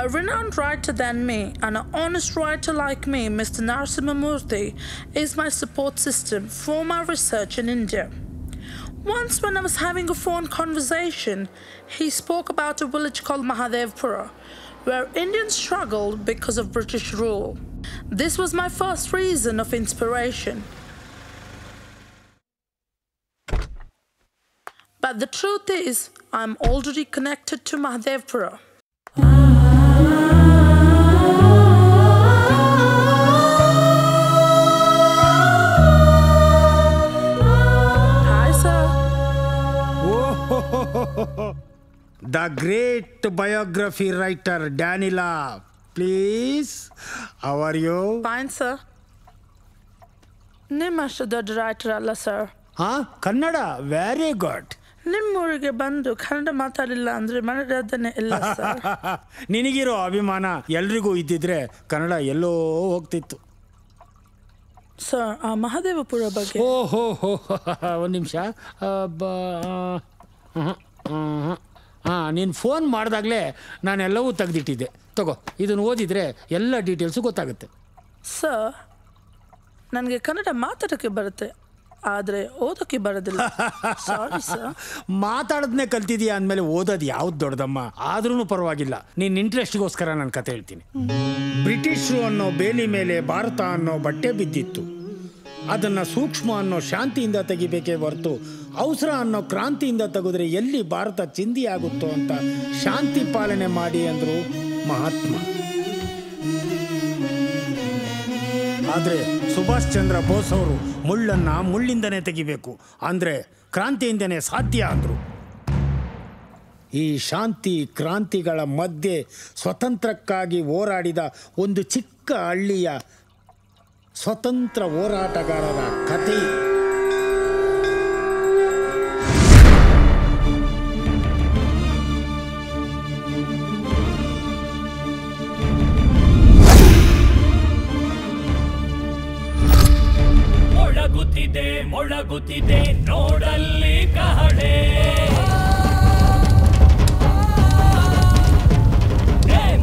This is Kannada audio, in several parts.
A renowned writer than me and an honest writer like me, Mr. Narasimha Murthy, is my support system for my research in India. Once when I was having a phone conversation, he spoke about a village called Mahadevpura, where Indians struggled because of British rule. This was my first reason of inspiration. But the truth is, I'm already connected to Mahadevpura. Hi, sir. The great biography writer Danila. Please, how are you? Fine, sir. ನಿಮ್ಮಷ್ಟು ದೊಡ್ಡ ರೈಟರ್ ಅಲ್ಲ ಸರ್. Kannada very good. ನಿಮ್ಮೂರಿಗೆ ಬಂದು ಕನ್ನಡ ಮಾತಾಡಿಲ್ಲ ಅಂದ್ರೆ ಮನರಂಜನೆ ಇಲ್ಲ ಸರ್. ನಿನಗಿರೋ ಅಭಿಮಾನ ಎಲ್ರಿಗೂ ಇದ್ದಿದ್ರೆ ಕನ್ನಡ ಎಲ್ಲೋ ಹೋಗ್ತಿತ್ತು. ಸರ್, ಆ ಮಹದೇವಪುರ ಬಗ್ಗೆ. ಓಹೋ ಒಂದು ನಿಮಿಷ. ನೀನು ಫೋನ್ ಮಾಡಿದಾಗಲೇ ನಾನೆಲ್ಲವೂ ತೆಗೆದಿಟ್ಟಿದ್ದೆ. ತಗೋ, ಇದನ್ನು ಓದಿದರೆ ಎಲ್ಲ ಡೀಟೇಲ್ಸು ಗೊತ್ತಾಗುತ್ತೆ. ಸರ್, ನನಗೆ ಕನ್ನಡ ಮಾತಾಡೋಕ್ಕೆ ಬರುತ್ತೆ, ಆದರೆ ಓದೋಕ್ಕೆ ಬರೋದಿಲ್ಲ. Sorry sir. ಮಾತಾಡೋದನ್ನೇ ಕಲ್ತಿದೀಯ ಅಂದಮೇಲೆ ಓದೋದು ಯಾವ್ದು ದೊಡ್ಡದಮ್ಮ. ಆದ್ರೂ ಪರವಾಗಿಲ್ಲ, ನಿನ್ನ ಇಂಟ್ರೆಸ್ಟ್ಗೋಸ್ಕರ ನಾನು ಕತೆ ಹೇಳ್ತೀನಿ. ಬ್ರಿಟಿಷರು ಅನ್ನೋ ಬೇಲಿ ಮೇಲೆ ಭಾರತ ಅನ್ನೋ ಬಟ್ಟೆ ಬಿದ್ದಿತ್ತು. ಅದನ್ನು ಸೂಕ್ಷ್ಮ ಅನ್ನೋ ಶಾಂತಿಯಿಂದ ತೆಗಿಬೇಕೇ ಹೊರತು ಅವಸರ ಅನ್ನೋ ಕ್ರಾಂತಿಯಿಂದ ತೆಗೆದ್ರೆ ಎಲ್ಲಿ ಭಾರತ ಚಿಂದಿ ಆಗುತ್ತೋ ಅಂತ ಶಾಂತಿ ಪಾಲನೆ ಮಾಡಿ ಅಂದರು ಮಹಾತ್ಮ. ಆದರೆ ಸುಭಾಷ್ ಚಂದ್ರ ಬೋಸ್ ಅವರು ಮುಳ್ಳನ್ನು ಮುಳ್ಳಿಂದನೇ ತೆಗಿಬೇಕು ಅಂದರೆ ಕ್ರಾಂತಿಯಿಂದನೇ ಸಾಧ್ಯ ಅಂದರು. ಈ ಶಾಂತಿ ಕ್ರಾಂತಿಗಳ ಮಧ್ಯೆ ಸ್ವತಂತ್ರಕ್ಕಾಗಿ ಹೋರಾಡಿದ ಒಂದು ಚಿಕ್ಕ ಹಳ್ಳಿಯ ಸ್ವತಂತ್ರ ಹೋರಾಟಗಾರರ ಕಥೆ. ಮೊಳಗುತ್ತಿದೆ ನೋಡಲ್ಲಿ ಕಹಳೆ,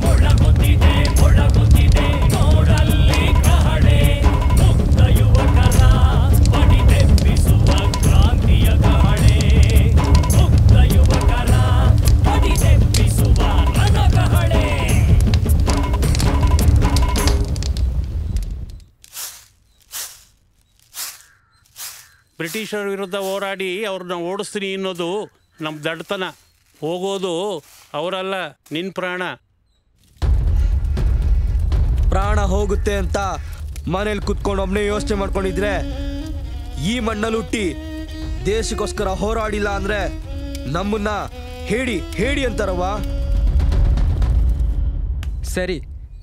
ಮೊಳಗುತ್ತಿದೆ ನೋಡಲ್ಲಿ ಕಹಳೆ. ಮುಕ್ತ ಯುವಕರ ಬಡಿದೆಬ್ಬಿಸುವ ಕ್ರಾಂತಿಯ ಕಹಳೆ, ಮುಕ್ತ ಯುವಕರ ಬಡಿದೆಬ್ಬಿಸುವ ರಣಕಹಳೆ. ಬ್ರಿಟಿಷರ ವಿರುದ್ಧ ಹೋರಾಡಿ ಅವ್ರನ್ನ ಓಡಿಸ್ತೀನಿ ಅನ್ನೋದು ನಮ್ಮ ದಡ್ತನ. ಹೋಗೋದು ಅವರಲ್ಲ, ನಿನ್ನ ಪ್ರಾಣ. ಪ್ರಾಣ ಹೋಗುತ್ತೆ ಅಂತ ಮನೇಲಿ ಕುತ್ಕೊಂಡು ಒಬ್ಬನೇ ಯೋಚನೆ ಮಾಡ್ಕೊಂಡಿದ್ರೆ, ಈ ಮಣ್ಣಲ್ಲಿ ಹುಟ್ಟಿ ದೇಶಕ್ಕೋಸ್ಕರ ಹೋರಾಡಿಲ್ಲ ಅಂದರೆ ನಮ್ಮನ್ನ ಹೇಳಿ ಅಂತಾರವ. ಸರಿ,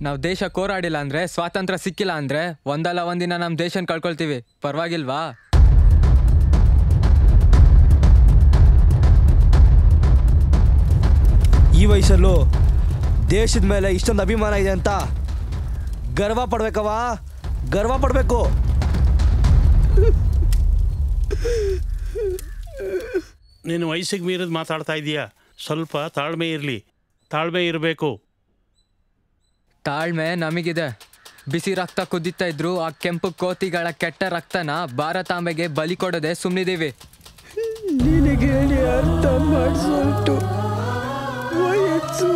ನಾವು ದೇಶಕ್ಕೆ ಹೋರಾಡಿಲ್ಲ ಅಂದರೆ, ಸ್ವಾತಂತ್ರ್ಯ ಸಿಕ್ಕಿಲ್ಲ ಅಂದರೆ ಒಂದಲ್ಲ ಒಂದಿನ ನಮ್ಮ ದೇಶನ ಕಳ್ಕೊಳ್ತೀವಿ. ಪರವಾಗಿಲ್ವಾ? ಈ ವಯಸ್ಸಲ್ಲೂ ದೇಶದ ಮೇಲೆ ಇಷ್ಟೊಂದು ಅಭಿಮಾನ ಇದೆ ಅಂತ ಗರ್ವ ಪಡ್ಬೇಕವ, ಗರ್ವ ಪಡಬೇಕು. ನೀನು ವಯಸ್ಸಿಗೆ ಮೀರಿದ ಮಾತಾಡ್ತಾ ಇದೀಯಾ. ಸ್ವಲ್ಪ ತಾಳ್ಮೆ ಇರಲಿ, ತಾಳ್ಮೆ ಇರಬೇಕು. ತಾಳ್ಮೆ ನಮಗಿದೆ. ಬಿಸಿ ರಕ್ತ ಕುದಿತಾ ಇದ್ರು ಆ ಕೆಂಪು ಕೋತಿಗಳ ಕೆಟ್ಟ ರಕ್ತನ ಭಾರತಾಂಬೆಗೆ ಬಲಿ ಕೊಡದೆ ಸುಮ್ಮನಿದ್ದೀವಿ. ನಿನಗೆ ಹೇಳಿ ಅರ್ಥ ಮಾಡಿಸೋಟು ವಯಸ್ಸು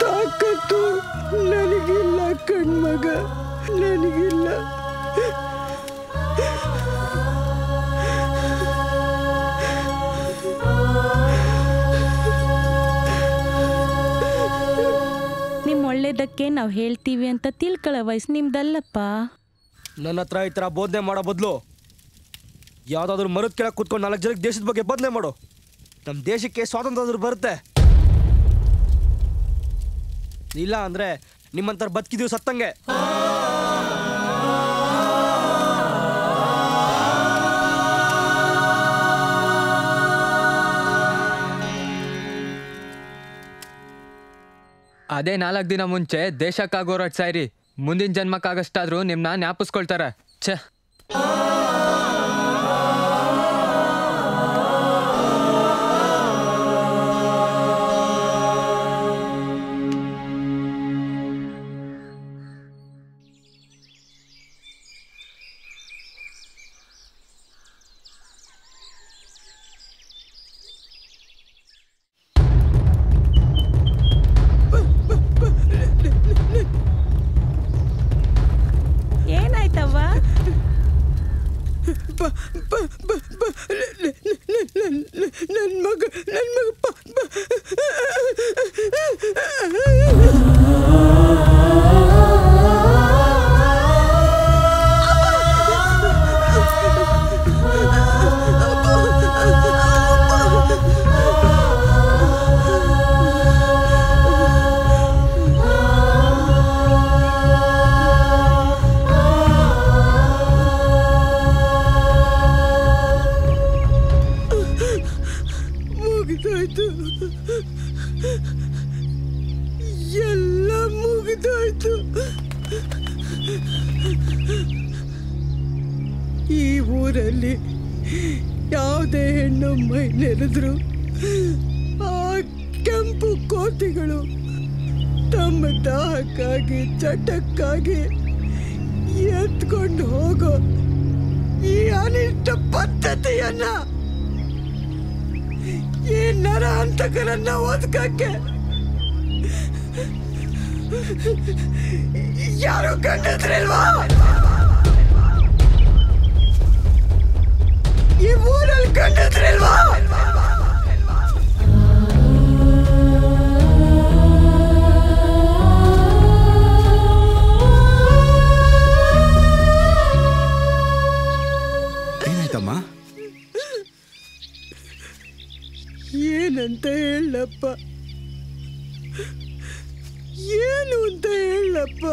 ತಾಕತ್ತು ನನಗಿಲ್ಲ ಕಣ್ಮಗ, ನನಗಿಲ್ಲ. ನಿಮ್ಮ ಒಳ್ಳೇದಕ್ಕೆ ನಾವು ಹೇಳ್ತೀವಿ ಅಂತ ತಿಳ್ಕೊಳ್ಳೋ ವಯಸ್ಸು ನಿಮ್ದಲ್ಲಪ್ಪ. ನನ್ನ ಹತ್ರ ಈ ಥರ ಬೋಧನೆ ಮಾಡೋ ಬದಲು ಯಾವುದಾದ್ರೂ ಮರದ ಕೆಳಗೆ ಕೂತ್ಕೊಂಡು 4 ಜನಕ್ಕೆ ದೇಶದ ಬಗ್ಗೆ ಬೋಧನೆ ಮಾಡು. ನಮ್ಮ ದೇಶಕ್ಕೆ ಸ್ವಾತಂತ್ರ್ಯ ಬರುತ್ತೆ. ಇಲ್ಲ ಅಂದರೆ ನಿಮ್ಮಂತರ ಬದುಕಿದೀವಿ ಸತ್ತಂಗೆ. ಅದೇ 4 ದಿನ ಮುಂಚೆ ದೇಶಕ್ಕಾಗೋರಾಟ ಸಾಯ್ರಿ. ಮುಂದಿನ ಜನ್ಮಕ್ಕಾಗಷ್ಟಾದ್ರೂ ನಿಮ್ಮನ್ನ ಜ್ಞಾಪಿಸ್ಕೊಳ್ತಾರೆ. ಛೇ, ನನ್ನ ಮಗ ಮುಗಿದೋಯ್ತು, ಎಲ್ಲ ಮುಗಿದೋಯ್ತು. ಈ ಊರಲ್ಲಿ ಯಾವುದೇ ಹೆಣ್ಣು ಮೈ ನೆರೆದ್ರು ಆ ಕೆಂಪು ಕೋತಿಗಳು ತಮ್ಮ ದಾಹಕ್ಕಾಗಿ ಚಟಕ್ಕಾಗಿ ಎತ್ಕೊಂಡು ಹೋಗೋ ಈ ಅನಿಷ್ಟ ಪದ್ಧತಿಯನ್ನ ಈ ನರ ಹಂತಕರನ್ನ ಒದಕಕ್ಕೆ ಯಾರು ಕಂಡಿದ್ರಿಲ್ವಾ? ಈ ಊರಲ್ಲಿ ಕಂಡಿದ್ರಿಲ್ವಾ? ಏನಾಯ್ತಮ್ಮ? ಏನಂತ ಹೇಳಪ್ಪ, ಏನು ಅಂತ ಹೇಳಪ್ಪ.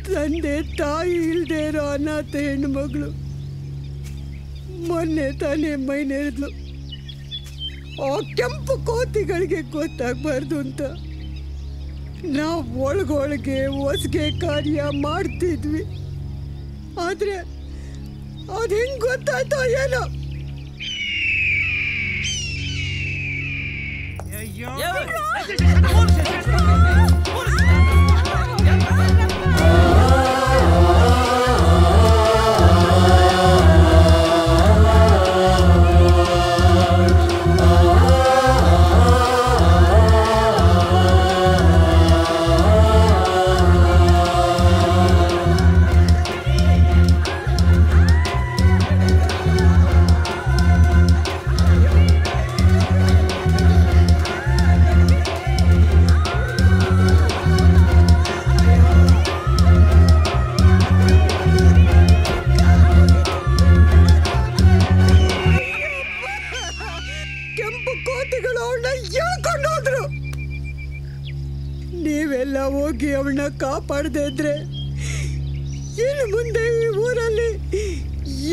ತಂದೆ ತಾಯಿ ಇಲ್ದೇ ಇರೋ ಅನಾಥ ಹೆಣ್ಮಗಳು ಮೊನ್ನೆ ತಾನೇ ಮೈ ನೆರೆದ್ಲು. ಆ ಕೆಂಪು ಕೋತಿಗಳಿಗೆ ಗೊತ್ತಾಗಬಾರ್ದು ಅಂತ ನಾವು ಒಳಗೊಳಗೆ ಹೊಸಿಗೆ ಕಾರ್ಯ ಮಾಡ್ತಿದ್ವಿ. ಆದ್ರೆ ಅದು ಹೆಂಗ್ ಗೊತ್ತಾಯ್ತೋ ಏನೋ. ನೀವೆಲ್ಲ ಹೋಗಿ ಅವಳನ್ನ ಕಾಪಾಡದೆ ಇದ್ರೆ ಇನ್ನು ಮುಂದೆ ಈ ಊರಲ್ಲಿ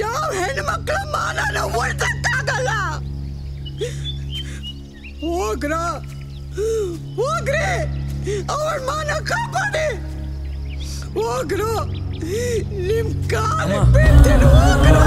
ಯಾವ ಹೆಣ್ಮಕ್ಳ ಮಾನನ ಉಳಿಸಕ್ಕಾಗಲ್ಲ. ಹೋಗ್ರಿ ಅವಳ ಮಾನ ಕಾಪಾಡಿ. ಹೋಗ್ರು, ನಿಮ್ ಕಾಲ ಬೀಳ್ತೀನಿ. ಹೋಗ್ರು.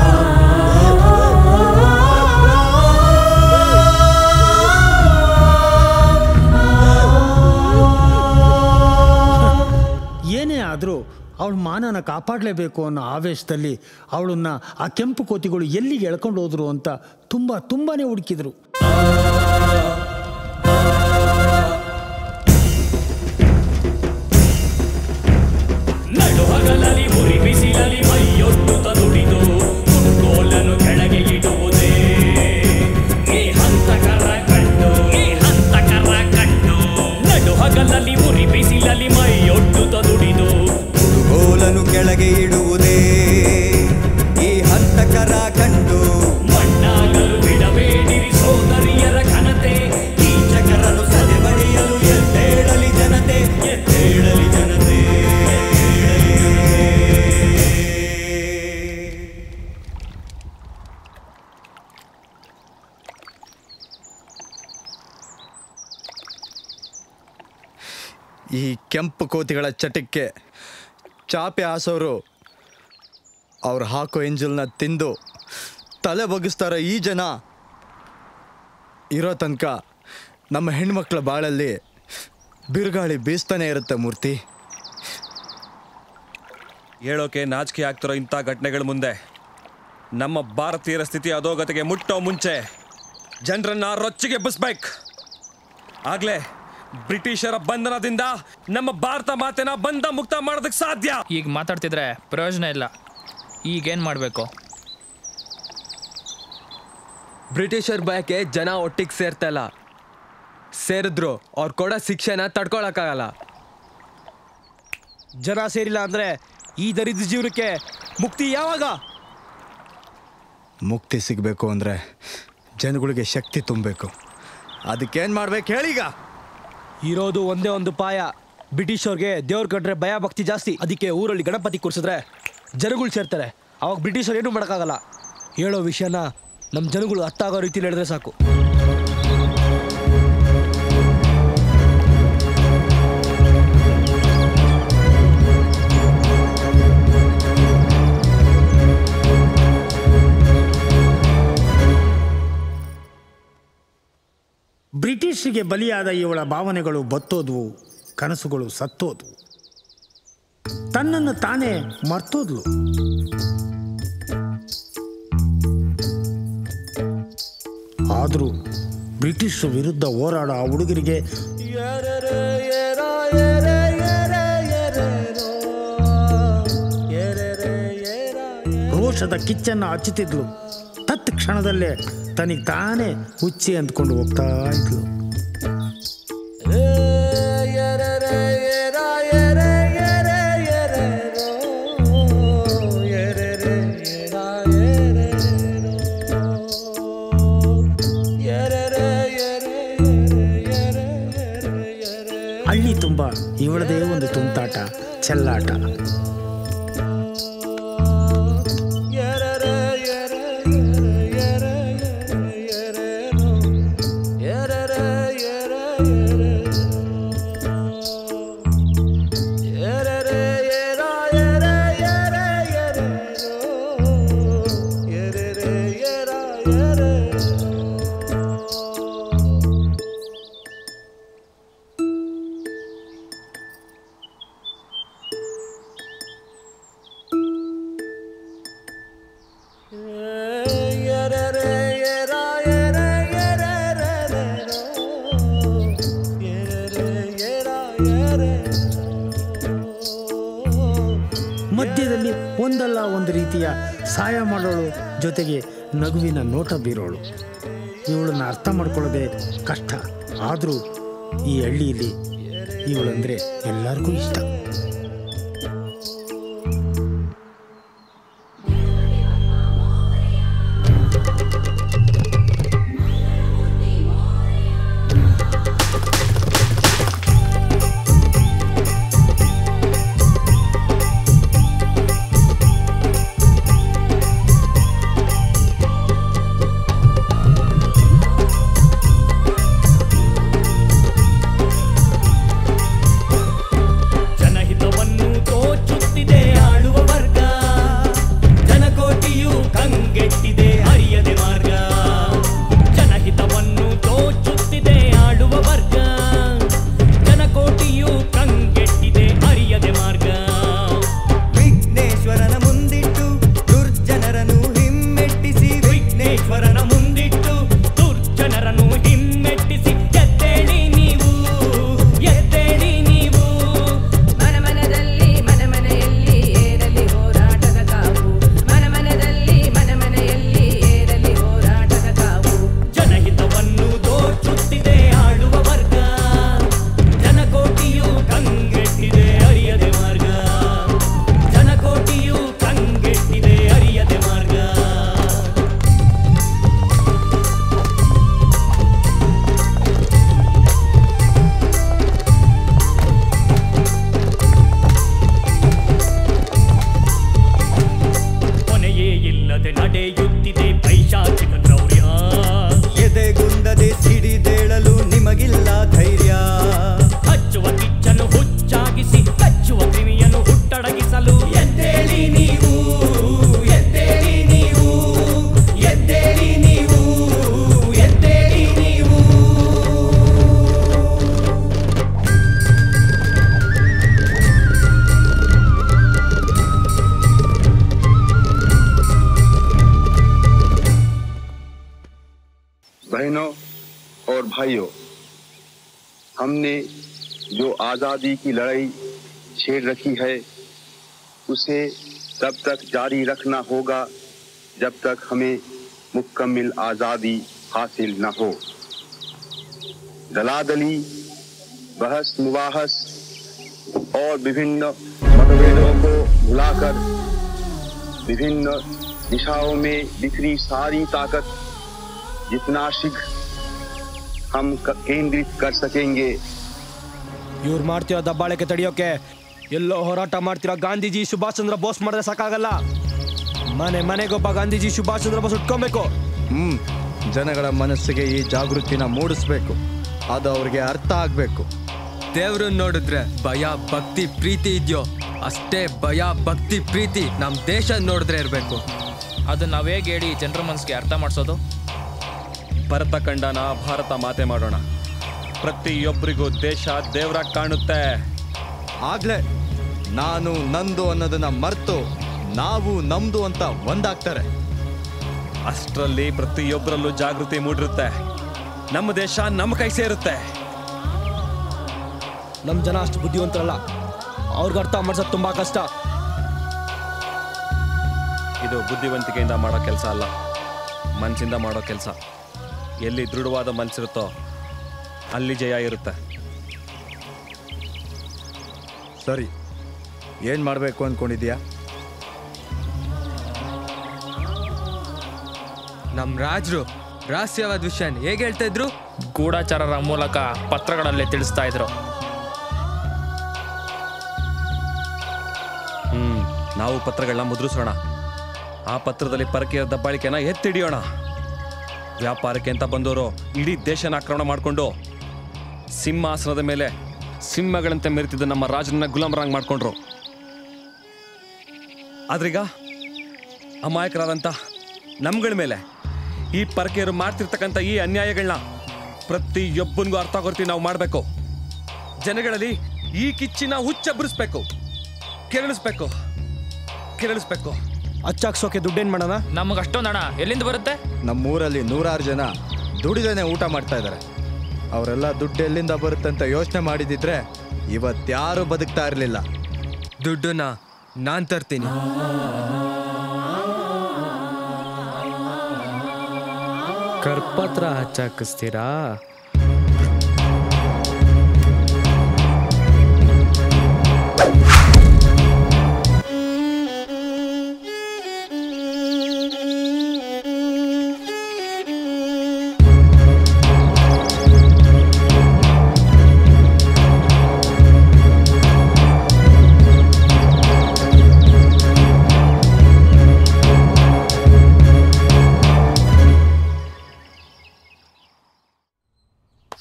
ಏನೇ ಆದರೂ ಅವಳ ಮಾನನ ಕಾಪಾಡಲೇಬೇಕು ಅನ್ನೋ ಆವೇಶದಲ್ಲಿ ಅವಳನ್ನ ಆ ಕೆಂಪು ಕೋತಿಗಳು ಎಲ್ಲಿಗೆ ಎಳ್ಕೊಂಡು ಹೋದ್ರು ಅಂತ ತುಂಬಾನೇ ಹುಡುಕಿದ್ರು. ನಡುಹಗಲಲ್ಲಿ ಉರಿ ಬಿಸಿಲಲ್ಲಿ ಮೈಯೊಡ್ಡುತ್ತ ದುಡಿದು ಕುಡುಗೋಲನ್ನು ಕೆಳಗೆ ಇಡುವುದೇ ಈ ಹಂತಕರ ಕಂಡು. ನಡುಹಗಲಲ್ಲಿ ಉರಿ ಬಿಸಿಲಲ್ಲಿ ಮೈಯೊಡ್ಡುತ್ತ ದುಡಿದು ಕುಡುಗೋಲನ್ನು ಕೆಳಗೆ ಇಡುವುದೇ ಈ ಹಂತಕರ ಕಂಡು. ಮಣ್ಣಾಗಲು ಬಿಡಬೇಡಿರಿ ಸೋದರಿಯರ ಘನತೆ, ಕೀಚಕರನ್ನು ಸದೆ ಬಡಿಯಲು ಎದ್ದೇಳಲಿ ಜನತೆ, ಎದ್ದೇಳಲಿ ಜನತೆ. ಈ ಕೆಂಪು ಕೋತಿಗಳ ಚಟಕ್ಕೆ ಚಾಪೆ ಹಾಸೋರು ಅವ್ರು ಹಾಕೋ ಎಂಜಲ್ನ ತಿಂದು ತಲೆ ಬಗ್ಗಿಸ್ತಾರ. ಈ ಜನ ಇರೋ ತನಕ ನಮ್ಮ ಹೆಣ್ಮಕ್ಳ ಬಾಳಲ್ಲಿ ಬಿರುಗಾಳಿ ಬೀಸ್ತಾನೆ ಇರುತ್ತೆ ಮೂರ್ತಿ. ಹೇಳೋಕೆ ನಾಚಿಕೆ ಆಗ್ತಿರೋ ಇಂಥ ಘಟನೆಗಳ ಮುಂದೆ ನಮ್ಮ ಭಾರತೀಯರ ಸ್ಥಿತಿ ಅಧೋಗತಿಗೆ ಮುಟ್ಟೋ ಮುಂಚೆ ಜನರನ್ನ ರೊಚ್ಚಿಗೆ ಎಬ್ಬಿಸ್ಬೇಕು. ಆಗಲೇ ಬ್ರಿಟಿಷರ ಬಂಧನದಿಂದ ನಮ್ಮ ಭಾರತ ಮಾತೆನ ಬಂಧ ಮುಕ್ತ ಮಾಡೋದಕ್ಕೆ ಸಾಧ್ಯ. ಈಗ ಮಾತಾಡ್ತಿದ್ರೆ ಪ್ರಯೋಜನ ಇಲ್ಲ. ಈಗೇನ್ ಮಾಡಬೇಕು? ಬ್ರಿಟಿಷರ್ ಭಯಕ್ಕೆ ಜನ ಒಟ್ಟಿಗೆ ಸೇರ್ತಲ್ಲ. ಸೇರಿದ್ರು ಅವ್ರು ಕೊಡೋ ಶಿಕ್ಷೆನ ತಡ್ಕೊಳಕ್ಕಾಗಲ್ಲ. ಜನ ಸೇರಿಲ್ಲ ಅಂದ್ರೆ ಈ ದರಿದ್ರ ಜೀವನಕ್ಕೆ ಮುಕ್ತಿ ಯಾವಾಗ? ಮುಕ್ತಿ ಸಿಗಬೇಕು ಅಂದರೆ ಜನಗಳಿಗೆ ಶಕ್ತಿ ತುಂಬಬೇಕು. ಅದಕ್ಕೇನು ಮಾಡ್ಬೇಕು ಹೇಳೀಗ? ಇರೋದು ಒಂದೇ ಒಂದು ಪಾಯ. ಬ್ರಿಟಿಷರ್ಗೆ ದೇವ್ರ ಕಂಡ್ರೆ ಭಯ ಭಕ್ತಿ ಜಾಸ್ತಿ. ಅದಕ್ಕೆ ಊರಲ್ಲಿ ಗಣಪತಿ ಕೂರಿಸಿದ್ರೆ ಜನಗಳು ಸೇರ್ತಾರೆ. ಅವಾಗ ಬ್ರಿಟಿಷರ್ ಏನೂ ಮಾಡೋಕ್ಕಾಗಲ್ಲ. ಹೇಳೋ ವಿಷಯನ ನಮ್ಮ ಜನಗಳು ಅರ್ಥ ಆಗೋ ರೀತಿಲಿ ಹೇಳಿದ್ರೆ ಸಾಕು. ಬ್ರಿಟಿಷರಿಗೆ ಬಲಿಯಾದ ಇವಳ ಭಾವನೆಗಳು ಬತ್ತೋದ್ವು, ಕನಸುಗಳು ಸತ್ತೋದ್ವು, ತನ್ನನ್ನು ತಾನೇ ಮರ್ತೋದ್ಲು. ಆದರೂ ಬ್ರಿಟಿಷ್ ವಿರುದ್ಧ ಹೋರಾಡೋ ಆ ಹುಡುಗರಿಗೆ ರೋಷದ ಕಿಚ್ಚನ್ನು ಹಚ್ಚುತ್ತಿದ್ಲು. ತತ್ ಕ್ಷಣದಲ್ಲೇ ತನಿಗೆ ತಾನೇ ಹುಚ್ಚಿ ಅಂದ್ಕೊಂಡು ಹೋಗ್ತಾ ಇದ್ಲು. ಹಳ್ಳಿ ತುಂಬ ಇವಳದೇ ಒಂದು ತುಂಟಾಟ, ಚೆಲ್ಲಾಟ. ಮಧ್ಯದಲ್ಲಿ ಒಂದಲ್ಲ ಒಂದು ರೀತಿಯ ಸಹಾಯ ಮಾಡೋಳು, ಜೊತೆಗೆ ನಗುವಿನ ನೋಟ ಬೀರೋಳು. ಇವಳನ್ನ ಅರ್ಥ ಮಾಡ್ಕೊಳ್ಳೋದೇ ಕಷ್ಟ. ಆದರೂ ಈ ಹಳ್ಳಿಯಲ್ಲಿ ಇವಳಂದರೆ ಎಲ್ಲರಿಗೂ ಇಷ್ಟ. बहनों और भाइयों, हमने जो आज़ादी की लड़ाई छेड़ रखी है उसे तब तक जारी रखना होगा जब तक हमें मुकम्मल आज़ादी हासिल न हो। दलादली, बहस मुबाहस और विभिन्न मतभेदों को भुलाकर विभिन्न दिशाओं में बिखरी सारी ताकत जितना शीघ्र हम केंद्रित कर सकेंगे। ಇವ್ರು ಮಾಡ್ತಿರೋ ದಬ್ಬಾಳಿಕೆ ತಡೆಯೋಕೆ ಎಲ್ಲೋ ಹೋರಾಟ ಮಾಡ್ತಿರೋ ಗಾಂಧೀಜಿ ಸುಭಾಷ್ ಚಂದ್ರ ಬೋಸ್ ಮಾಡಿದ್ರೆ ಸಾಕಾಗಲ್ಲ. ಮನೆ ಮನೆಗೊಬ್ಬ ಗಾಂಧೀಜಿ ಸುಭಾಷ್ ಚಂದ್ರ ಬೋಸ್ ಉಟ್ಕೊಬೇಕು. ಜನಗಳ ಮನಸ್ಸಿಗೆ ಈ ಜಾಗೃತಿನ ಮೂಡಿಸ್ಬೇಕು. ಅದು ಅವ್ರಿಗೆ ಅರ್ಥ ಆಗ್ಬೇಕು. ದೇವ್ರನ್ನ ನೋಡಿದ್ರೆ ಭಯ ಭಕ್ತಿ ಪ್ರೀತಿ ಇದೆಯೋ ಅಷ್ಟೇ ಭಯ ಭಕ್ತಿ ಪ್ರೀತಿ ನಮ್ಮ ದೇಶ ನೋಡಿದ್ರೆ ಇರಬೇಕು. ಅದನ್ನ ನಾವು ಹೇಗೆ ಹೇಳಿ ಜನರ ಮನಸ್ಸಿಗೆ ಅರ್ಥ ಮಾಡಿಸೋದು? ಭರತ ಖಂಡನ ಭಾರತ ಮಾತೆ ಮಾಡೋಣ. ಪ್ರತಿಯೊಬ್ಬರಿಗೂ ದೇಶ ದೇವರಾಗಿ ಕಾಣುತ್ತೆ. ಆಗ್ಲೇ ನಾನು ನಂದು ಅನ್ನೋದನ್ನ ಮರ್ತು ನಾವು ನಮ್ದು ಅಂತ ಒಂದಾಗ್ತಾರೆ. ಅಷ್ಟರಲ್ಲಿ ಪ್ರತಿಯೊಬ್ಬರಲ್ಲೂ ಜಾಗೃತಿ ಮೂಡಿರುತ್ತೆ. ನಮ್ಮ ದೇಶ ನಮ್ಮ ಕೈ ಸೇರುತ್ತೆ. ನಮ್ಮ ಜನ ಅಷ್ಟು ಬುದ್ಧಿವಂತರಲ್ಲ. ಅವ್ರಿಗೆ ಅರ್ಥ ಮಾಡಿಸೋದು ತುಂಬಾ ಕಷ್ಟ. ಇದು ಬುದ್ಧಿವಂತಿಕೆಯಿಂದ ಮಾಡೋ ಕೆಲಸ ಅಲ್ಲ, ಮನಸ್ಸಿಂದ ಮಾಡೋ ಕೆಲಸ. ಎಲ್ಲಿ ದೃಢವಾದ ಮನಸ್ಸಿರುತ್ತೋ ಅಲ್ಲಿ ಜಯ ಇರುತ್ತೆ. ಸರಿ, ಏನು ಮಾಡಬೇಕು ಅಂದ್ಕೊಂಡಿದ್ಯಾ? ನಮ್ಮ ರಾಜರು ರಹಸ್ಯವಾದ ವಿಷಯ ಹೇಗೆ ಹೇಳ್ತಾ ಇದ್ರು? ಗೂಢಚಾರರ ಮೂಲಕ ಪತ್ರಗಳಲ್ಲಿ ತಿಳಿಸ್ತಾ ಇದ್ರು. ನಾವು ಪತ್ರಗಳನ್ನ ಮುದ್ರಿಸೋಣ. ಆ ಪತ್ರದಲ್ಲಿ ಪರಕೀಯರ ದಬ್ಬಾಳಿಕೆನ ಎತ್ತಿಡಿಯೋಣ. ವ್ಯಾಪಾರಕ್ಕೆ ಅಂತ ಬಂದವರು ಇಡೀ ದೇಶನ ಆಕ್ರಮಣ ಮಾಡಿಕೊಂಡು ಸಿಂಹಾಸನದ ಮೇಲೆ ಸಿಂಹಗಳಂತೆ ಮೆರೆತಿದ್ದ ನಮ್ಮ ರಾಜರನ್ನ ಗುಲಾಮರಾಗಿ ಮಾಡಿಕೊಂಡ್ರು. ಆದ್ರೀಗ ಅಮಾಯಕರಾದಂಥ ನಮ್ಗಳ ಮೇಲೆ ಈ ಪರಕೀಯರು ಮಾಡ್ತಿರ್ತಕ್ಕಂಥ ಈ ಅನ್ಯಾಯಗಳನ್ನ ಪ್ರತಿಯೊಬ್ಬನಿಗೂ ಅರ್ಥ ಆಗೋರ್ತಿ ನಾವು ಮಾಡಬೇಕು. ಜನಗಳಲ್ಲಿ ಈ ಕಿಚ್ಚಿನ ಹುಚ್ಚೆಬ್ಬರಿಸ್ಬೇಕು, ಕೆರಳಿಸ್ಬೇಕು. ಅಚ್ಚಾಕ್ಸೋಕೆ ದುಡ್ಡೇನು ಮಾಡೋಣ? ನಮಗೆ ಅಷ್ಟೊಂದು ಹಣ ಎಲ್ಲಿಂದ ಬರುತ್ತೆ? ನಮ್ಮೂರಲ್ಲಿ 100 ಜನ ದುಡಿದೇನೆ ಊಟ ಮಾಡ್ತಾ ಇದ್ದಾರೆ. ಅವರೆಲ್ಲ ದುಡ್ಡು ಎಲ್ಲಿಂದ ಬರುತ್ತೆ ಅಂತ ಯೋಚನೆ ಮಾಡಿದಿದ್ರೆ ಇವತ್ಯಾರು ಬದುಕ್ತಾ ಇರಲಿಲ್ಲ. ದುಡ್ಡನ್ನ ನಾನು ತರ್ತೀನಿ. ಕರ್ಪತ್ರ ಹಚ್ಚಾಕಿಸ್ತೀರಾ?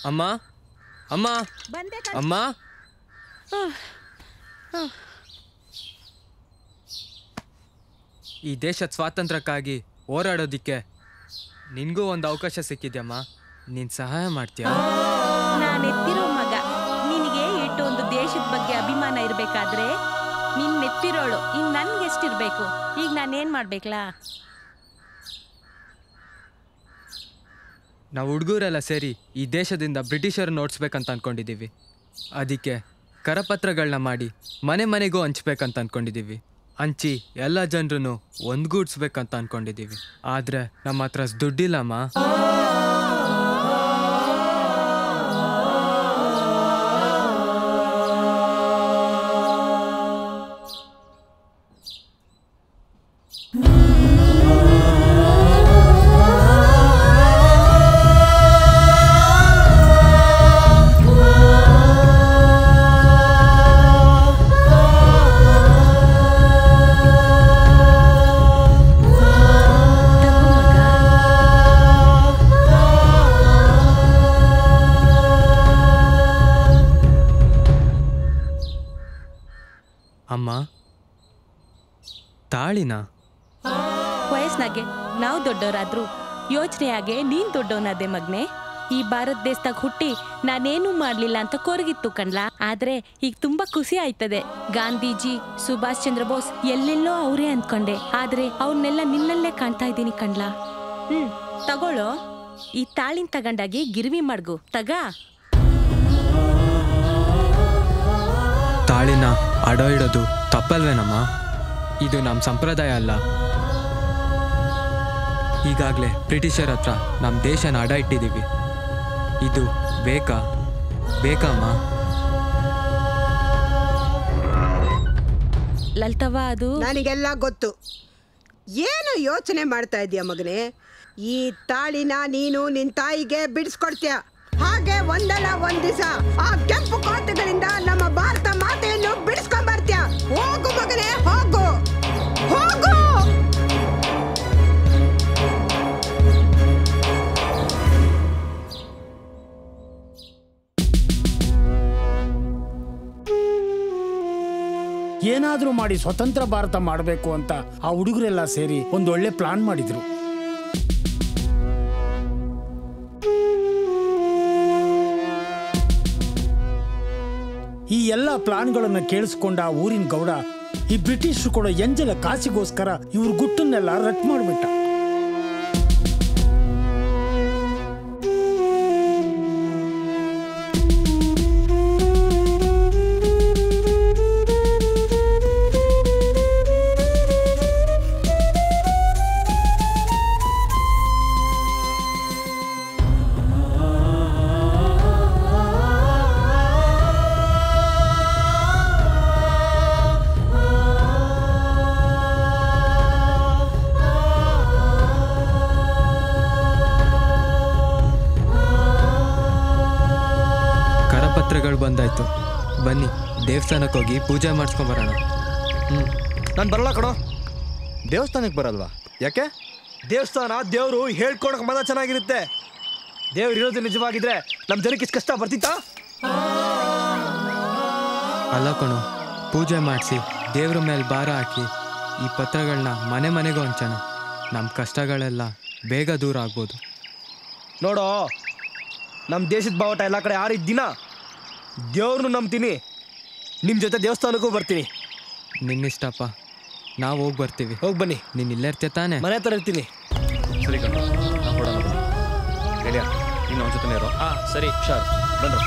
ಅಮ್ಮ ಅಮ್ಮ ಅಮ್ಮ, ಈ ದೇಶದ ಸ್ವಾತಂತ್ರ್ಯಕ್ಕಾಗಿ ಹೋರಾಡೋದಿಕ್ಕೆ ನಿನ್ಗೂ ಒಂದು ಅವಕಾಶ ಸಿಕ್ಕಿದ್ಯಮ್ಮ. ನೀನ್ ಸಹಾಯ ಮಾಡ್ತೀಯ? ನಾನೆತ್ತಿರೋ ಮಗ, ನಿನಗೆ ಇಟ್ಟೊಂದು ದೇಶದ ಬಗ್ಗೆ ಅಭಿಮಾನ ಇರ್ಬೇಕಾದ್ರೆ ನಿನ್ ನೆತ್ತಿರೋಳು ಇನ್ ನನ್ಗೆ ಎಷ್ಟಿರ್ಬೇಕು? ಈಗ ನಾನೇನ್ ಮಾಡ್ಬೇಕಲ್ಲ? ನಾವು ಹುಡುಗರೆಲ್ಲ ಸೇರಿ ಈ ದೇಶದಿಂದ ಬ್ರಿಟಿಷರನ್ನ ಓಡಿಸ್ಬೇಕಂತ ಅಂದ್ಕೊಂಡಿದ್ದೀವಿ. ಅದಕ್ಕೆ ಕರಪತ್ರಗಳನ್ನ ಮಾಡಿ ಮನೆ ಮನೆಗೂ ಹಂಚ್ಬೇಕಂತ ಅಂದ್ಕೊಂಡಿದ್ದೀವಿ. ಹಂಚಿ ಎಲ್ಲ ಜನರನ್ನು ಒಂದ್ಗೂಡಿಸ್ಬೇಕಂತ ಅಂದ್ಕೊಂಡಿದ್ದೀವಿ. ಆದರೆ ನಮ್ಮ ಹತ್ರ ದುಡ್ಡಿಲ್ಲಮ್ಮ. ಅಮ್ಮ, ತಾಳಿನ ವಯಸ್ಸಿನಾಗೆ ನಾವು ದೊಡ್ಡವರಾದ್ರು ಯೋಚನೆಯಾಗೆ ನೀನ್ ದೊಡ್ಡವನಾದೆ ಮಗ್ನೆ. ಈ ಭಾರತ ದೇಶದಾಗ ಹುಟ್ಟಿ ನಾನೇನು ಮಾಡ್ಲಿಲ್ಲ ಅಂತ ಕೊರಗಿತ್ತು ಕಣ್ಲಾ. ಆದ್ರೆ ಈಗ ತುಂಬಾ ಖುಷಿ ಆಯ್ತದೆ. ಗಾಂಧೀಜಿ, ಸುಭಾಷ್ ಚಂದ್ರ ಬೋಸ್ ಎಲ್ಲೆಲ್ಲೋ ಅವರೇ ಅಂದ್ಕೊಂಡೆ, ಆದ್ರೆ ಅವ್ರನ್ನೆಲ್ಲ ನಿನ್ನಲ್ಲೇ ಕಾಣ್ತಾ ಇದ್ದೀನಿ ಕಣ್ಲಾ. ತಗೊಳ್ಳೋ, ಈ ತಾಳಿನ ತಗೊಂಡಾಗಿ ಗಿರ್ವಿ ಮಾಡ್ಗು ತಗ. ತಾಳಿನ ಅಡ ಇಡೋದು ತಪ್ಪಲ್ವೇನಮ್ಮ? ಇದು ನಮ್ಮ ಸಂಪ್ರದಾಯ ಅಲ್ಲ. ಈಗಾಗಲೇ ಬ್ರಿಟಿಷರ ಹತ್ರ ನಮ್ಮ ದೇಶನ ಅಡ ಇಟ್ಟಿದ್ದೀವಿ. ಇದು ಬೇಕಮ್ಮ? ಲಲಿತವ್ವ, ಅದು ನನಗೆಲ್ಲ ಗೊತ್ತು. ಏನು ಯೋಚನೆ ಮಾಡ್ತಾ ಇದೀಯ ಮಗನೇ? ಈ ತಾಳಿನ ನೀನು ನಿನ್ ತಾಯಿಗೆ ಬಿಡಿಸ್ಕೊಡ್ತೀಯ. ಹಾಗೆ ಒಂದಲ್ಲ ಒಂದ್ ದಿವಸ ಆ ಕೆಂಪು ಕೋಟೆಗಳಿಂದ ನಮ್ಮ ಭಾರತ ಮಾತೆಯನ್ನು ಬಿಡಿಸ್ಕೊಂಡ್ ಬರ್ತೀಯ. ಹೋಗು ಮಗನೇ, ಹೋಗು ಹೋಗು. ಏನಾದ್ರೂ ಮಾಡಿ ಸ್ವತಂತ್ರ ಭಾರತ ಮಾಡಬೇಕು ಅಂತ ಆ ಹುಡುಗರೆಲ್ಲ ಸೇರಿ ಒಂದು ಒಳ್ಳೆ ಪ್ಲಾನ್ ಮಾಡಿದ್ರು. ಈ ಎಲ್ಲ ಪ್ಲಾನ್ಗಳನ್ನು ಕೇಳಿಸ್ಕೊಂಡ ಆ ಊರಿನ ಗೌಡ ಈ ಬ್ರಿಟಿಷರು ಕೊಡೋ ಎಂಜಲ ಕಾಸಿಗೋಸ್ಕರ ಇವ್ರ ಗುಟ್ಟನ್ನೆಲ್ಲ ರಟ್ ಮಾಡಿಬಿಟ್ಟ. ಬಂದಾಯ್ತು, ಬನ್ನಿ ದೇವಸ್ಥಾನಕ್ಕೆ ಹೋಗಿ ಪೂಜೆ ಮಾಡಿಸ್ಕೊಂಬರೋಣ. ನಾನು ಬರಲ್ಲ ಕಣೋ. ದೇವಸ್ಥಾನಕ್ಕೆ ಬರಲ್ವಾ? ಯಾಕೆ? ದೇವಸ್ಥಾನ ದೇವರು ಹೇಳ್ಕೊಳಕ್ ಮಾತ್ರ ಚೆನ್ನಾಗಿರುತ್ತೆ. ದೇವ್ರು ಇರೋದು ನಿಜವಾಗಿದ್ರೆ ನಮ್ಮ ಜನಕ್ಕೆ ಇಷ್ಟು ಕಷ್ಟ ಬರ್ತಿತ್ತಾ? ಅಲ್ಲ ಕಣೋ, ಪೂಜೆ ಮಾಡಿಸಿ ದೇವ್ರ ಮೇಲೆ ಭಾರ ಹಾಕಿ ಈ ಪತ್ರಗಳನ್ನ ಮನೆ ಮನೆಗೂ ಹಂಚೋಣ. ನಮ್ಮ ಕಷ್ಟಗಳೆಲ್ಲ ಬೇಗ ದೂರ ಆಗ್ಬೋದು. ನೋಡೋ, ನಮ್ಮ ದೇಶದ ಬಾವಟ ಎಲ್ಲ ಕಡೆ ಆರಿದ್ದ ದಿನ ದೇವ್ರನ್ನೂ ನಂಬ್ತೀನಿ, ನಿಮ್ಮ ಜೊತೆ ದೇವಸ್ಥಾನಕ್ಕೂ ಬರ್ತೀನಿ. ನಿನ್ನಿಷ್ಟಪ್ಪ, ನಾವು ಹೋಗಿ ಬರ್ತೀವಿ. ಹೋಗಿ ಬನ್ನಿ. ನೀನು ಇಲ್ಲೇ ಇರ್ತೀಯ ತಾನೆ? ಮನೆ ಹತ್ರ ಇರ್ತೀನಿ. ಸರಿ ಕಣ, ನಾವು ಕೊಡೋಣ. ಗೆಳೆಯ, ನೀನು ಅವನ ಜೊತೆ ಇರೋ. ಸರಿ ಹುಷಾರು, ಬಂದ್ರು.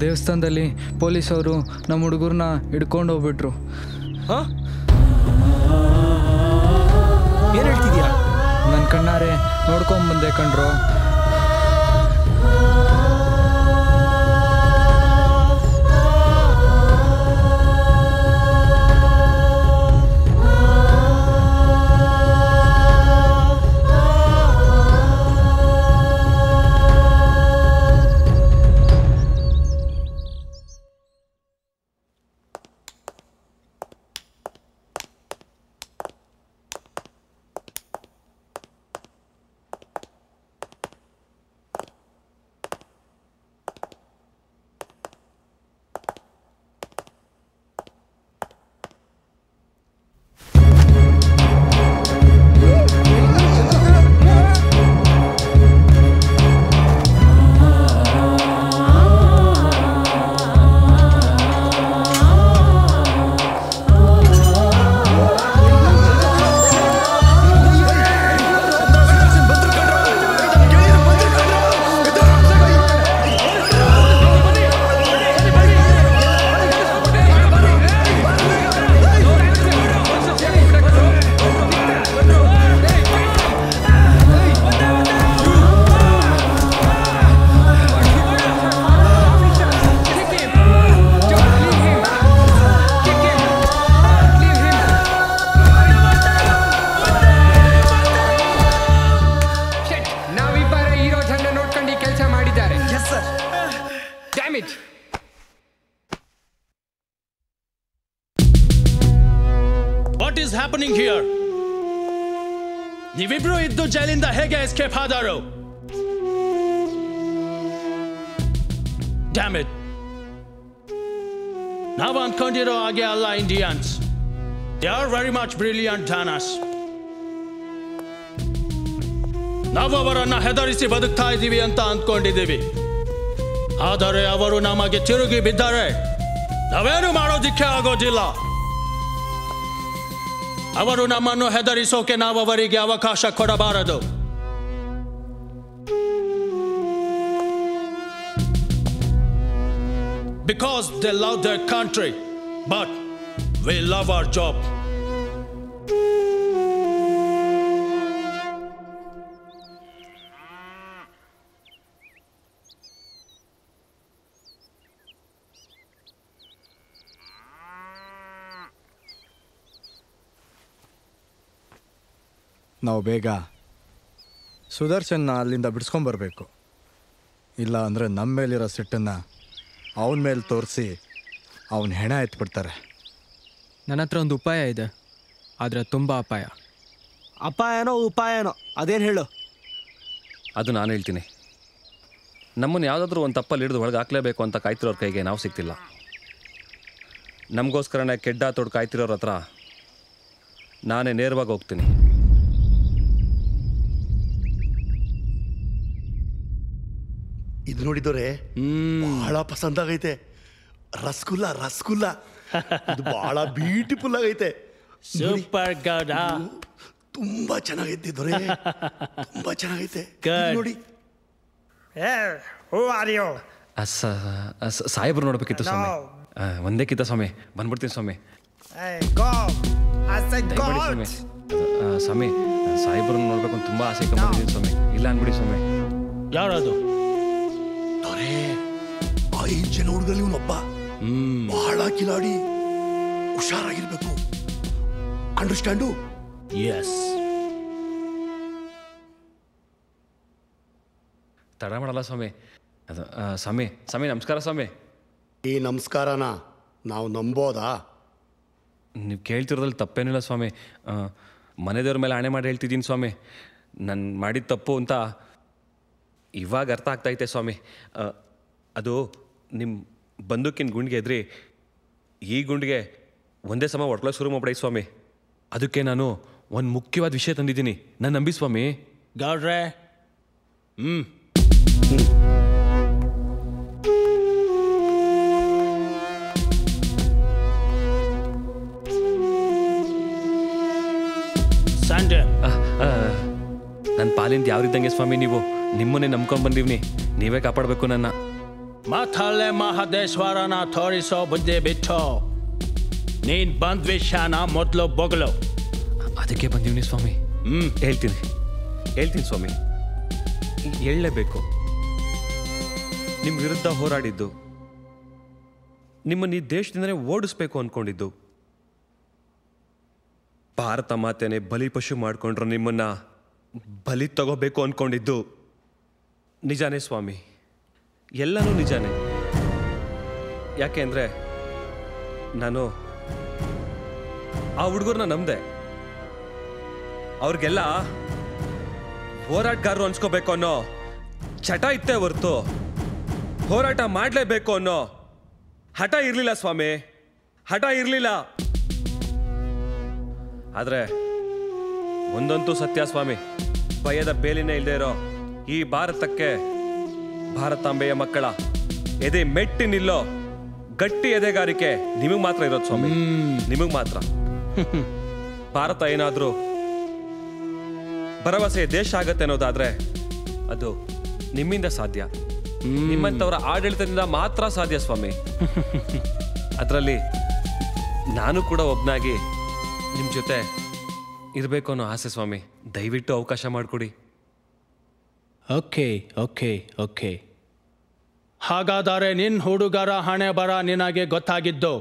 ದೇವಸ್ಥಾನದಲ್ಲಿ ಪೊಲೀಸವರು ನಮ್ಮ ಹುಡುಗರನ್ನ ಹಿಡ್ಕೊಂಡು ಹೋಗ್ಬಿಟ್ರು. ಏನು ಹೇಳ್ತಿದ್ಯಾ? ನನ್ನ ಕಣ್ಣಾರೆ ನೋಡ್ಕೊಂಬಂದೆ ಕಣ್ರು. ನೀವಿಬ್ರು ಇದ್ದು ಜೈಲಿಂದ ಹೇಗೆ ಎಸ್ಕೇಪ್ ಆದರು? Damn it. ನಾವು ಅನ್ಕೊಂಡಿರೋ ಹಾಗೆ ಅಲ್ಲ Indians. They are very much brilliant than us. ನಾವು ಅವರನ್ನ ಹೆದರಿಸಿ ಬದುಕ್ತಾ ಇದ್ದೀವಿ ಅಂತ ಅಂದ್ಕೊಂಡಿದ್ದೀವಿ. ಆದರೆ ಅವರು ನಮಗೆ ತಿರುಗಿ ಬಿದ್ದರೆ ನಾವೇನು ಮಾಡೋದಿಕ್ಕೆ ಆಗೋದಿಲ್ಲ. ಅವರು ನಮ್ಮನ್ನು ಹೆದರಿಸೋಕೆ ನಾವು ಅವರಿಗೆ ಅವಕಾಶ ಕೊಡಬಾರದು. Because they love their country, but we love our job. ನಾವು ಬೇಗ ಸುದರ್ಶನ್ನ ಅಲ್ಲಿಂದ ಬಿಡಿಸ್ಕೊಂಬರ್ಬೇಕು. ಇಲ್ಲ ಅಂದರೆ ನಮ್ಮ ಮೇಲಿರೋ ಸಿಟ್ಟನ್ನು ಅವನ ಮೇಲೆ ತೋರಿಸಿ ಅವನ ಹೆಣ ಎತ್ಬಿಡ್ತಾರೆ. ನನ್ನ ಹತ್ರ ಒಂದು ಉಪಾಯ ಇದೆ, ಆದರೆ ತುಂಬ ಅಪಾಯ. ಅಪಾಯನೋ ಉಪಾಯನೋ ಅದೇನು ಹೇಳು? ಅದು ನಾನು ಹೇಳ್ತೀನಿ. ನಮ್ಮನ್ನು ಯಾವುದಾದ್ರೂ ಒಂದು ತಪ್ಪಲ್ಲಿ ಹಿಡಿದು ಒಳಗೆ ಹಾಕಲೇಬೇಕು ಅಂತ ಕಾಯ್ತಿರೋರ ಕೈಗೆ ನಾವು ಸಿಗ್ತಿಲ್ಲ. ನಮಗೋಸ್ಕರನೇ ಕೆಡ್ಡ ತೊಡು ಕಾಯ್ತಿರೋರ ಹತ್ರ ನಾನೇ ನೇರವಾಗಿ ಹೋಗ್ತೀನಿ. ಇದು ನೋಡಿದೋರೆ ಬಹಳ ಪಸಂದ್ ಆಗೈತೆ. ರಸಗುಲ್ಲ ರಸಗುಲ್ಲ ಇದು ಬಹಳ ಬ್ಯೂಟಿಫುಲ್ ಆಗೈತೆ. ಸೂಪರ್ ಗೌಡ, ತುಂಬಾ ಚೆನ್ನಾಗೈತೆ ದೊರೆ, ತುಂಬಾ ಚೆನ್ನಾಗೈತೆ ನೋಡಿ. ಸಾಹೇಬ್ರು ನೋಡ್ಬೇಕಿತ್ತು ಸ್ವಾಮಿ. ಒಂದೇ ಕಿತ್ತ ಸ್ವಾಮಿ, ಬಂದ್ಬಿಡ್ತೀನಿ ಸ್ವಾಮಿ. ಸ್ವಾಮಿ ಸಾಹೇಬ್ರನ್ನ ನೋಡ್ಬೇಕು ಅಂತ ತುಂಬಾ ಆಸೆ ಬಂದಿದ್ದೀನಿ ಸ್ವಾಮಿ. ಇಲ್ಲ ಅನ್ಬಿಡಿ ಸ್ವಾಮಿ. ಯಾರದು? ದೊರೆ 5 ಜನ ಹುಡುಗರಲ್ಲಿ ಇವನೊಬ್ಬ ಬಹಳ ಕಿಲಾಡಿ, ಹುಷಾರಾಗಿರ್ಬೇಕು. ಅಂಡರ್ಸ್ಟ್ಯಾಂಡು? ಎಸ್. ತಡ ಮಾಡಲ್ಲ ಸ್ವಾಮಿ. ಅದು ಸ್ವಾಮಿ ಸ್ವಾಮಿ ನಮಸ್ಕಾರ ಸ್ವಾಮಿ. ಈ ನಮಸ್ಕಾರನ ನಾವು ನಂಬೋದಾ? ನೀವು ಕೇಳ್ತಿರೋದ್ರಲ್ಲಿ ತಪ್ಪೇನಿಲ್ಲ ಸ್ವಾಮಿ. ಮನೆ ದೇವ್ರ ಮೇಲೆ ಆಣೆ ಮಾಡಿ ಹೇಳ್ತಿದ್ದೀನಿ ಸ್ವಾಮಿ. ನಾನು ಮಾಡಿದ ತಪ್ಪು ಅಂತ ಇವಾಗ ಅರ್ಥ ಆಗ್ತಾಯಿದೆ ಸ್ವಾಮಿ. ಅದು ನಿಮ್ಮ ಬಂದೂಕಿನ ಗುಂಡಿಗೆ ಎದ್ರಿ ಈ ಗುಂಡಿಗೆ ಒಂದೇ ಸಮ ಹೊಡ್ಕೊಳ್ಳೋ ಶುರು ಮಾಡ್ಬಿಡಿ ಸ್ವಾಮಿ. ಅದಕ್ಕೆ ನಾನು ಒಂದು ಮುಖ್ಯವಾದ ವಿಷಯ ತಂದಿದ್ದೀನಿ, ನಾನು ನಂಬಿ ಸ್ವಾಮಿ. ಗೌಡ್ರೆ ನನ್ನ ಪಾಲಿಂದ ಯಾವ್ರಿದ್ದಂಗೆ ಸ್ವಾಮಿ ನೀವು. ನಿಮ್ಮನ್ನೇ ನಂಬ್ಕೊಂಡು ಬಂದೀವ್ನಿ, ನೀವೇ ಕಾಪಾಡಬೇಕು ನನ್ನ. ಮಥಲೆ ಮಹದೇಶ್ವರನ ತೋರಿಸೋ ಬುದ್ಧಿ ಬಿಟ್ಟು ನೀನ್ ಬಂದ್ ವಿಷಯನ ಮೊದಲು ಬೊಗಲು. ಅದಕ್ಕೆ ಬಂದೀವಿ ಸ್ವಾಮಿ. ಹೇಳ್ತೀನಿ ಸ್ವಾಮಿ, ಹೇಳಲೇಬೇಕು. ನಿಮ್ಮ ವಿರುದ್ಧ ಹೋರಾಡಿದ್ದು, ನಿಮ್ಮನ್ನು ಈ ದೇಶದಿಂದನೇ ಓಡಿಸ್ಬೇಕು ಅಂದ್ಕೊಂಡಿದ್ದು, ಭಾರತ ಮಾತೆನೇ ಬಲಿಪಶು ಮಾಡಿಕೊಂಡ್ರು ನಿಮ್ಮನ್ನ ಬಲಿ ತಗೋಬೇಕು ಅಂದ್ಕೊಂಡಿದ್ದು ನಿಜಾನೇ ಸ್ವಾಮಿ, ಎಲ್ಲನೂ ನಿಜಾನೇ. ಯಾಕೆ ಅಂದರೆ ನಾನು ಆ ಹುಡುಗರನ್ನ ನಂಬಿದೆ. ಅವ್ರಿಗೆಲ್ಲ ಹೋರಾಟಗಾರರು ಅನ್ಸ್ಕೋಬೇಕು ಅನ್ನೋ ಚಟ ಇತ್ತೇ ಹೊರ್ತು ಹೋರಾಟ ಮಾಡಲೇಬೇಕು ಅನ್ನೋ ಹಠ ಇರಲಿಲ್ಲ ಸ್ವಾಮಿ, ಹಠ ಇರಲಿಲ್ಲ. ಆದರೆ ಒಂದಂತೂ ಸತ್ಯ ಸ್ವಾಮಿ, ಭಯದ ಬೇಲಿನೇ ಇಲ್ಲದೆ ಇರೋ ಈ ಭಾರತಕ್ಕೆ ಭಾರತಾಂಬೆಯ ಮಕ್ಕಳ ಎದೆ ಮೆಟ್ಟಿ ನಿಲ್ಲೋ ಗಟ್ಟಿ ಎದೆಗಾರಿಕೆ ನಿಮಗೆ ಮಾತ್ರ ಇರೋದು ಸ್ವಾಮಿ, ನಿಮಗೆ ಮಾತ್ರ. ಭಾರತ ಏನಾದರೂ ಭರವಸೆ ದೇಶ ಆಗತ್ತೆ ಅನ್ನೋದಾದ್ರೆ ಅದು ನಿಮ್ಮಿಂದ ಸಾಧ್ಯ, ನಿಮ್ಮಂಥವರ ಆಡಳಿತದಿಂದ ಮಾತ್ರ ಸಾಧ್ಯ ಸ್ವಾಮಿ. ಅದರಲ್ಲಿ ನಾನು ಕೂಡ ಒಬ್ಬನಾಗಿ ನಿಮ್ಮ ಜೊತೆ ಇರಬೇಕು ಅನ್ನೋ ಆಸೆ ಸ್ವಾಮಿ. ದಯವಿಟ್ಟು ಅವಕಾಶ ಮಾಡಿಕೊಡಿ. Okay okay okay. ಹಾಗಾದರೆ ನಿನ್ನ ಹುಡುಗರ ಹಣೆ ಬರ ನಿನಗೆ ಗೊತ್ತಾಗಿದ್ದು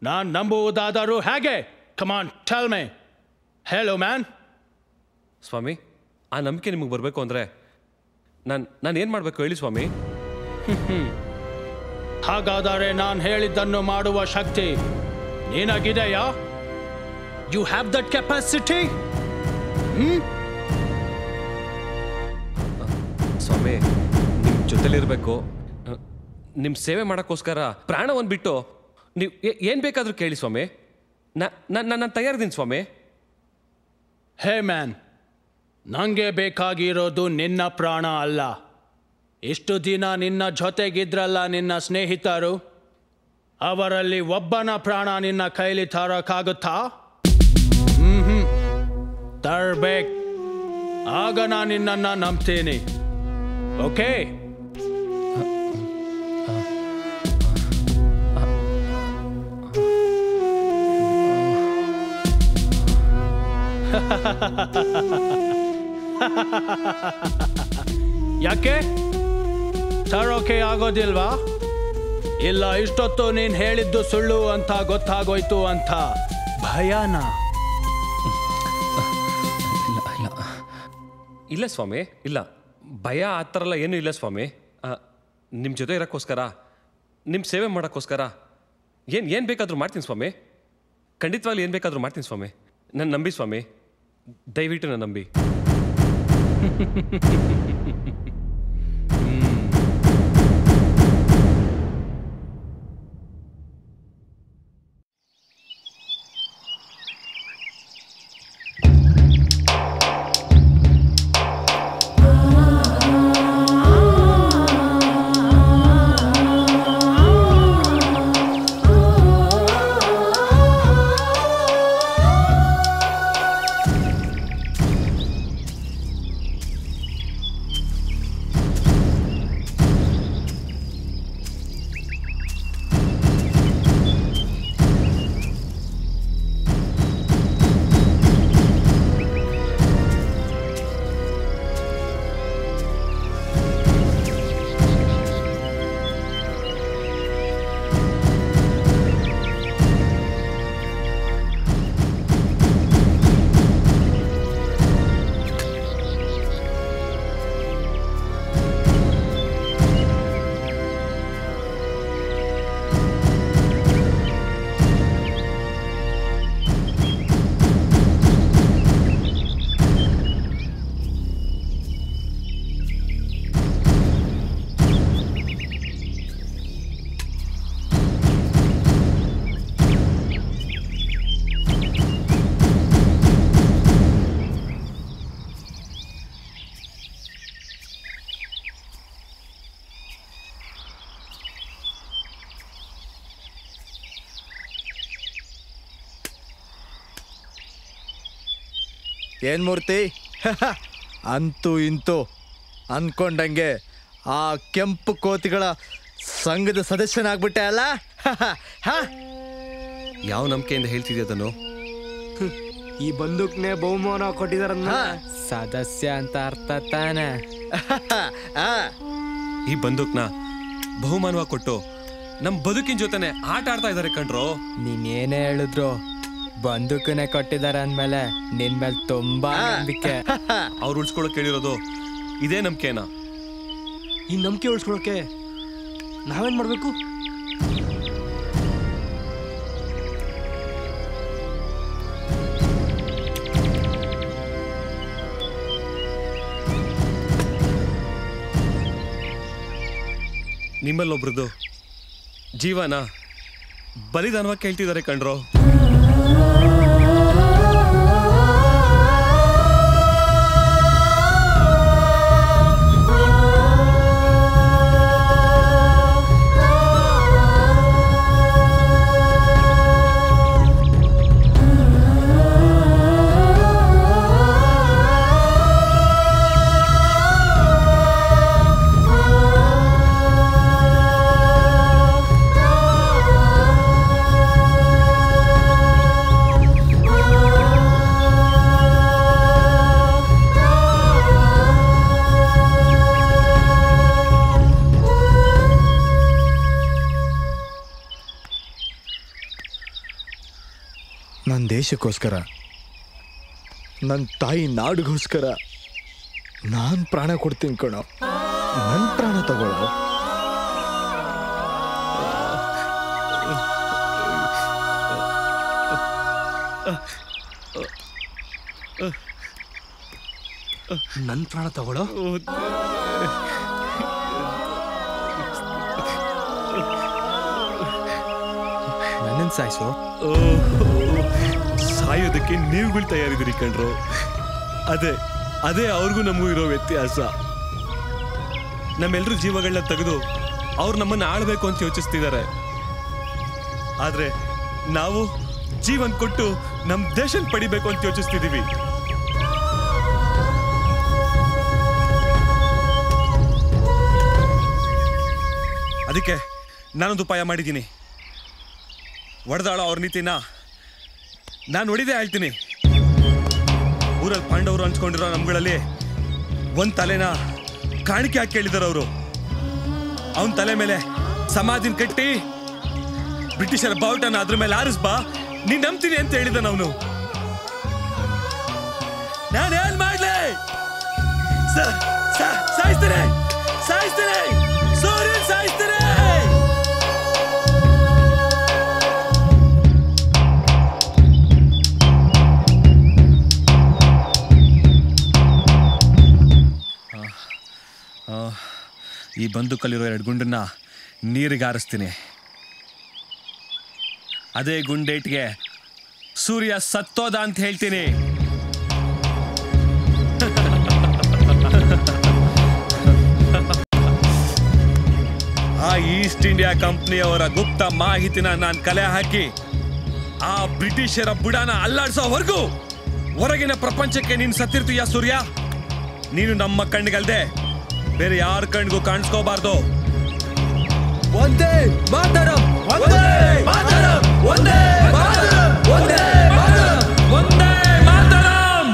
ನಾನು ನಂಬುವುದಾದರೂ ಹೇಗೆ? ಕಮಾನ್ ಟೆಲ್ ಮೀ, ಹೇಳು ಮ್ಯಾನ್. ಸ್ವಾಮಿ, ಆ ನಂಬಿಕೆ ನಿಮಗೆ ಬರಬೇಕು ಅಂದರೆ ನಾನು ಏನು ಮಾಡಬೇಕು ಹೇಳಿ ಸ್ವಾಮಿ. ಹಾಗಾದರೆ ನಾನು ಹೇಳಿದ್ದನ್ನು ಮಾಡುವ ಶಕ್ತಿ ನಿನಗಿದೆಯಾ? You have that capacity? ಸ್ವಾಮಿ, ನಿಮ್ಮ ಜೊತೆಲಿರಬೇಕು, ನಿಮ್ಮ ಸೇವೆ ಮಾಡೋಕ್ಕೋಸ್ಕರ ಪ್ರಾಣವನ್ನು ಬಿಟ್ಟು ನೀವು ಏನು ಬೇಕಾದರೂ ಕೇಳಿ ಸ್ವಾಮಿ. ನಾನು ತಯಾರಿದ್ದೀನಿ ಸ್ವಾಮಿ. ಹೇ ಮ್ಯಾನ್, ನನಗೆ ಬೇಕಾಗಿರೋದು ನಿನ್ನ ಪ್ರಾಣ ಅಲ್ಲ. ಇಷ್ಟು ದಿನ ನಿನ್ನ ಜೊತೆಗಿದ್ರಲ್ಲ ನಿನ್ನ ಸ್ನೇಹಿತರು, ಅವರಲ್ಲಿ ಒಬ್ಬನ ಪ್ರಾಣ ನಿನ್ನ ಕೈಲಿ ತರೋಕ್ಕಾಗುತ್ತಾ? ತರ್ಬೇಕು. ಆಗ ನಾನು ನಿನ್ನನ್ನು ನಂಬ್ತೀನಿ. ಓಕೆ? ಯಾಕೆ ತರೋಕೆ ಆಗೋದಿಲ್ವಾ? ಇಲ್ಲ ಇಷ್ಟೊತ್ತು ನೀನು ಹೇಳಿದ್ದು ಸುಳ್ಳು ಅಂತ ಗೊತ್ತಾಗೋಯ್ತು ಅಂತ ಭಯನ? ಇಲ್ಲ ಸ್ವಾಮಿ, ಇಲ್ಲ, ಭಯ ಆ ಥರ ಎಲ್ಲ ಏನೂ ಇಲ್ಲ ಸ್ವಾಮಿ. ನಿಮ್ಮ ಜೊತೆ ಇರೋಕ್ಕೋಸ್ಕರ, ನಿಮ್ಮ ಸೇವೆ ಮಾಡೋಕ್ಕೋಸ್ಕರ ಏನು ಬೇಕಾದರೂ ಮಾಡ್ತೀನಿ ಸ್ವಾಮಿ. ಖಂಡಿತವಾಗ್ಲೂ ಏನು ಬೇಕಾದರೂ ಮಾಡ್ತೀನಿ ಸ್ವಾಮಿ. ನನ್ನ ನಂಬಿ ಸ್ವಾಮಿ, ದಯವಿಟ್ಟು ನನ್ನ ನಂಬಿ. ಏನ್ ಮೂರ್ತಿ, ಅಂತೂ ಇಂತೂ ಅನ್ಕೊಂಡಂಗೆ ಆ ಕೆಂಪು ಕೋತಿಗಳ ಸಂಘದ ಸದಸ್ಯನಾಗ್ಬಿಟ್ಟೆ ಅಲ್ಲ. ಯಾವ ನಂಬಿಕೆಯಿಂದ ಹೇಳ್ತಿದ್ಯಾ ಅದನ್ನು? ಈ ಬಂದೂಕ್ನೇ ಬಹುಮಾನ ಕೊಟ್ಟಿದಾರನ್ನ ಸದಸ್ಯ ಅಂತ ಅರ್ಥ ತಾನೆ. ಈ ಬಂದೂಕ್ನ ಬಹುಮಾನವಾಗಿ ಕೊಟ್ಟು ನಮ್ ಬದುಕಿನ ಜೊತೆನೆ ಆಟ ಆಡ್ತಾ ಇದಾರೆ ಕಣ್ರೋ. ನೀನೇನೇ ಹೇಳಿದ್ರು ಬಂದೂಕನ್ನೇ ಕೊಟ್ಟಿದ್ದಾರೆ ಅಂದ್ಮೇಲೆ ನಿನ್ ಮೇಲೆ ತುಂಬಾ ನಂಬಿಕೆ. ಅವ್ರು ಉಳ್ಸ್ಕೊಳಕ್ ಕೇಳಿರೋದು ಇದೇ ನಂಬಿಕೆನಾ? ಈ ನಂಬಿಕೆ ಉಳಿಸ್ಕೊಳಕ್ಕೆ ನಾವೇನ್ ಮಾಡ್ಬೇಕು? ನಿಮ್ಮಲ್ಲೊಬ್ರದ್ದು ಜೀವನ ಬಲಿದಾನವಾಗಿ ಕೇಳ್ತಿದ್ದಾರೆ ಕಣ್ರೋ. ನನ್ನ ದೇಶಕ್ಕೋಸ್ಕರ, ನನ್ನ ತಾಯಿ ನಾಡಿಗೋಸ್ಕರ ನಾನು ಪ್ರಾಣ ಕೊಡ್ತೀನಿ ಕಣೋ. ನನ್ನ ಪ್ರಾಣ ತಗೊಳ್ಳೋ. ನನ್ನ ಪ್ರಾಣ ತಗೊಳ್ಳೋ. ನನ್ನನ್ನು ಸಾಯಿಸು. ಸಾಯೋದಕ್ಕೆ ನೀವುಗಳು ತಯಾರಿದ್ದೀರಿ ಕಣ್ರು. ಅದೇ ಅವ್ರಿಗೂ ನಮಗೂ ಇರೋ ವ್ಯತ್ಯಾಸ. ನಮ್ಮೆಲ್ಲರೂ ಜೀವಗಳನ್ನ ತೆಗೆದು ಅವ್ರು ನಮ್ಮನ್ನು ಆಳ್ಬೇಕು ಅಂತ ಯೋಚಿಸ್ತಿದ್ದಾರೆ. ಆದ್ರೆ ನಾವು ಜೀವನ್ ಕೊಟ್ಟು ನಮ್ ದೇಶನ್ ಪಡಿಬೇಕು ಅಂತ ಯೋಚಿಸ್ತಿದೀವಿ. ಅದಕ್ಕೆ ನಾನೊಂದು ಉಪಾಯ ಮಾಡಿದ್ದೀನಿ. ಒಡೆದಾಳೋ ಅವ್ರ ನೀತಿನ ನಾನು ಹೊಡಿದೇ ಹೇಳ್ತೀನಿ. ಊರಲ್ಲಿ ಪಾಂಡವರು ಹಂಚ್ಕೊಂಡಿರೋ ನಮ್ಗಳಲ್ಲಿ ಒಂದ್ ತಲೆನ ಕಾಣಿಕೆ ಹಾಕಿ ಕೇಳಿದಾರ ಅವರು. ಅವನ್ ತಲೆ ಮೇಲೆ ಸಮಾಧಿನ ಕಟ್ಟಿ ಬ್ರಿಟಿಷರ ಬಾವುಟನ ಅದ್ರ ಮೇಲೆ ಆರಿಸ್ಬಾ, ನೀನ್ ನಂಬ್ತೀನಿ ಅಂತ ಹೇಳಿದ ಅವನು. ನಾನೇನ್ ಮಾಡ್ಲಿ? ಸಾಯಿಸ್ತೀನಿ, ಸೂರ್ಯನ್ ಸಾಯಿಸ್ತೀನಿ. ಈ ಬಂದೂಕಲ್ಲಿರೋ 2 ಗುಂಡನ್ನ ನೀರಿಗೆ ಹಾರಿಸ್ತೀನಿ. ಅದೇ ಗುಂಡೇಟ್ಗೆ ಸೂರ್ಯ ಸತ್ತೋದ ಅಂತ ಹೇಳ್ತೀನಿ. ಆ ಈಸ್ಟ್ ಇಂಡಿಯಾ ಕಂಪ್ನಿಯವರ ಗುಪ್ತ ಮಾಹಿತಿನ ನಾನು ಕಲೆ ಹಾಕಿ ಆ ಬ್ರಿಟಿಷರ ಬುಡಾನ ಅಲ್ಲಾಡ್ಸೋವರೆಗೂ ಹೊರಗಿನ ಪ್ರಪಂಚಕ್ಕೆ ನೀನು ಸತ್ತಿರ್ತೀಯ ಸೂರ್ಯ. ನೀನು ನಮ್ಮ ಕಣ್ಣಿಗಲ್ದೆ ಬೇರೆ ಯಾರ ಕಣ್ಣಿಗೂ ಕಾಣಿಸ್ಕೋಬಾರ್ದು. ಒಂದೇ ಮಾತರಂ, ಒಂದೇ ಮಾತರಂ, ಒಂದೇ ಮಾತರಂ, ಒಂದೇ ಮಾತರಂ, ಒಂದೇ ಮಾತರಂ.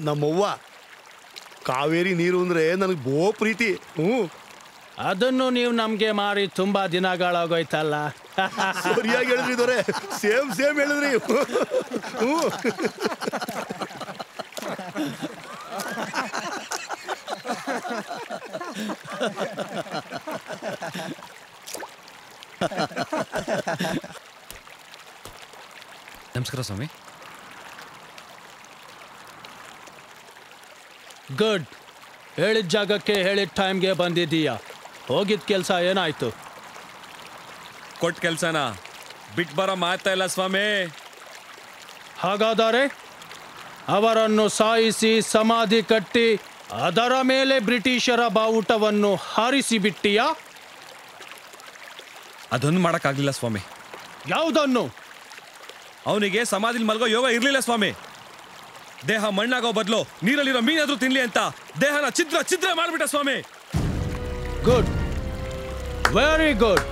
ನಮ್ಮವ್ವ ಕಾವೇರಿ ನೀರು ಅಂದ್ರೆ ನನಗೆ ಬೋ ಪ್ರೀತಿ. ಅದನ್ನು ನೀವು ನಮ್ಗೆ ಮಾರಿ ತುಂಬಾ ದಿನಗಳಾಗೋಯ್ತಲ್ಲ. ಸರಿಯಾಗಿ ಹೇಳಿದ್ರಿ ದೊರೆ, ಸೇಮ್ ಹೇಳಿದ್ರಿ. ನಮಸ್ಕಾರ ಸ್ವಾಮಿ. ಗುಡ್. ಹೇಳಿದ ಜಾಗಕ್ಕೆ ಹೇಳಿದ ಟೈಮ್ಗೆ ಬಂದಿದ್ದೀಯಾ. ಹೋಗಿದ್ದ ಕೆಲಸ ಏನಾಯ್ತು? ಕೊಟ್ಟ ಕೆಲಸನ ಬಿಟ್ಟು ಬರೋ ಮಾತಾ ಇಲ್ಲ ಸ್ವಾಮಿ. ಹಾಗಾದರೆ ಅವರನ್ನು ಸಾಯಿಸಿ ಸಮಾಧಿ ಕಟ್ಟಿ ಅದರ ಮೇಲೆ ಬ್ರಿಟಿಷರ ಬಾವುಟವನ್ನು ಹಾರಿಸಿ ಬಿಟ್ಟಿಯಾ? ಅದೊಂದು ಮಾಡೋಕ್ಕಾಗಲಿಲ್ಲ ಸ್ವಾಮಿ. ಯಾವುದನ್ನು? ಅವನಿಗೆ ಸಮಾಧಿಲಿ ಮಲ್ಗೋ ಯೋಗ ಇರಲಿಲ್ಲ ಸ್ವಾಮಿ. ದೇಹ ಮಣ್ಣಾಗೋ ಬದಲು ನೀರಲ್ಲಿರೋ ಮೀನಾದ್ರೂ ತಿನ್ಲಿ ಅಂತ ದೇಹನ ಛಿದ್ರ ಛಿದ್ರ ಮಾಡಿಬಿಟ್ಟ ಸ್ವಾಮಿ. Good, very good.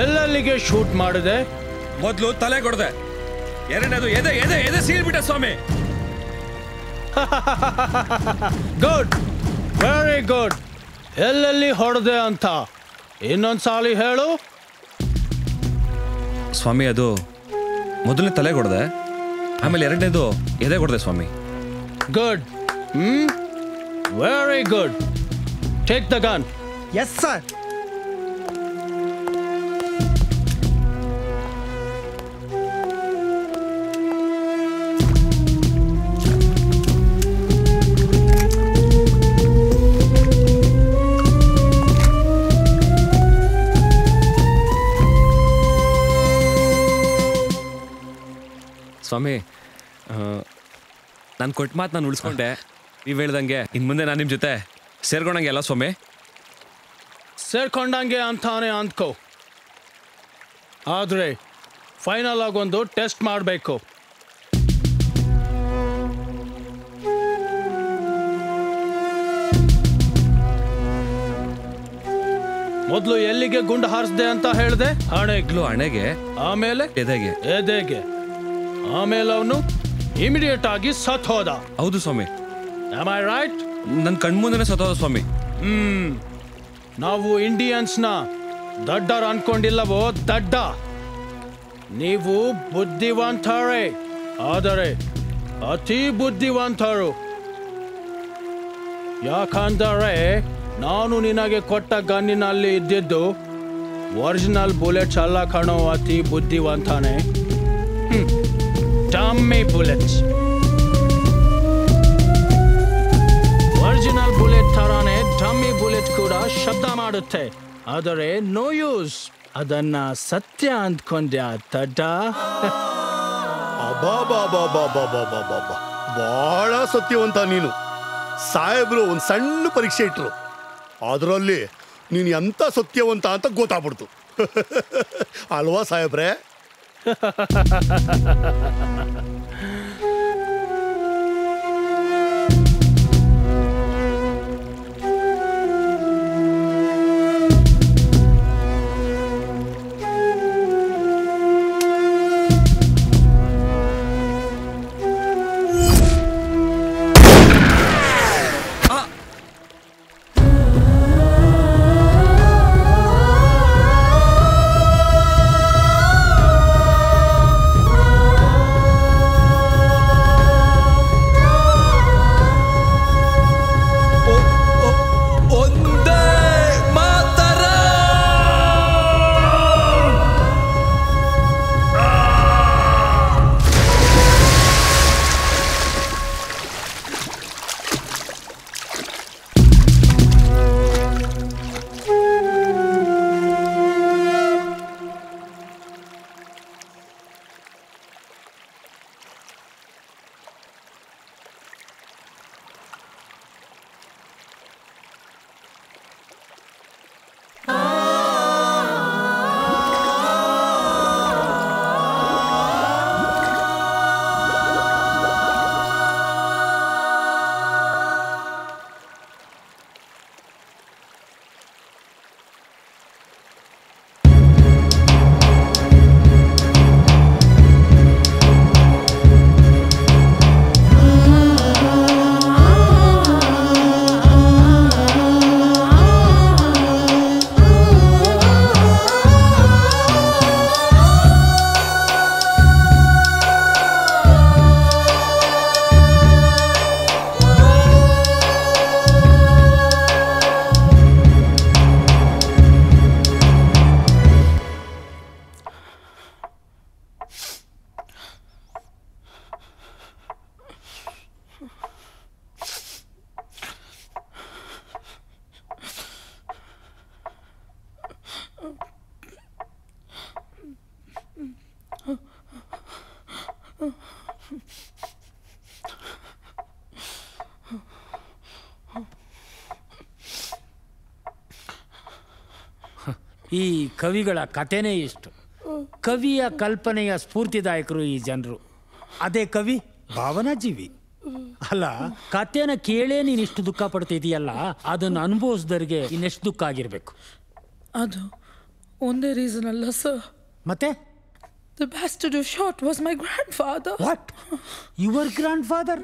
ಎಲ್ಲೆಲ್ಲಿಗೆ ಶೂಟ್ ಮಾಡಿದೆ? ಮೊದಲು ತಲೆ ಕೊಡದೆ, ಎರಡನೇದು ಎದೆ ಎದೆ ಎದೆ ಸೀಳ್ಬಿಟ್ಟ ಸ್ವಾಮಿ. Good, very good. ಎಲ್ಲೆಲ್ಲಿ ಹೊಡೆದೆ ಅಂತ ಇನ್ನೊಂದ್ಸಾಲಿ ಹೇಳು. ಸ್ವಾಮಿ, ಅದು ಮೊದಲನೇ ತಲೆ ಕೊಡದೆ, ಆಮೇಲೆ ಎರಡನೇದು ಎದೆ ಕೊಡದೆ ಸ್ವಾಮಿ. Good, very good. Take the gun. Yes sir. ಸ್ವಾಮಿ, ನಾನು ಕೊಟ್ಟ ಮಾತು ನಾನು ಉಳಿಸ್ಕೊಂಡೆ. ನೀವು ಹೇಳ್ದಂಗೆ ಇನ್ನು ಮುಂದೆ ನಾನು ನಿಮ್ಮ ಜೊತೆ ಸೇರ್ಕೊಂಡಂಗೆ ಅಲ್ಲ ಸ್ವಾಮಿ? ಸೇರ್ಕೊಂಡಂಗೆ ಅಂತಾನೆ ಅಂದ್ಕೋ. ಆದರೆ ಫೈನಲ್ ಆಗೊಂದು ಟೆಸ್ಟ್ ಮಾಡಬೇಕು. ಮೊದಲು ಎಲ್ಲಿಗೆ ಗುಂಡು ಹಾರಿಸ್ದೆ ಅಂತ ಹೇಳಿದೆ? ಹಣೆಗೆ, ಆಮೇಲೆ ಎದೆಗೆ, ಆಮೇಲೆ ಅವನು ಇಮಿಡಿಯೇಟ್ ಆಗಿ ಸತ್ ಹೋದ. ಹೌದು ಸ್ವಾಮಿ. Am I right? ನನ್ನ ಕಣ್ಮುಂದೆನೇ ಸತ್ತೋದ ಸ್ವಾಮಿ. ನಾವು ಇಂಡಿಯನ್ಸ್ನ ದಡ್ಡರ್ ಅನ್ಕೊಂಡಿಲ್ಲವೋ? ದಡ್ಡ. ನೀವು ಬುದ್ಧಿವಂತರೇ, ಆದರೆ ಅತಿ ಬುದ್ಧಿವಂತರು. ಯಾಕಂದರೆ ನಾನು ನಿನಗೆ ಕೊಟ್ಟ ಗನ್ನಿನಲ್ಲಿ ಇದ್ದಿದ್ದು ಒರಿಜಿನಲ್ ಬುಲೆಟ್ಸ್ ಅಲ್ಲ ಕಣೋ. ಅತಿ ಬುದ್ಧಿವಂತನೇ. Dummy bullets. ಒರಿಜಿನಲ್ ಬುಲೆಟ್ ಥರಾನೇ ಡಮ್ಮಿ ಬುಲೆಟ್ ಕೂಡ ಶಬ್ದ ಮಾಡುತ್ತೆ, ಆದರೆ ನೋ ಯೂಸ್. ಅದನ್ನ ಸತ್ಯ ಅಂದ್ಕೊಂಡ್ಯಾ ದಡ್ಡ? ಬಹಳ ಸತ್ಯವಂತ ನೀನು. ಸಾಹೇಬ್ರು ಒಂದು ಸಣ್ಣ ಪರೀಕ್ಷೆ ಇಟ್ರು, ಅದರಲ್ಲಿ ನೀನು ಎಂತ ಸತ್ಯವಂತ ಅಂತ ಗೊತ್ತಾಗ್ಬಿಡ್ತು. ಅಲ್ವಾ ಸಾಹೇಬ್ರೆ? ಈ ಕವಿಗಳ ಕಥೆನೇ ಇಷ್ಟು. ಕವಿಯ ಕಲ್ಪನೆಯ ಸ್ಫೂರ್ತಿದಾಯಕರು ಈ ಜನರು. ಅದೇ ಕವಿ ಭಾವನಾಜೀವಿ. ಅಲ್ಲ, ಕಥೆನ ಕೇಳೇ ನೀನು ಇಷ್ಟು ದುಃಖ ಪಡ್ತಿದೀಯಲ್ಲ, ಅದನ್ನು ಅನುಭವಿಸಿದವ್ರಿಗೆ ಇನ್ನೆಷ್ಟು ದುಃಖ ಆಗಿರ್ಬೇಕು. ಅದು ಒಂದೇ ರೀಸನ್ ಅಲ್ಲ ಸರ್. ಮತ್ತೆ The bastard who shot was my grandfather. What? Your grandfather?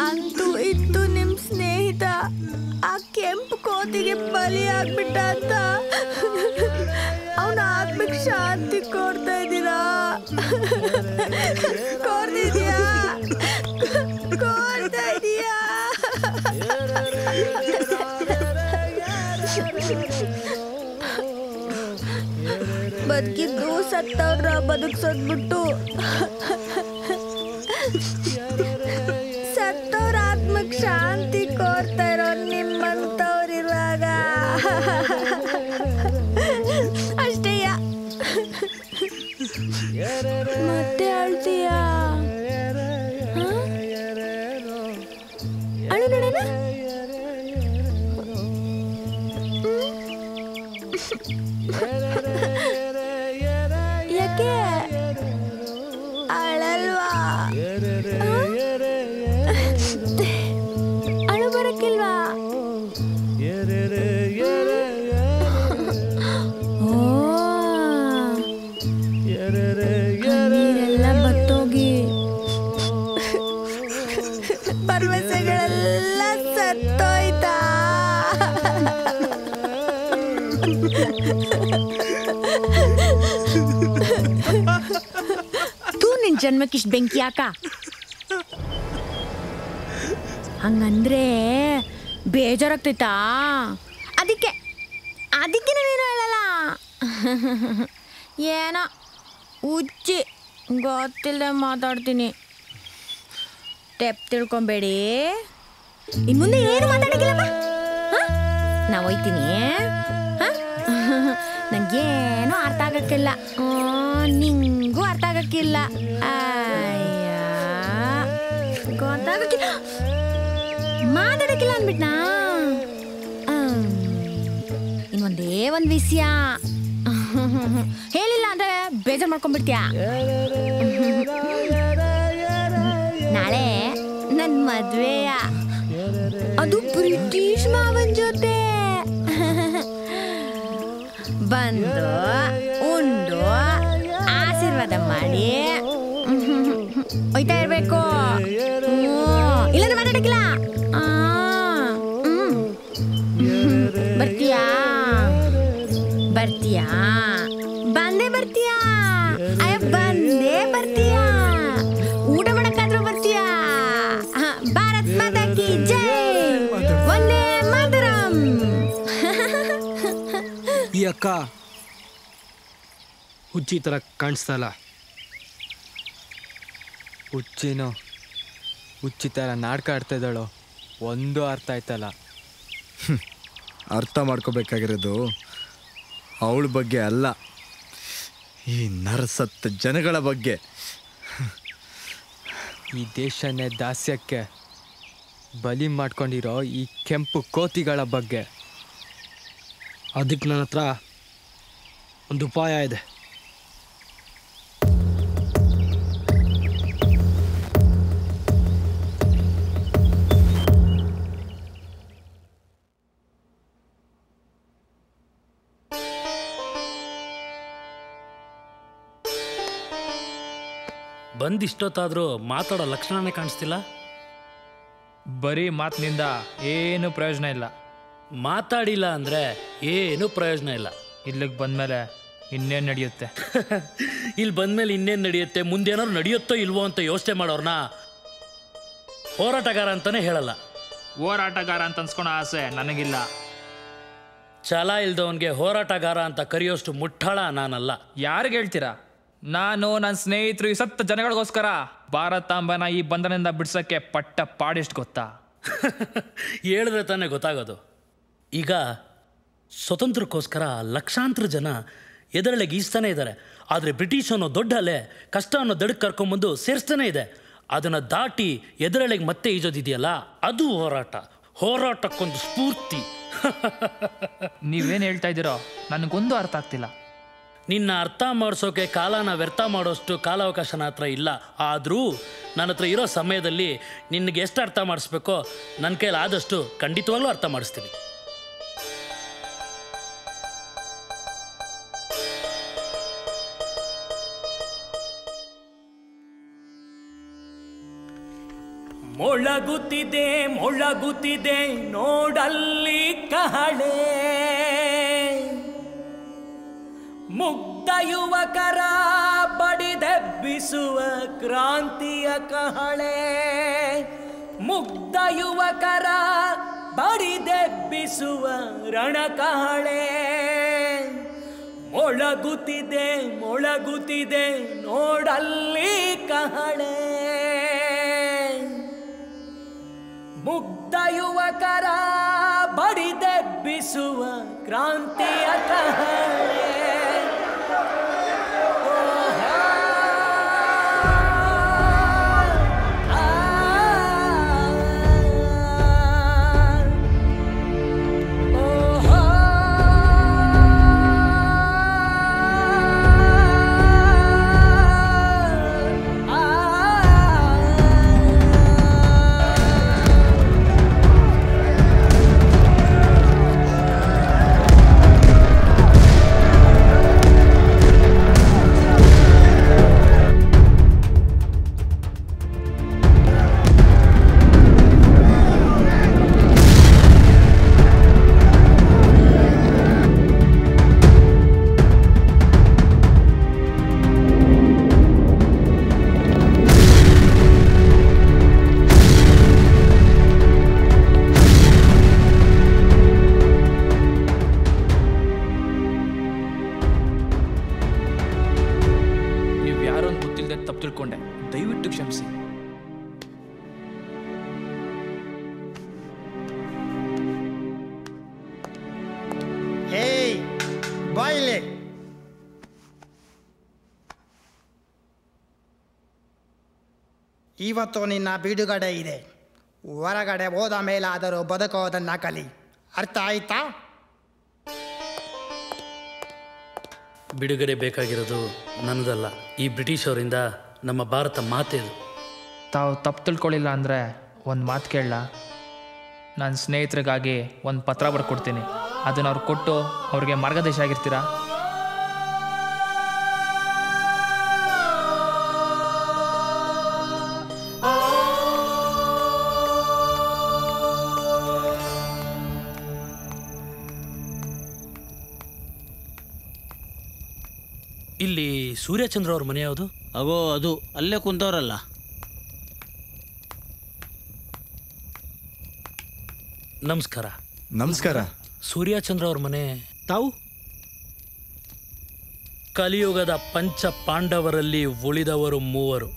ಅಂತೂ ಇತ್ತು ನಿಮ್ ಸ್ನೇಹಿತ ಆ ಕೆಂಪು ಕೋತಿಗೆ ಬಲಿ ಆಗ್ಬಿಟ್ಟ ಅಂತ ಅವನ ಆತ್ಮಕ್ಕೆ ಶಾಂತಿ ಕೊಡ್ತಾ ಇದ್ದೀರಾ? ಕೊಡ್ತಿದ್ಯಾ? ಕೊಡ್ತಾ ಇದೀಯಾ? ಬದುಕಿದ್ದು ಸತ್ತವ್ರ ಬದುಕ್ಸೋದ್ಬಿಟ್ಟು ಸತ್ತವ್ರ ಆತ್ಮಕ್ಕೆ ಶಾಂತಿ ಕೋರ್ತಾ ಇರೋ ನಿಮ್ಮಂತವ್ರಿರುವಾಗ ಅಷ್ಟೇಯ. ಮತ್ತೆ ಅಳ್ತೀಯಾ? ಅಳು ನೋಡೋಣ. ಯಾಕೆ ಅಳಲ್ವಾ? ಅಳು ಬರಕ್ಕಿಲ್ವಾ? ನೀರೆಲ್ಲ ಬತ್ತೋಗಿ ಭರವಸೆಗಳೆಲ್ಲ ಸತ್ತೋಯ್ತಾ? ನಿನ್ ಜನ್ಮಕ್ಕಿಷ್ಟು ಬೆಂಕಿ ಯಾಕ? ಹಂಗಂದ್ರೆ ಬೇಜಾರಾಗ್ತೈತಾ? ಅದಕ್ಕೆ ನಾವೇನು ಹೇಳಲ್ಲ. ಏನೋ ಹುಚ್ಚಿ ಗೊತ್ತಿಲ್ಲದೆ ಮಾತಾಡ್ತೀನಿ. ಟೆಪ್ ತಿಳ್ಕೊಬೇಡಿ. ಇನ್ನು ಮುಂದೆ ಏನು ಮಾತಾಡಕ್ಕಿಲ್ಲಮ್ಮ. ನಾ ಹೋಯ್ತೀನಿ. ನಂಗೇನು ಅರ್ಥ ಆಗಕ್ಕಿಲ್ಲ. ನಿಂಗೂ ಅರ್ಥ ಆಗಕ್ಕಿಲ್ಲ. ಗೊತ್ತಾಗಕ್ಕಿಲ್ಲ, ಮಾತಾಡಕ್ಕಿಲ್ಲ ಅಂದ್ಬಿಟ್ನಾ? ಇನ್ನೊಂದೇ ಒಂದು ವಿಷಯ ಹೇಳಿಲ್ಲ ಅಂದ್ರೆ ಬೇಜಾರು ಮಾಡ್ಕೊಂಡ್ಬಿಡ್ತೀಯಾ? ನಾಳೆ ನನ್ನ ಮದ್ವೆಯ, ಅದು ಬ್ರಿಟಿಷ್ ಮಾವನ್ ಜೊತೆ. ಬಂದು ಉಂಡು ಆಶೀರ್ವಾದ ಮಾಡಿ ಹೋಯ್ತಾ ಇರ್ಬೇಕು. ಇಲ್ಲಾಂದ್ರೆ ಮಾತಾಡಕ್ಕಿಲ್ಲ. ಬರ್ತೀಯಾ? ಬರ್ತೀಯಾ? ಬಂದೇ ಬರ್ತೀಯಾ? ಬಂದೇ ಬರ್ತೀಯಾ? ಊಟ ಮಾಡಕ್ಕಾದ್ರೂ ಬರ್ತೀಯಾ? ಭಾರತ್ ಮಾತಾ ಕಿ ಜೈ, ವಂದೇ ಮಾತರಂ. ಈ ಅಕ್ಕ ಹುಚ್ಚಿ ಥರ ಕಾಣಿಸ್ತಲ್ಲ. ಹುಚ್ಚಿನೋ ಹುಚ್ಚಿ ಥರ ನಾಟಕ ಆಡ್ತಾ ಇದ್ದಾಳೋ ಒಂದು ಅರ್ಥ ಆಯ್ತಲ್ಲ. ಅರ್ಥ ಮಾಡ್ಕೋಬೇಕಾಗಿರೋದು ಅವಳ ಬಗ್ಗೆ ಅಲ್ಲ, ಈ ನರಸತ್ತ ಜನಗಳ ಬಗ್ಗೆ. ಈ ದೇಶನೇ ದಾಸ್ಯಕ್ಕೆ ಬಲಿ ಮಾಡ್ಕೊಂಡಿರೋ ಈ ಕೆಂಪು ಕೋತಿಗಳ ಬಗ್ಗೆ. ಅದಕ್ಕೆ ನನ್ನ ಹತ್ರ ಒಂದು ಉಪಾಯ ಇದೆ. ಬಂದಿಷ್ಟೊತ್ತಾದರೂ ಮಾತಾಡೋ ಲಕ್ಷಣನೇ ಕಾಣಿಸ್ತಿಲ್ಲ. ಬರೀ ಮಾತಿನಿಂದ ಏನು ಪ್ರಯೋಜನ ಇಲ್ಲ. ಮಾತಾಡಿಲ್ಲ ಅಂದರೆ ಏನು ಪ್ರಯೋಜನ ಇಲ್ಲ. ಇಲ್ಲಿಗೆ ಬಂದಮೇಲೆ ಇನ್ನೇನು ನಡೆಯುತ್ತೆ? ಇಲ್ಲಿ ಬಂದಮೇಲೆ ಇನ್ನೇನು ನಡೆಯುತ್ತೆ, ಮುಂದೇನಾದ್ರು ನಡೆಯುತ್ತೋ ಇಲ್ವೋ ಅಂತ ಯೋಚನೆ ಮಾಡೋರ್ನ ಹೋರಾಟಗಾರ ಅಂತಲೇ ಹೇಳಲ್ಲ. ಹೋರಾಟಗಾರ ಅಂತ ಅನ್ಸ್ಕೊಳೋ ಆಸೆ ನನಗಿಲ್ಲ. ಛಲ ಇಲ್ದವನಿಗೆ ಹೋರಾಟಗಾರ ಅಂತ ಕರೆಯೋಷ್ಟು ಮುಟ್ಟಾಳ ನಾನಲ್ಲ. ಯಾರಿಗೆ ಹೇಳ್ತೀರಾ? ನಾನು ನನ್ನ ಸ್ನೇಹಿತರು ಈ ಸತ್ತ ಜನಗಳಿಗೋಸ್ಕರ ಭಾರತಾಂಬನ ಈ ಬಂಧನದಿಂದ ಬಿಡ್ಸೋಕ್ಕೆ ಪಟ್ಟ ಪಾಡಿಷ್ಟು ಗೊತ್ತಾ? ಹೇಳಿದ್ರೆ ತಾನೇ ಗೊತ್ತಾಗೋದು. ಈಗ ಸ್ವತಂತ್ರಕ್ಕೋಸ್ಕರ ಲಕ್ಷಾಂತರ ಜನ ಎದರಳೆಗೆ ಈಸ್ತಾನೆ ಇದ್ದಾರೆ. ಆದರೆ ಬ್ರಿಟಿಷ್ ಅನ್ನೋ ದೊಡ್ಡ ಅಲೆ ಕಷ್ಟ ಅನ್ನೋ ದಡಕ್ಕೆ ಕರ್ಕೊಂಬಂದು ಸೇರಿಸ್ತಾನೆ ಇದೆ. ಅದನ್ನು ದಾಟಿ ಎದರಳೆಗೆ ಮತ್ತೆ ಈಜೋದಿದೆಯಲ್ಲ, ಅದು ಹೋರಾಟ. ಹೋರಾಟಕ್ಕೊಂದು ಸ್ಫೂರ್ತಿ. ನೀವೇನು ಹೇಳ್ತಾ ಇದ್ದೀರೋ ನನಗೊಂದು ಅರ್ಥ ಆಗ್ತಿಲ್ಲ. ನಿನ್ನ ಅರ್ಥ ಮಾಡಿಸೋಕೆ ಕಾಲನ ವ್ಯರ್ಥ ಮಾಡೋಷ್ಟು ಕಾಲಾವಕಾಶ ನನ್ನ ಹತ್ರ ಇಲ್ಲ. ಆದರೂ ನನ್ನ ಹತ್ರ ಇರೋ ಸಮಯದಲ್ಲಿ ನಿನಗೆ ಎಷ್ಟು ಅರ್ಥ ಮಾಡಿಸ್ಬೇಕೋ ನನ್ನ ಕೈಲಿ ಆದಷ್ಟು ಖಂಡಿತವಾಗ್ಲೂ ಅರ್ಥ ಮಾಡಿಸ್ತೀನಿ. ಮೊಳಗುತ್ತಿದೆ ಮೊಳಗುತ್ತಿದೆ ನೋಡಲ್ಲಿ ಕಹಳೆ, ಮುಗ್ಧ ಯುವಕರ ಬಡಿದೆಬ್ಬಿಸುವ ಕ್ರಾಂತಿಯ ಕಹಳೆ, ಮುಗ್ಧ ಯುವಕರ ಬಡಿದೆಬ್ಬಿಸುವ ರಣಕಹಳೆ. ಮೊಳಗುತ್ತಿದೆ ಮೊಳಗುತ್ತಿದೆ ನೋಡಲ್ಲಿ ಕಹಳೆ, ಮುಗ್ಧ ಯುವಕರ ಬಡಿದೆಬ್ಬಿಸುವ ಕ್ರಾಂತಿಯ ಕಹಳೆ. ತಿಳ್ಕೊಂಡೆ, ದಯವಿಟ್ಟು ಕ್ಷಮಿಸಿ. ಏಯ್ ಬಾಯಿಲೆ, ಇವತ್ತು ನಿನ್ನ ಬಿಡುಗಡೆ ಇದೆ. ಹೊರಗಡೆ ಹೋದ ಮೇಲಾದರೂ ಬದುಕೋದನ್ನ ಕಲಿ. ಅರ್ಥ ಆಯ್ತಾ? ಬಿಡುಗಡೆ ಬೇಕಾಗಿರೋದು ನನ್ನದಲ್ಲ, ಈ ಬ್ರಿಟಿಷ್ ಅವರಿಂದ ನಮ್ಮ ಭಾರತ ಮಾತೆದು. ತಾವು ತಪ್ಪು ತಿಳ್ಕೊಳ್ಳಿಲ್ಲ ಅಂದರೆ ಒಂದು ಮಾತು ಕೇಳಲ್ಲ. ನನ್ನ ಸ್ನೇಹಿತರಿಗಾಗಿ ಒಂದು ಪತ್ರ ಬರ್ಕೊಡ್ತೀನಿ, ಅದನ್ನು ಅವ್ರು ಕೊಟ್ಟು ಅವ್ರಿಗೆ ಮಾರ್ಗದರ್ಶ ಆಗಿರ್ತೀರಾ? ಇಲ್ಲಿ ಸೂರ್ಯಚಂದ್ರ ಅವ್ರ ಮನೆ ಯಾವುದು? ಅಗೋ ಅದು ಅಲ್ಲೇ ಕುಂತವ್ರಲ್ಲ. ನಮಸ್ಕಾರ. ನಮಸ್ಕಾರ. ಸೂರ್ಯಚಂದ್ರ ಅವ್ರ ಮನೆ ತಾವು? ಕಲಿಯುಗದ ಪಂಚ ಪಾಂಡವರಲ್ಲಿ ಉಳಿದವರು ಮೂವರು.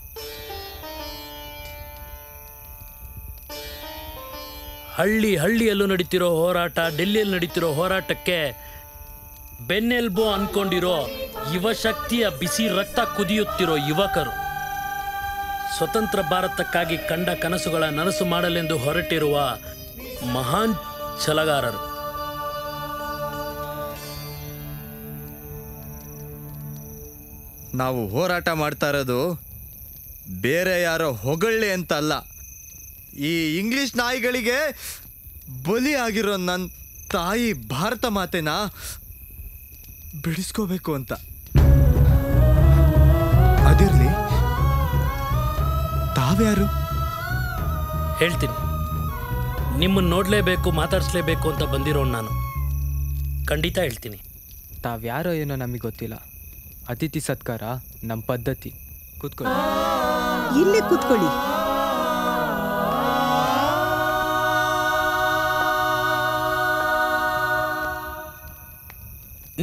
ಹಳ್ಳಿಯಲ್ಲೂ ನಡೀತಿರೋ ಹೋರಾಟ, ಡೆಲ್ಲಿಯಲ್ಲಿ ನಡೀತಿರೋ ಹೋರಾಟಕ್ಕೆ ಬೆನ್ನೆಲ್ಬೋ ಅನ್ಕೊಂಡಿರೋ ಯುವಶಕ್ತಿಯ ಬಿಸಿ ರಕ್ತ ಕುದಿಯುತ್ತಿರೋ ಯುವಕರು. ಸ್ವತಂತ್ರ ಭಾರತಕ್ಕಾಗಿ ಕಂಡ ಕನಸುಗಳ ನನಸು ಮಾಡಲೆಂದು ಹೊರಟಿರುವ ಮಹಾನ್ ಛಲಗಾರರು. ನಾವು ಹೋರಾಟ ಮಾಡ್ತಾ ಇರೋದು ಬೇರೆ ಯಾರೋ ಹೊಗಳ್ಳಿ ಅಂತ ಅಲ್ಲ, ಈ ಇಂಗ್ಲಿಷ್ ನಾಯಿಗಳಿಗೆ ಬಲಿ ಆಗಿರೋ ನನ್ನ ತಾಯಿ ಭಾರತ ಮಾತೆನ ಬಿಡಿಸ್ಕೋಬೇಕು ಅಂತ. ಅದಿರಲಿ, ತಾವ್ಯಾರು? ಹೇಳ್ತೀನಿ. ನಿಮ್ಮನ್ನು ನೋಡಲೇಬೇಕು, ಮಾತಾಡಿಸ್ಲೇಬೇಕು ಅಂತ ಬಂದಿರೋನು ನಾನು. ಖಂಡಿತ ಹೇಳ್ತೀನಿ. ತಾವ್ಯಾರೋ ಏನೋ ನಮಗೆ ಗೊತ್ತಿಲ್ಲ. ಅತಿಥಿ ಸತ್ಕಾರ ನಮ್ಮ ಪದ್ಧತಿ. ಕೂತ್ಕೊಳ್ಳಿ. ಇಲ್ಲೇ ಕೂತ್ಕೊಳ್ಳಿ.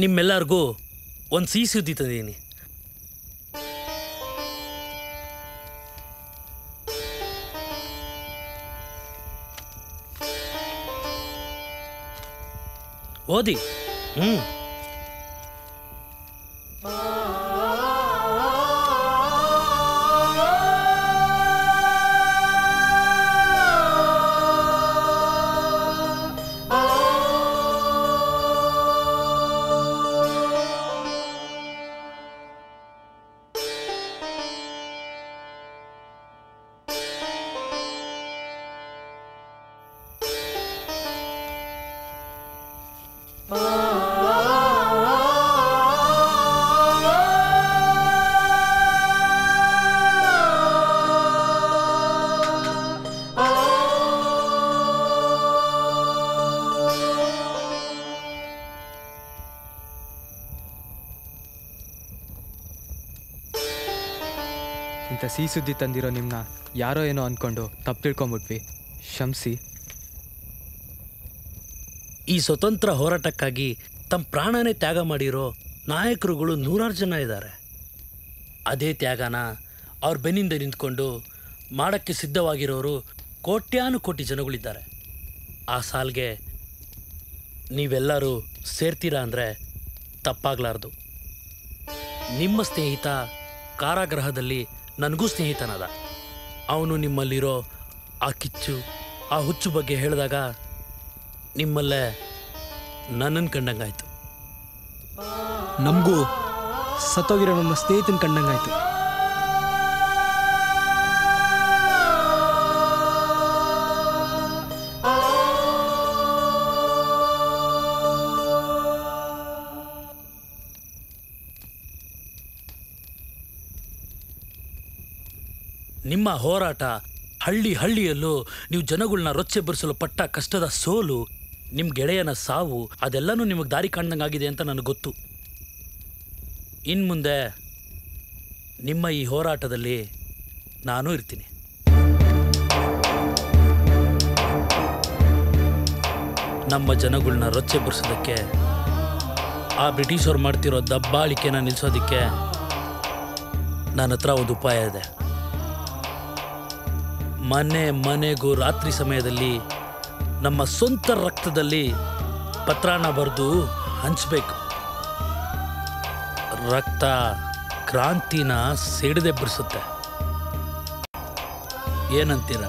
ನಿಮ್ಮೆಲ್ಲರಿಗೂ ಒಂದು ಸಿಹಿ ಸುದ್ದಿ ತಂದಿದ್ದೀನಿ. ಓದಿ. ಇಂಥ ಸಿಹಿ ಸುದ್ದಿ ತಂದಿರೋ ನಿಮ್ಮನ್ನ ಯಾರೋ ಏನೋ ಅಂದ್ಕೊಂಡು ತಪ್ಪು ತಿಳ್ಕೊಂಬಿಟ್ವಿ. ಕ್ಷಮಿಸಿ. ಈ ಸ್ವತಂತ್ರ ಹೋರಾಟಕ್ಕಾಗಿ ತಮ್ಮ ಪ್ರಾಣನೇ ತ್ಯಾಗ ಮಾಡಿರೋ ನಾಯಕರುಗಳು 100 ಜನ ಇದ್ದಾರೆ. ಅದೇ ತ್ಯಾಗನ ಅವ್ರ ಬೆನ್ನಿಂದ ನಿಂತ್ಕೊಂಡು ಮಾಡೋಕ್ಕೆ ಸಿದ್ಧವಾಗಿರೋರು ಕೋಟ್ಯಾನುಕೋಟಿ ಜನಗಳಿದ್ದಾರೆ. ಆ ಸಾಲ್ಗೆ ನೀವೆಲ್ಲರೂ ಸೇರ್ತೀರಾ ಅಂದರೆ ತಪ್ಪಾಗಲಾರ್ದು. ನಿಮ್ಮ ಸ್ನೇಹಿತ ಕಾರಾಗೃಹದಲ್ಲಿ ನನಗೂ ಸ್ನೇಹಿತನದ. ಅವನು ನಿಮ್ಮಲ್ಲಿರೋ ಆ ಕಿಚ್ಚು, ಆ ಹುಚ್ಚು ಬಗ್ಗೆ ಹೇಳಿದಾಗ ನಿಮ್ಮಲ್ಲೇ ನನ್ನನ್ನು ಕಂಡಂಗಾಯ್ತು. ನಮಗೂ ಸತ್ತೋಗಿರೋ ನಮ್ಮ ಸ್ನೇಹಿತನ ಕಂಡಂಗಾಯ್ತು. ನಿಮ್ಮ ಹೋರಾಟ, ಹಳ್ಳಿಯಲ್ಲೂ ನೀವು ಜನಗಳನ್ನ ರೊಚ್ಚೆಬ್ಬರಿಸಲು ಪಟ್ಟ ಕಷ್ಟದ ಸೋಲು, ನಿಮ್ಮ ಗೆಳೆಯನ ಸಾವು, ಅದೆಲ್ಲನೂ ನಿಮಗೆ ದಾರಿ ಕಾಣ್ದಂಗಾಗಿದೆ ಅಂತ ನನಗೆ ಗೊತ್ತು. ಇನ್ನು ಮುಂದೆ ನಿಮ್ಮ ಈ ಹೋರಾಟದಲ್ಲಿ ನಾನು ಇರ್ತೀನಿ. ನಮ್ಮ ಜನಗಳನ್ನ ರೊಚ್ಚೆಬ್ಬರಿಸೋದಕ್ಕೆ, ಆ ಬ್ರಿಟಿಷರು ಮಾಡ್ತಿರೋ ದಬ್ಬಾಳಿಕೆನ ನಿಲ್ಲಿಸೋದಕ್ಕೆ ನನ್ನ ಹತ್ರ ಒಂದು ಉಪಾಯ ಇದೆ. ಮನೆಗೂ ರಾತ್ರಿ ಸಮಯದಲ್ಲಿ ನಮ್ಮ ಸ್ವಂತ ರಕ್ತದಲ್ಲಿ ಪತ್ರಾನ ಬರೆದು ಹಂಚಬೇಕು. ರಕ್ತ ಕ್ರಾಂತಿನ ಸಿಡಿದೆಬ್ಬರಿಸುತ್ತೆ. ಏನಂತೀರ?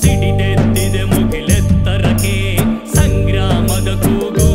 ಸಿಡಿದೆದ್ದಿದೆ ಮುಗಿಲೆತ್ತರಕ್ಕೆ ಸಂಗ್ರಾಮದ ಕೂಗು.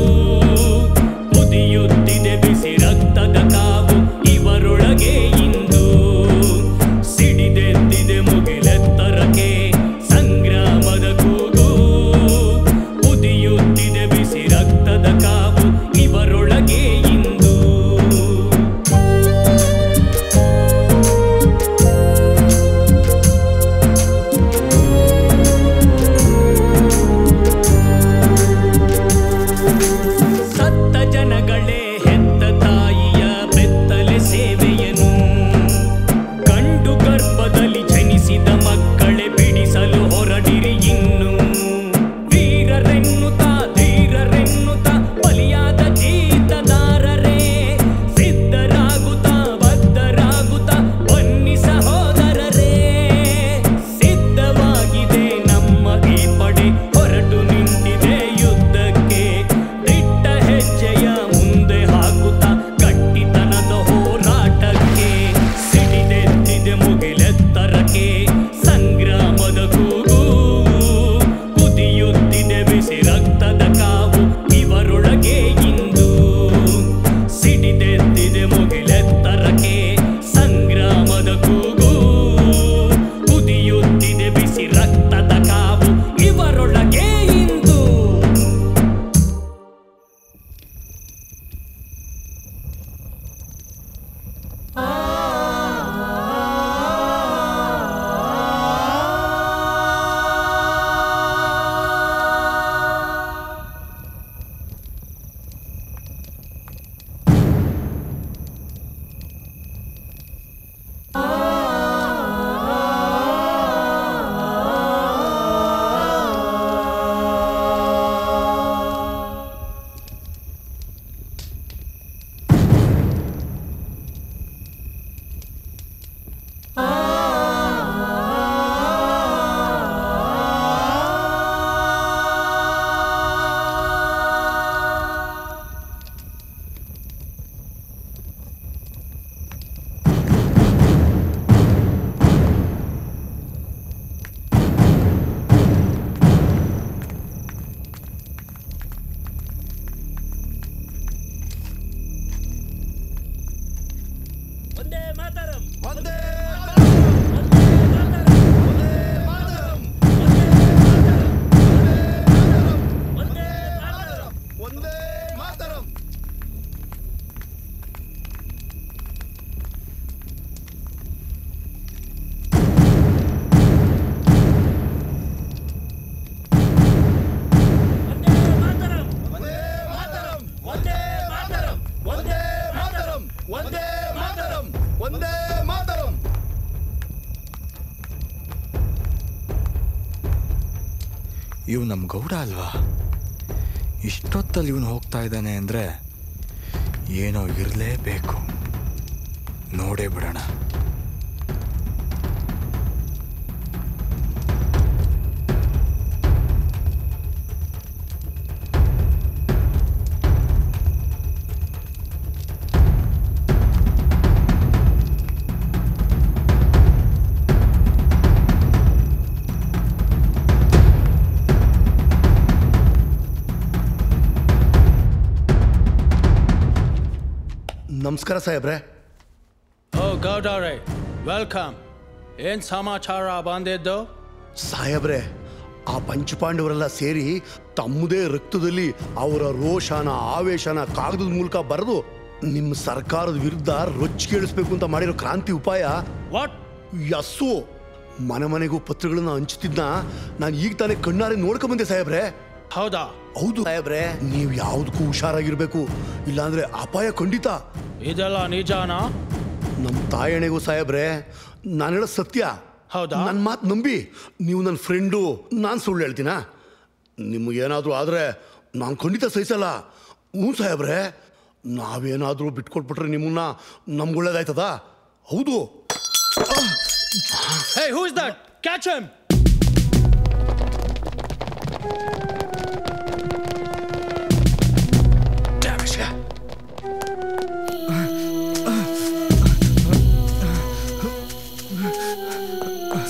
ಇವ್ ನಮ್ಮ ಗೌಡ ಅಲ್ವಾ? ಇಷ್ಟೊತ್ತಲ್ಲಿ ಇವನು ಹೋಗ್ತಾ ಇದ್ದಾನೆ ಅಂದರೆ ಏನೋ ಇರಲೇಬೇಕು. ನೋಡೇ ಬಿಡೋಣ. ನಮಸ್ಕಾರ ಸಾಹೇಬ್ರೆ. ಓ ಗೌಡವ್ರೆ, ವೆಲ್ಕಮ್. ಏನ್ ಸಮಾಚಾರ ಬಂದಿದ್ದು? ಸಾಹೇಬ್ರೆ, ಆ ಪಂಚಪಾಂಡವರೆಲ್ಲ ಸೇರಿ ತಮ್ಮದೇ ರಕ್ತದಲ್ಲಿ ಅವರ ರೋಷನ ಆವೇಶನ ಕಾಗದದ ಮೂಲಕ ಬರೆದು ನಿಮ್ಮ ಸರ್ಕಾರದ ವಿರುದ್ಧ ರೊಚ್ಚಿಗೇಳಿಸ್ಬೇಕು ಅಂತ ಮಾಡಿರೋ ಕ್ರಾಂತಿ ಉಪಾಯ ವಾಟ್? ಯಸ್ಸು. ಮನೆ ಮನೆಗೂ ಪತ್ರಗಳನ್ನ ಹಂಚುತ್ತಿದ್ನ ನಾನು ಈಗ ತಾನೇ ಕಣ್ಣಾರೆ ನೋಡ್ಕೊಂಬಂದೆ ಸಾಹೇಬ್ರೆ. ಹೌದಾ? ಹೌದು ಸಾಹೇಬ್ರೆ, ನೀವು ಯಾವುದಕ್ಕೂ ಹುಷಾರಾಗಿರ್ಬೇಕು, ಇಲ್ಲಾಂದ್ರೆ ಅಪಾಯ ಖಂಡಿತ. ಇದೆಲ್ಲ ನಿಜಾನಾ? ನಮ್ಮ ತಾಯಣೆಗೂ ಸಾಹೇಬ್ರೆ, ನಾನು ಹೇಳೋ ಸತ್ಯ. ಹೌದಾ? ನನ್ನ ಮಾತು ನಂಬಿ. ನೀವು ನನ್ನ ಫ್ರೆಂಡು, ನಾನು ಸುಳ್ಳು ಹೇಳ್ತೀನಾ? ನಿಮಗೇನಾದರೂ ಆದರೆ ನಾನು ಖಂಡಿತ ಸಹಿಸಲ್ಲ. ಹ್ಞೂ ಸಾಹೇಬ್ರೆ, ನಾವೇನಾದರೂ ಬಿಟ್ಕೊಟ್ಬಿಟ್ರೆ ನಿಮ್ಮನ್ನ ನಮ್ಗೆ ಒಳ್ಳೇದಾಯ್ತದ? ಹೌದು. Hey, who is that? Catch him!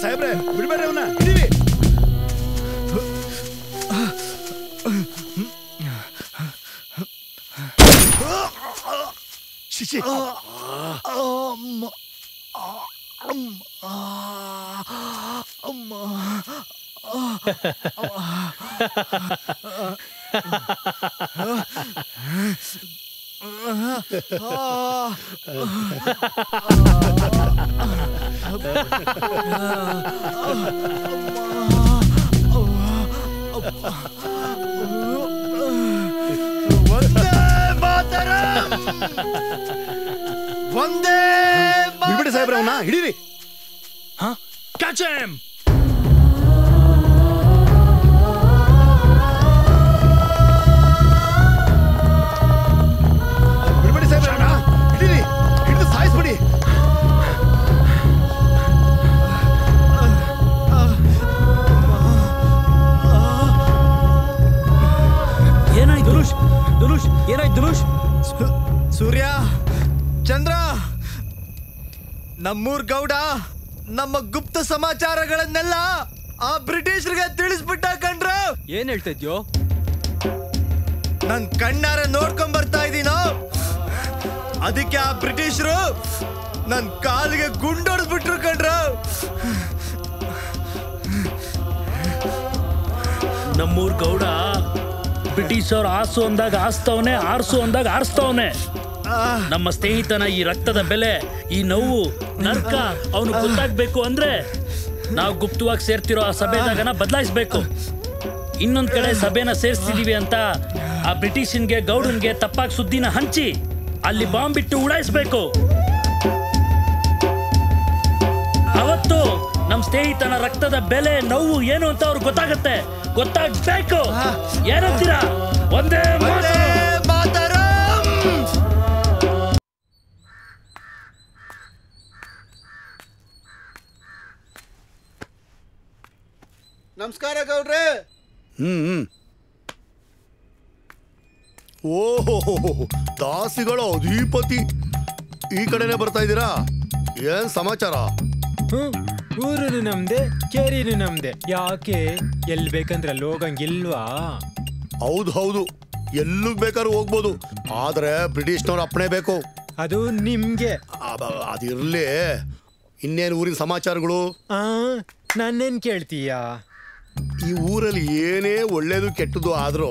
ಸಾಹೇಬ್ರೆ, ಬಿಡ್ಬೇಡ್ರಿ ಅವನ್ನ, ಹಿಡೀರಿ. ಶಿಶಿ. ಒಂದೇ ಬಿಡ್ಬಿಡಿ ಸಾಹೇಬ್ರೆ, ಅವನ್ನ ಹಿಡೀರಿ. Catch him! ಬಿಡ್ಬಿಡಿ ಸಾಹೇಬ್ರೆ, ಅವನ್ನ ಹಿಡೀರಿ. ಹಿಡಿದು ಸಾಯಿಸ್ಬಿಡಿ. ಏನಾಯ್ತು ಧನುಷ್? ಧನುಷ್ ಏನಾಯ್ತು ಧನುಷ್? ಸೂರ್ಯ, ಚಂದ್ರ, ನಮ್ಮೂರ್ ಗೌಡ ನಮ್ಮ ಗುಪ್ತ ಸಮಾಚಾರಗಳನ್ನೆಲ್ಲ ಆ ಬ್ರಿಟಿಷರಿಗೆ ತಿಳಿಸ್ಬಿಟ್ಟ ಕಂಡ್ರ. ಏನ್ ಹೇಳ್ತಾ ಇದ್ಯೋ? ನನ್ ಕಣ್ಣಾರೆ ನೋಡ್ಕೊಂಡ್ ಬರ್ತಾ ಇದೀನೋ. ಅದಕ್ಕೆ ಆ ಬ್ರಿಟಿಷರು ನನ್ ಕಾಲಿಗೆ ಗುಂಡೊಡೆದ್ಬಿಟ್ರು ಕಂಡ್ರ. ನಮ್ಮೂರ್ ಗೌಡ ಬ್ರಿಟಿಷ್ ಅವ್ರು ಆಸು ಅಂದಾಗ ಆಸ್ತವನೆ, ಆರ್ಸು ಅಂದಾಗ ಆರಿಸ್ತವನೆ. ನಮ್ಮ ಸ್ನೇಹಿತನ ಈ ರಕ್ತದ ಬೆಲೆ, ಈ ನೋವು, ನರ್ಕ ಅವನು ಗೊತ್ತಾಗ್ಬೇಕು ಅಂದ್ರೆ ನಾವು ಗುಪ್ತವಾಗಿ ಸೇರ್ತಿರೋ ಆ ಸಭೆದಾಗನ ಬದಲಾಯಿಸ್ಬೇಕು. ಇನ್ನೊಂದ್ ಕಡೆ ಸಭೆನ ಸೇರಿಸ್ತಿದೀವಿ ಅಂತ ಆ ಬ್ರಿಟಿಷನ್ಗೆ ಗೌಡನ್ಗೆ ತಪ್ಪಾಗಿ ಸುದ್ದಿನ ಹಂಚಿ ಅಲ್ಲಿ ಬಾಂಬ್ ಬಿಟ್ಟು ಉಡಾಯಿಸ್ಬೇಕು. ಅವತ್ತು ನಮ್ಮ ಸ್ನೇಹಿತನ ರಕ್ತದ ಬೆಲೆ, ನೋವು ಏನು ಅಂತ ಅವ್ರಿಗೆ ಗೊತ್ತಾಗತ್ತೆ. ಗೊತ್ತಾಗ್ಬೇಕು. ಏನಂತೀರಾ? ಒಂದೇ ಮಾತರಂ. ನಮಸ್ಕಾರ ಗೌಡ್ರೆ. ಓಹೋ, ದಾಸಿಗಳ ಅಧಿಪತಿ ಈ ಕಡೆನೆ ಬರ್ತಾ ಇದ್ದೀರಾ? ಏನ್ ಸಮಾಚಾರ? ಊರು ನಮ್ದೆ, ಕೇರಿನು ನಮ್ದೆ. ಯಾಕೆ ಎಲ್ಲಿ ಬೇಕಂದ್ರೆ ಅಲ್ಲಿ ಹೋಗಂಗಿಲ್ವಾ? ಹೌದು ಹೌದು, ಎಲ್ಲೂ ಬೇಕಾದ್ರೂ ಹೋಗ್ಬೋದು, ಆದ್ರೆ ಬ್ರಿಟಿಷ್ನವ್ರ ಅಪ್ಪಣೆ ಬೇಕು. ಅದು ನಿಮ್ಗೆ. ಅದಿರ್ಲಿ, ಇನ್ನೇನು ಊರಿನ ಸಮಾಚಾರಗಳು? ನನ್ನೇನ್ ಕೇಳ್ತೀಯಾ? ಈ ಊರಲ್ಲಿ ಏನೇ ಒಳ್ಳೇದು ಕೆಟ್ಟದ್ದು ಆದ್ರೂ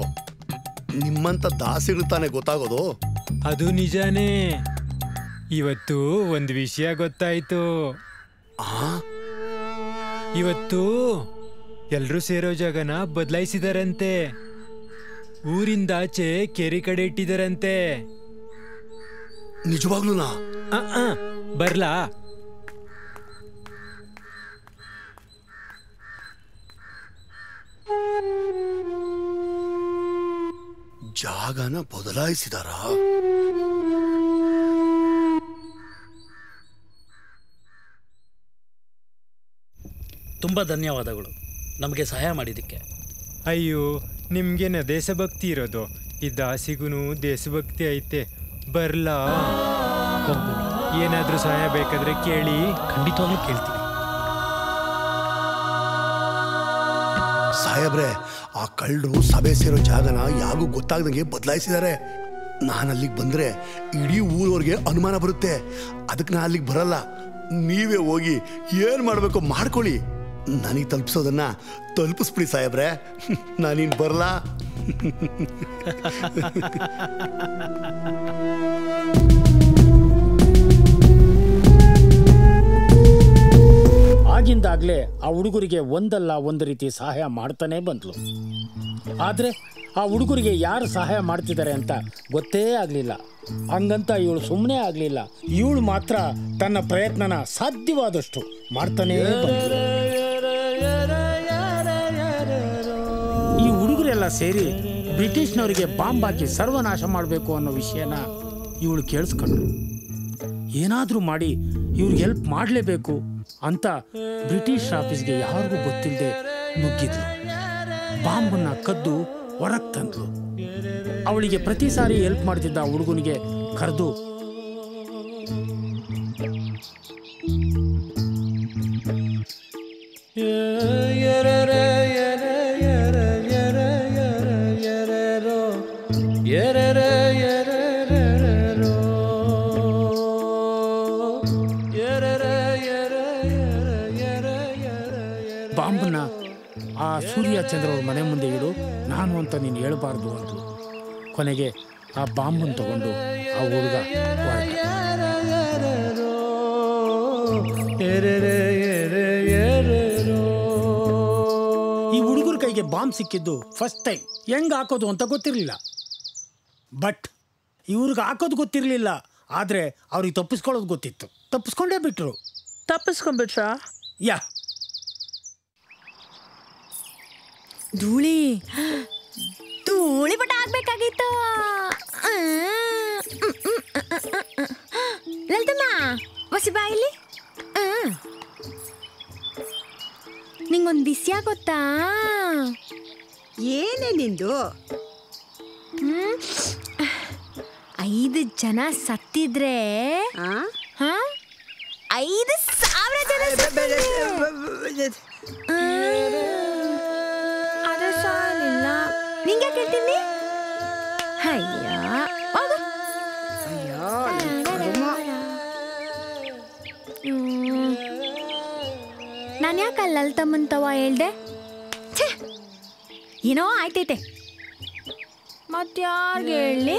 ನಿಮ್ಮಂತ ದಾಸಿಗಳು ತಾನೇ ಗೊತ್ತಾಗೋದು. ಅದು ನಿಜಾನೇ. ಇವತ್ತು ಒಂದು ವಿಷಯ ಗೊತ್ತಾಯ್ತು. ಇವತ್ತು ಎಲ್ರೂ ಸೇರೋ ಜಾಗನ ಬದಲಾಯಿಸಿದಾರಂತೆ. ಊರಿಂದಾಚೆ ಕೆರೆ ಕಡೆ ಇಟ್ಟಿದಾರಂತೆ. ನಿಜವಾಗ್ಲೂನಾ? ಬರ್ಲಾ? ಜಾಗನ ಬದಲಾಯಿಸಿದಾರಾ? ತುಂಬ ಧನ್ಯವಾದಗಳು ನಮಗೆ ಸಹಾಯ ಮಾಡಿದ್ದಕ್ಕೆ. ಅಯ್ಯೋ, ನಿಮ್ಗೇನ ದೇಶಭಕ್ತಿ ಇರೋದು? ಈ ದಾಸಿಗೂ ದೇಶಭಕ್ತಿ ಐತೆ. ಬರ್ಲಾ? ಏನಾದ್ರೂ ಸಹಾಯ ಬೇಕಾದ್ರೆ ಕೇಳಿ. ಖಂಡಿತವಾಗ್ಲೂ ಕೇಳ್ತೀನಿ. ಸಾಹೇಬ್ರೆ, ಆ ಕಳ್ಳರು ಸಭೆ ಸೇರೋ ಜಾಗನ ಯಾಗೂ ಗೊತ್ತಾಗ್ದಂಗೆ ಬದಲಾಯಿಸಿದ್ದಾರೆ. ನಾನು ಅಲ್ಲಿಗೆ ಬಂದ್ರೆ ಇಡೀ ಊರವ್ರಿಗೆ ಅನುಮಾನ ಬರುತ್ತೆ. ಅದಕ್ಕೆ ನಾನು ಅಲ್ಲಿಗೆ ಬರಲ್ಲ. ನೀವೇ ಹೋಗಿ ಏನ್ ಮಾಡ್ಬೇಕು ಮಾಡ್ಕೊಳ್ಳಿ. ನನಗೆ ತಲುಪಿಸೋದನ್ನ ತಲುಪಿಸ್ಬಿಡಿ ಸಾಹೇಬ್ರೆ. ನಾನಿನ್ ಬರಲಾ? ಆಗಿಂದಾಗಲೇ ಆ ಹುಡುಗರಿಗೆ ಒಂದಲ್ಲ ಒಂದು ರೀತಿ ಸಹಾಯ ಮಾಡ್ತಾನೆ ಬಂದ್ಲು. ಆದರೆ ಆ ಹುಡುಗರಿಗೆ ಯಾರು ಸಹಾಯ ಮಾಡ್ತಿದ್ದಾರೆ ಅಂತ ಗೊತ್ತೇ ಆಗಲಿಲ್ಲ. ಹಂಗಂತ ಇವಳು ಸುಮ್ಮನೆ ಆಗಲಿಲ್ಲ. ಇವಳು ಮಾತ್ರ ತನ್ನ ಪ್ರಯತ್ನನ ಸಾಧ್ಯವಾದಷ್ಟು ಮಾಡ್ತಾನೇ ಬಂದ್ಲು. ಈ ಹುಡುಗರೆಲ್ಲ ಸೇರಿ ಬ್ರಿಟಿಷ್ನವರಿಗೆ ಬಾಂಬ್ ಹಾಕಿ ಸರ್ವನಾಶ ಮಾಡಬೇಕು ಅನ್ನೋ ವಿಷಯನ ಇವಳು ಕೇಳಿಸ್ಕೊಂಡ್ರು. ಏನಾದರೂ ಮಾಡಿ ಇವ್ರಿಗೆ ಹೆಲ್ಪ್ ಮಾಡಲೇಬೇಕು ಅಂತ ಬ್ರಿಟಿಷ್ ಆಫೀಸ್ಗೆ ಯಾರಿಗೂ ಗೊತ್ತಿಲ್ಲದೆ ನುಗ್ಗಿದ್ಲು. ಬಾಂಬನ್ನ ಕದ್ದು ಹೊರಗೆ ತಂದ್ಲು. ಅವಳಿಗೆ ಪ್ರತಿ ಸಾರಿ ಹೆಲ್ಪ್ ಮಾಡ್ತಿದ್ದ ಹುಡುಗನಿಗೆ ಕರೆದು ಬಾಂಬನ್ನ ಆ ಸೂರ್ಯ ಚಂದ್ರವ್ರ ಮನೆ ಮುಂದೆ ಇಡು, ನಾನು ಅಂತ ನೀನು ಹೇಳ್ಬಾರ್ದು ಅಂದ್ಲು. ಕೊನೆಗೆ ಆ ಬಾಂಬನ್ನು ತಗೊಂಡು ಆ ಹುಡುಗ ಹೊರಟ. ಈ ಹುಡುಗರ ಕೈಗೆ ಬಾಂಬ್ ಸಿಕ್ಕಿದ್ದು ಫಸ್ಟ್ ಟೈಮ್. ಹೆಂಗ್ ಹಾಕೋದು ಅಂತ ಗೊತ್ತಿರಲಿಲ್ಲ. ಬಟ್ ಇವ್ರಿಗೆ ಹಾಕೋದು ಗೊತ್ತಿರಲಿಲ್ಲ. ಆದರೆ ಅವ್ರಿಗೆ ತಪ್ಪಿಸ್ಕೊಳ್ಳೋದು ಗೊತ್ತಿತ್ತು. ತಪ್ಪಿಸ್ಕೊಂಡೇ ಬಿಟ್ರು. ತಪ್ಪಿಸ್ಕೊಂಡ್ಬಿಟ್ರಾ? ಯಾ. ಧೂಳಿ ಧೂಳಿ ಪಟ ಆಗ್ಬೇಕಾಗಿತ್ತು. ಲಲಿತಮ್ಮ, ವಸಿ ಬಾ ಇಲ್ಲಿ. ನಿಂಗೊಂದು ವಿಷಯ ಗೊತ್ತಾ? ಏನೇ ನಿಂದು? 5 ಜನ ಸತ್ತಿದ್ರೆ 5,000 ಜನ ಅದೇ ಸಾಲಿಲ್ಲ. ನಿಂಗೆ ಕೇಳ್ತೀನಿ. ನಾನು ಯಾಕೆ ಲಲಿತಮ್ಮಂತವ ಹೇಳ್ದೆ? ಏನೋ ಆಯ್ತೈತೆ. ಮತ್ಯಾರ್ಗೆ ಹೇಳಿ?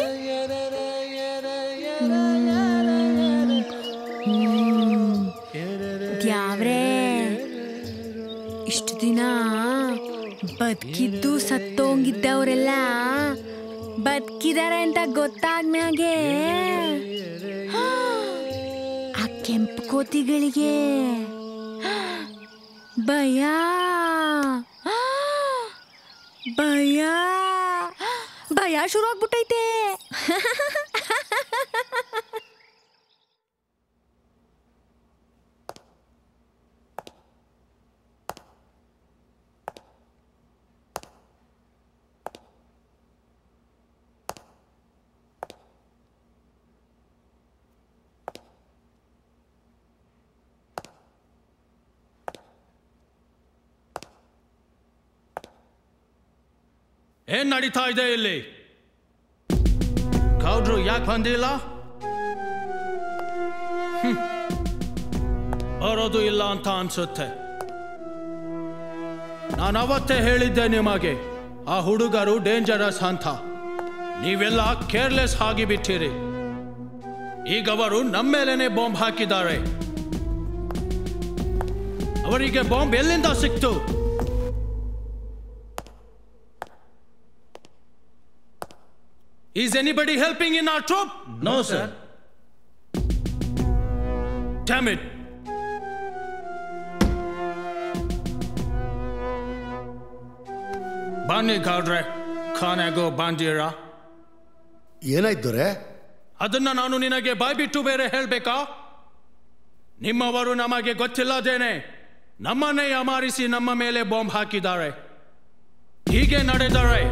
ದ್ಯಾವ್ರೇ, ಇಷ್ಟು ದಿನ ಬದುಕಿದ್ದು ಸತ್ತೋಂಗಿದ್ದವರೆಲ್ಲ ಬದುಕಿದಾರೆ ಅಂತ ಗೊತ್ತಾದ್ಮ್ಯಾಗೆ ಆ ಕೆಂಪು ಕೋತಿಗಳಿಗೆ ಭಯ ಭಯ ಭಯ ಶುರು ಆಗ್ಬಿಟ್ಟೈತೆ. ಏನ್ ನಡೀತಾ ಇದೆ ಇಲ್ಲಿ? ಗೌಡ್ರು ಯಾಕೆ ಬಂದಿಲ್ಲ? ಬರೋದು ಇಲ್ಲ ಅಂತ ಅನ್ಸುತ್ತೆ. ನಾನು ಅವತ್ತೇ ಹೇಳಿದ್ದೆ ನಿಮಗೆ, ಆ ಹುಡುಗರು ಡೇಂಜರಸ್ ಅಂತ. ನೀವೆಲ್ಲ ಕೇರ್ಲೆಸ್ ಆಗಿ ಬಿಟ್ಟಿರಿ. ಈಗ ಅವರು ನಮ್ಮ ಮೇಲೇನೆ ಬಾಂಬ್ ಹಾಕಿದ್ದಾರೆ. ಅವರಿಗೆ ಬಾಂಬ್ ಎಲ್ಲಿಂದ ಸಿಕ್ತು? Is anybody helping in our troop? No, sir. Damn it. ಬನ್ನಿ ಗೌಡ್ರೆ, ಖಾನೆಗೋ ಬಾಂದಿರಾ. ಏನಾಯ್ತರೆ? ಅದನ್ನ ನಾನು ನಿನಗೆ ಬಾಯ್ಬಿಟ್ಟು ಬೇರೆ ಹೇಳ್ಬೇಕಾ? ನಿಮ್ಮವರು ನಮಗೆ ಗೊತ್ತಿಲ್ಲದೇನೆ ನಮ್ಮನ್ನೇ ಅಮಾರಿಸಿ ನಮ್ಮ ಮೇಲೆ ಬಾಂಬ್ ಹಾಕಿದ್ದಾರೆ. ಹೀಗೆ ನಡೆದರೆ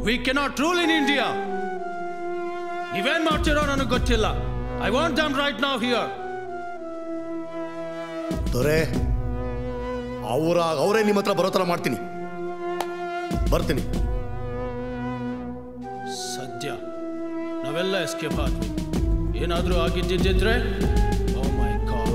we cannot rule in India. ನೀವೇನ್ ಮಾಡ್ತಿರೋ ನನಗೆ ಗೊತ್ತಿಲ್ಲ. I want dum right now here. ದೊರೆ, ಅವರೇ ನಿಮ್ಮ ಹತ್ರ ಬರೋ ಥರ ಮಾಡ್ತೀನಿ. ಬರ್ತೀನಿ. ಸದ್ಯ ನಾವೆಲ್ಲ ಎಸ್ಕೇಪ್ ಆದ್ವಿ. ಏನಾದರೂ ಆಗಿದ್ದಿದ್ರೆ ಓ ಮೈ ಗಾಡ್.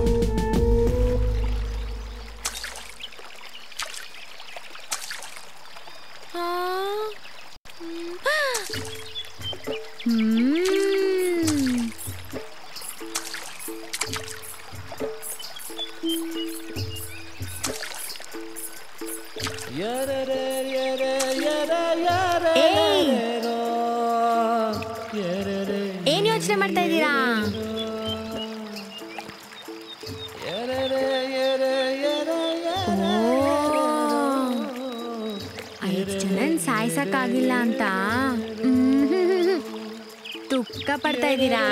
ಏನ್ ಯೋಚನೆ ಮಾಡ್ತಾ ಇದ್ದೀರಾ? ಐದು ಜನನ್ ಸಾಯ್ಸಕ್ಕಾಗಿಲ್ಲ ಅಂತ ದುಃಖ ಪಡ್ತಾ ಇದ್ದೀರಾ?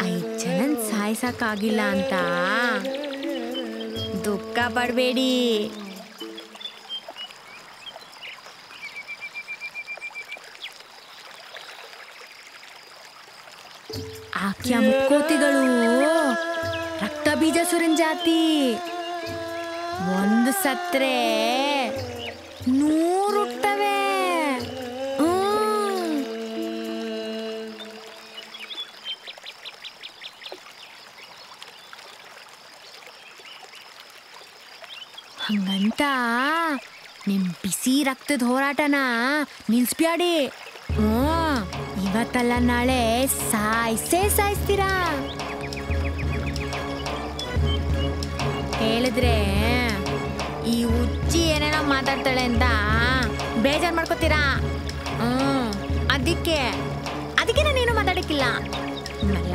5 ಜನನ್ ಸಾಯ್ಸಕ್ಕಾಗಿಲ್ಲ ಅಂತ ದುಃಖ ಪಡಬೇಡಿ. ಆಕ್ಯ ಮುಕ್ಕೋತಿಗಳು ರಕ್ತ ಬೀಜ ಸುರಂಜಾತಿ. ಒಂದು ಸತ್ರೆ 100 ಹುಟ್ಟವೆ. ಹಂಗಂತ ನಿಮ್ ಬಿಸಿ ರಕ್ತದ ಹೋರಾಟನ ನಿಲ್ಸ್ಬ್ಯಾಡಿ. ಇವತ್ತಲ್ಲ ನಾಳೆ ಸಾಯಿಸ್ತೀರಾ. ಹೇಳಿದ್ರೆ ಈ ಹುಚ್ಚಿ ಏನೇನೋ ಮಾತಾಡ್ತಾಳೆ ಅಂತ ಬೇಜಾರು ಮಾಡ್ಕೋತೀರಾ. ಅದಕ್ಕೆ ನಾನೇನು ಮಾತಾಡಕ್ಕಿಲ್ಲ ಅಲ್ಲ.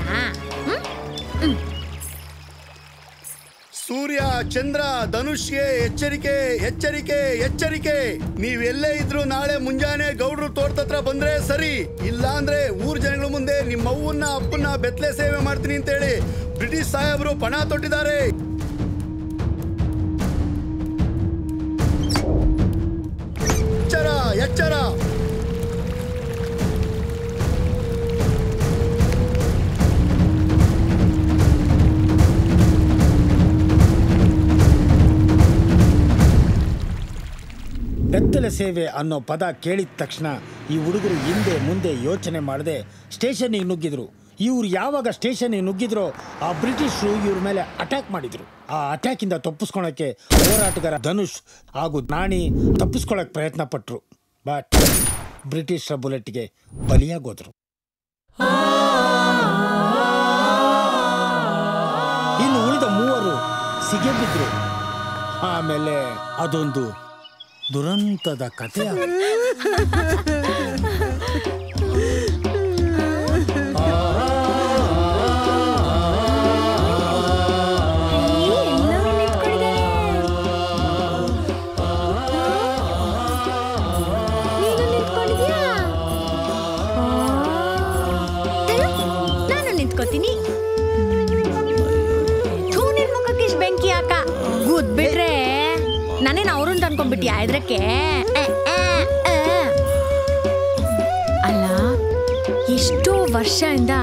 ಸೂರ್ಯ, ಚಂದ್ರ, ಧನುಷ್ಗೆ ಎಚ್ಚರಿಕೆ, ಎಚ್ಚರಿಕೆ, ಎಚ್ಚರಿಕೆ. ನೀವೆಲ್ಲೇ ಇದ್ರು ನಾಳೆ ಮುಂಜಾನೆ ಗೌಡ್ರು ತೋಟದತ್ರ ಬಂದ್ರೆ ಸರಿ. ಇಲ್ಲ ಅಂದ್ರೆ ಊರ್ ಜನಗಳ ಮುಂದೆ ನಿಮ್ಮ ಅವ್ವನ್ನ ಅಪ್ಪನ್ನ ಬೆತ್ತಲೆ ಸೇವೆ ಮಾಡ್ತೀನಿ ಅಂತೇಳಿ ಬ್ರಿಟಿಷ್ ಸಾಹೇಬರು ಪಣ ತೊಟ್ಟಿದ್ದಾರೆ. ಎಚ್ಚರ, ಎಚ್ಚರ. ಬೆತ್ತಲೆ ಸೇವೆ ಅನ್ನೋ ಪದ ಕೇಳಿದ ತಕ್ಷಣ ಈ ಹುಡುಗರು ಹಿಂದೆ ಮುಂದೆ ಯೋಚನೆ ಮಾಡದೆ ಸ್ಟೇಷನ್ನಿಗೆ ನುಗ್ಗಿದ್ರು. ಇವ್ರು ಯಾವಾಗ ಸ್ಟೇಷನ್ಗೆ ನುಗ್ಗಿದ್ರೋ ಆ ಬ್ರಿಟಿಷರು ಇವ್ರ ಮೇಲೆ ಅಟ್ಯಾಕ್ ಮಾಡಿದ್ರು. ಆ ಅಟ್ಯಾಕಿಂದ ತಪ್ಪಿಸ್ಕೊಳಕ್ಕೆ ಹೋರಾಟಗಾರ ಧನುಷ್ ಹಾಗೂ ನಾಣಿ ತಪ್ಪಿಸ್ಕೊಳಕ್ ಪ್ರಯತ್ನ ಪಟ್ರು. ಬಟ್ ಬ್ರಿಟಿಷರ ಬುಲೆಟ್ಗೆ ಬಲಿಯಾಗೋದ್ರು. ಇನ್ನು ಉಳಿದ 3 ಸಿಗೆ ಬಿದ್ರು. ಆಮೇಲೆ ಅದೊಂದು ದುರಂತದ ಕಥೆ. ನಾನು ನಿಂತ್ಕೋತೀನಿ. ನಿನ್ ಮುಖಕ್ಕೆ ಬೆಂಕಿ ಹಾಕ ಕೂದ್ಬಿಟ್ರೆ ನಾನೇನು ಅವ್ರನ್ನ ಅನ್ಕೊಂಡ್ಬಿಟ್ಟಿ ಇದ್ರಕ್ಕೆ. ಅಲ್ಲ, ಎಷ್ಟೋ ವರ್ಷದಿಂದ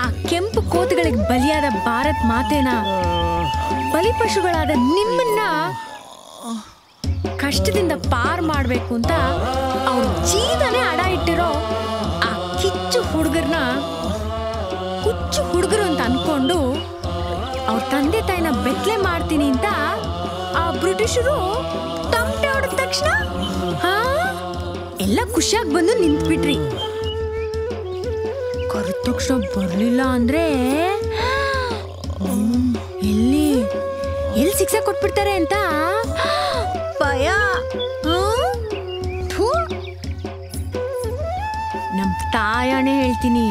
ಆ ಕೆಂಪು ಕೋತಿಗಳಿಗೆ ಬಲಿಯಾದ ಭಾರತ್ ಮಾತೆನ, ಬಲಿಪಶುಗಳಾದ ನಿಮ್ಮನ್ನ ಕಷ್ಟದಿಂದ ಪಾರ್ ಮಾಡ್ಬೇಕು ಅಂತ ಅವ್ರ ಜೀವನೇ ಅಡ ಇಟ್ಟಿರೋ ಆ ಕಿಚ್ಚು ಹುಡುಗರನ್ನ ಹುಚ್ಚು ಹುಡುಗರು ಅಂತ ಅನ್ಕೊಂಡು ಅವ್ರ ತಂದೆ ತಾಯಿನ ಬೆತ್ತಲೆ ಮಾಡ್ತೀನಿ ಅಂತ ಆ ಬ್ರಿಟಿಷರು ತಮಟೆ ಹೊಡೆದ ತಕ್ಷಣ ಎಲ್ಲ ಖುಷಿಯಾಗಿ ಬಂದು ನಿಂತ್ಬಿಟ್ರಿ. ಕರೆದ ತಕ್ಷಣ ಬರ್ಲಿಲ್ಲ ಅಂದ್ರೆ ಎಲ್ಲಿ ಶಿಕ್ಷೆ ಕೊಟ್ಬಿಡ್ತಾರೆ ಅಂತ ಭಯ. ನಮ್ ತಾಯಣೆ ಹೇಳ್ತೀನಿ,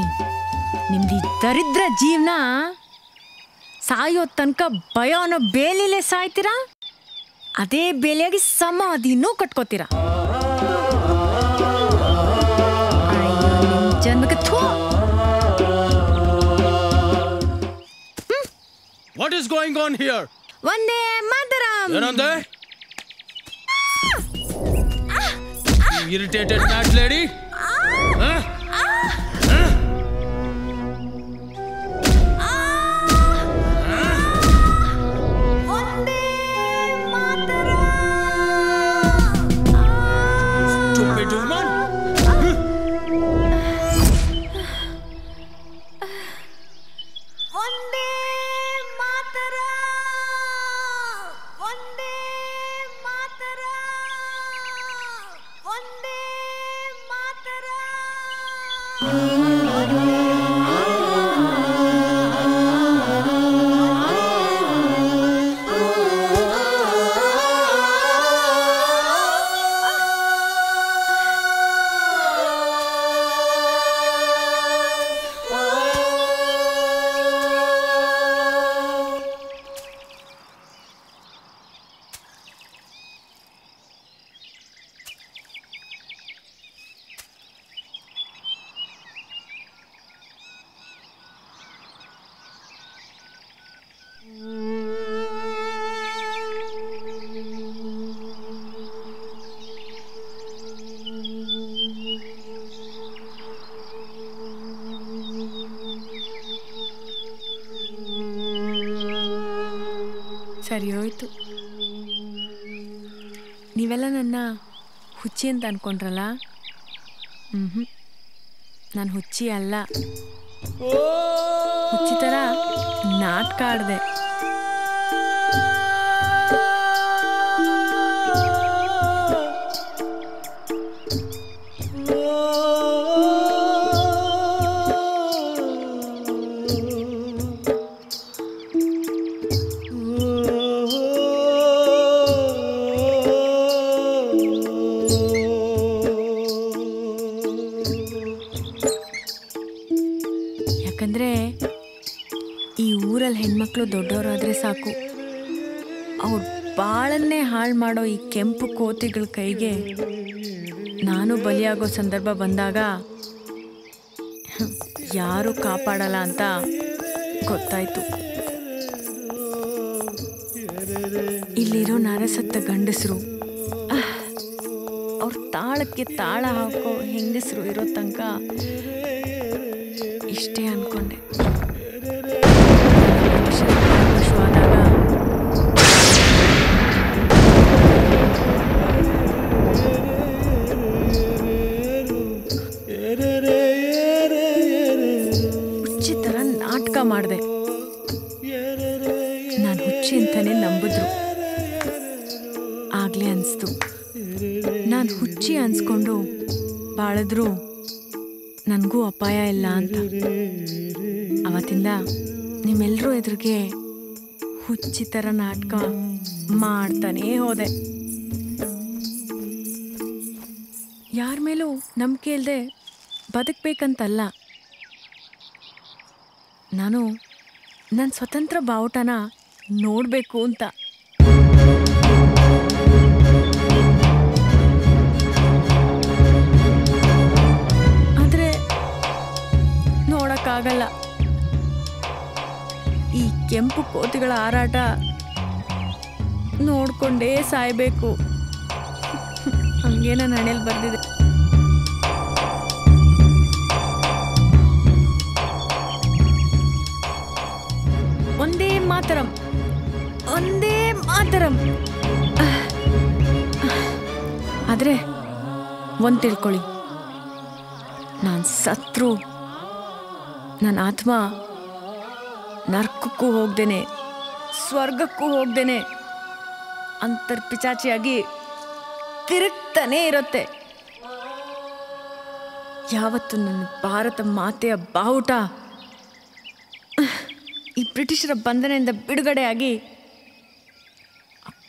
ನಿಮ್ದು ಈ ದರಿದ್ರ ಜೀವನ ಸಾಯೋ ತನಕ ಭಯ ಅನ್ನೋ ಬೇಲಿಲೇ ಸಾಯ್ತೀರಾ, ಅದೇ ಬೇಲಿಯಾಗಿ ಸಮಾಧಿನೂ ಕಟ್ಕೋತೀರಾ. ಜನ್ಮಕ್ಕೆ What is going on here? Vande Mataram. ಏನಂದೆ? Irritated cat lady? Stupid woman. ಸರಿ ಹೋಯ್ತು. ನೀವೆಲ್ಲ ನನ್ನ ಹುಚ್ಚಿ ಅಂತ ಅನ್ಕೊಂಡ್ರಲ್ಲ, ನಾನು ಹುಚ್ಚಿ ಅಲ್ಲ. ಹುಚ್ಚಿ ಥರ ನಾಟಕ ಆಡಿದೆ. ಯಾಕಂದರೆ ಈ ಊರಲ್ಲಿ ಹೆಣ್ಮಕ್ಳು ದೊಡ್ಡವರಾದರೆ ಸಾಕು, ಅವ್ರ ಬಾಳನ್ನೇ ಹಾಳು ಮಾಡೋ ಈ ಕೆಂಪು ಕೋತಿಗಳ ಕೈಗೆ ನಾನು ಬಲಿಯಾಗೋ ಸಂದರ್ಭ ಬಂದಾಗ ಯಾರೂ ಕಾಪಾಡಲ್ಲ ಅಂತ ಗೊತ್ತಾಯ್ತು. ಇಲ್ಲಿರೋ ನರಸತ್ತ ಗಂಡಸರು, ಅವ್ರ ತಾಳಕ್ಕೆ ತಾಳ ಹಾಕೋ ಹೆಂಗಸರು ಇರೋ ತನಕ ಇಷ್ಟೇ ಅನ್ಕೊಂಡೆ. ವರ್ಷವಾದಾಗ ಹುಚ್ಚಿ ಥರ ನಾಟಕ ಮಾಡಿದೆ. ನಾನು ಹುಚ್ಚಿ ಅಂತಾನೆ ನಂಬಿದ್ರು. ಆಗ್ಲೇ ಅನಿಸ್ತು ನಾನು ಹುಚ್ಚಿ ಅನ್ಸ್ಕೊಂಡು ಬಾಳಿದ್ರು ನನಗೂ ಅಪಾಯ ಇಲ್ಲ ಅಂತ. ಅವತ್ತಿಂದ ನಿಮ್ಮೆಲ್ಲರೂ ಎದುರಿಗೆ ಹುಚ್ಚಿ ಥರ ನಾಟಕ ಮಾಡ್ತಾನೇ ಹೋದೆ. ಯಾರ ಮೇಲೂ ನಂಬಿಕೆ ಇಲ್ಲದೆ ಬದುಕಬೇಕಂತಲ್ಲ, ನಾನು ನನ್ನ ಸ್ವತಂತ್ರ ಬಾವುಟನ ನೋಡಬೇಕು ಅಂತ. ಆದರೆ ನೋಡೋಕ್ಕಾಗಲ್ಲ. ಈ ಕೆಂಪು ಕೋತಿಗಳ ಹಾರಾಟ ನೋಡ್ಕೊಂಡೇ ಸಾಯ್ಬೇಕು. ಹಂಗೆ ನನ್ನ ಹಣೆಯಲ್ಲಿ ಬರ್ದಿದೆ. ಒಂದೇ ಮಾತರಂ, ಒಂದೇ ಮಾತರಂ. ಆದರೆ ಒಂದು ತಿಳ್ಕೊಳ್ಳಿ, ನಾನು ಸತ್ರು ನನ್ನ ಆತ್ಮ ನರ್ಕಕ್ಕೂ ಹೋಗ್ದೇನೆ ಸ್ವರ್ಗಕ್ಕೂ ಹೋಗ್ದೇನೆ ಅಂತರ್ಪಿಚಾಚಿಯಾಗಿ ತಿರುಗ್ತಾನೇ ಇರುತ್ತೆ. ಯಾವತ್ತು ನನ್ನ ಭಾರತ ಮಾತೆಯ ಬಾವುಟ ಈ ಬ್ರಿಟಿಷರ ಬಂಧನದಿಂದ ಬಿಡುಗಡೆಯಾಗಿ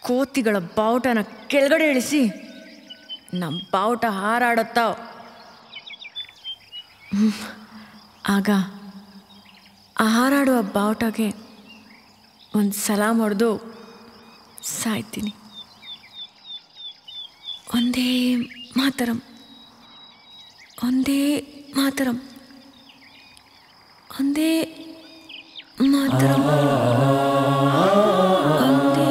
ಕೋತಿಗಳ ಬಾವುಟನ ಕೆಳಗಡೆ ಇಳಿಸಿ ನಮ್ಮ ಬಾವುಟ ಹಾರಾಡುತ್ತಾವ, ಆಗ ಆ ಹಾರಾಡುವ ಬಾವುಟಗೆ ಒಂದು ಸಲಾಮ್ ಹೊಡೆದು ಸಾಯ್ತೀನಿ. ಒಂದೇ ಮಾತರಂ, ಒಂದೇ ಮಾತರಂ, ಒಂದೇ ಮಾತರಂ, ಒಂದೇ.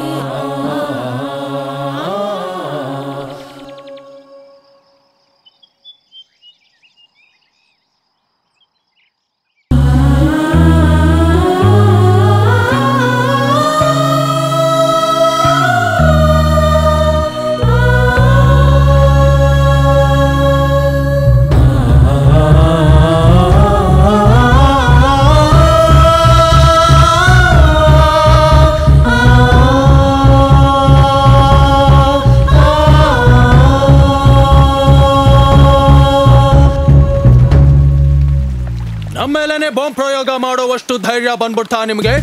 ನಮ್ಮೇಲೇನೆ ಬಾಂಬ್ ಪ್ರಯೋಗ ಮಾಡುವಷ್ಟು ಧೈರ್ಯ ಬಂದ್ಬಿಡ್ತಾ ನಿಮಗೆ?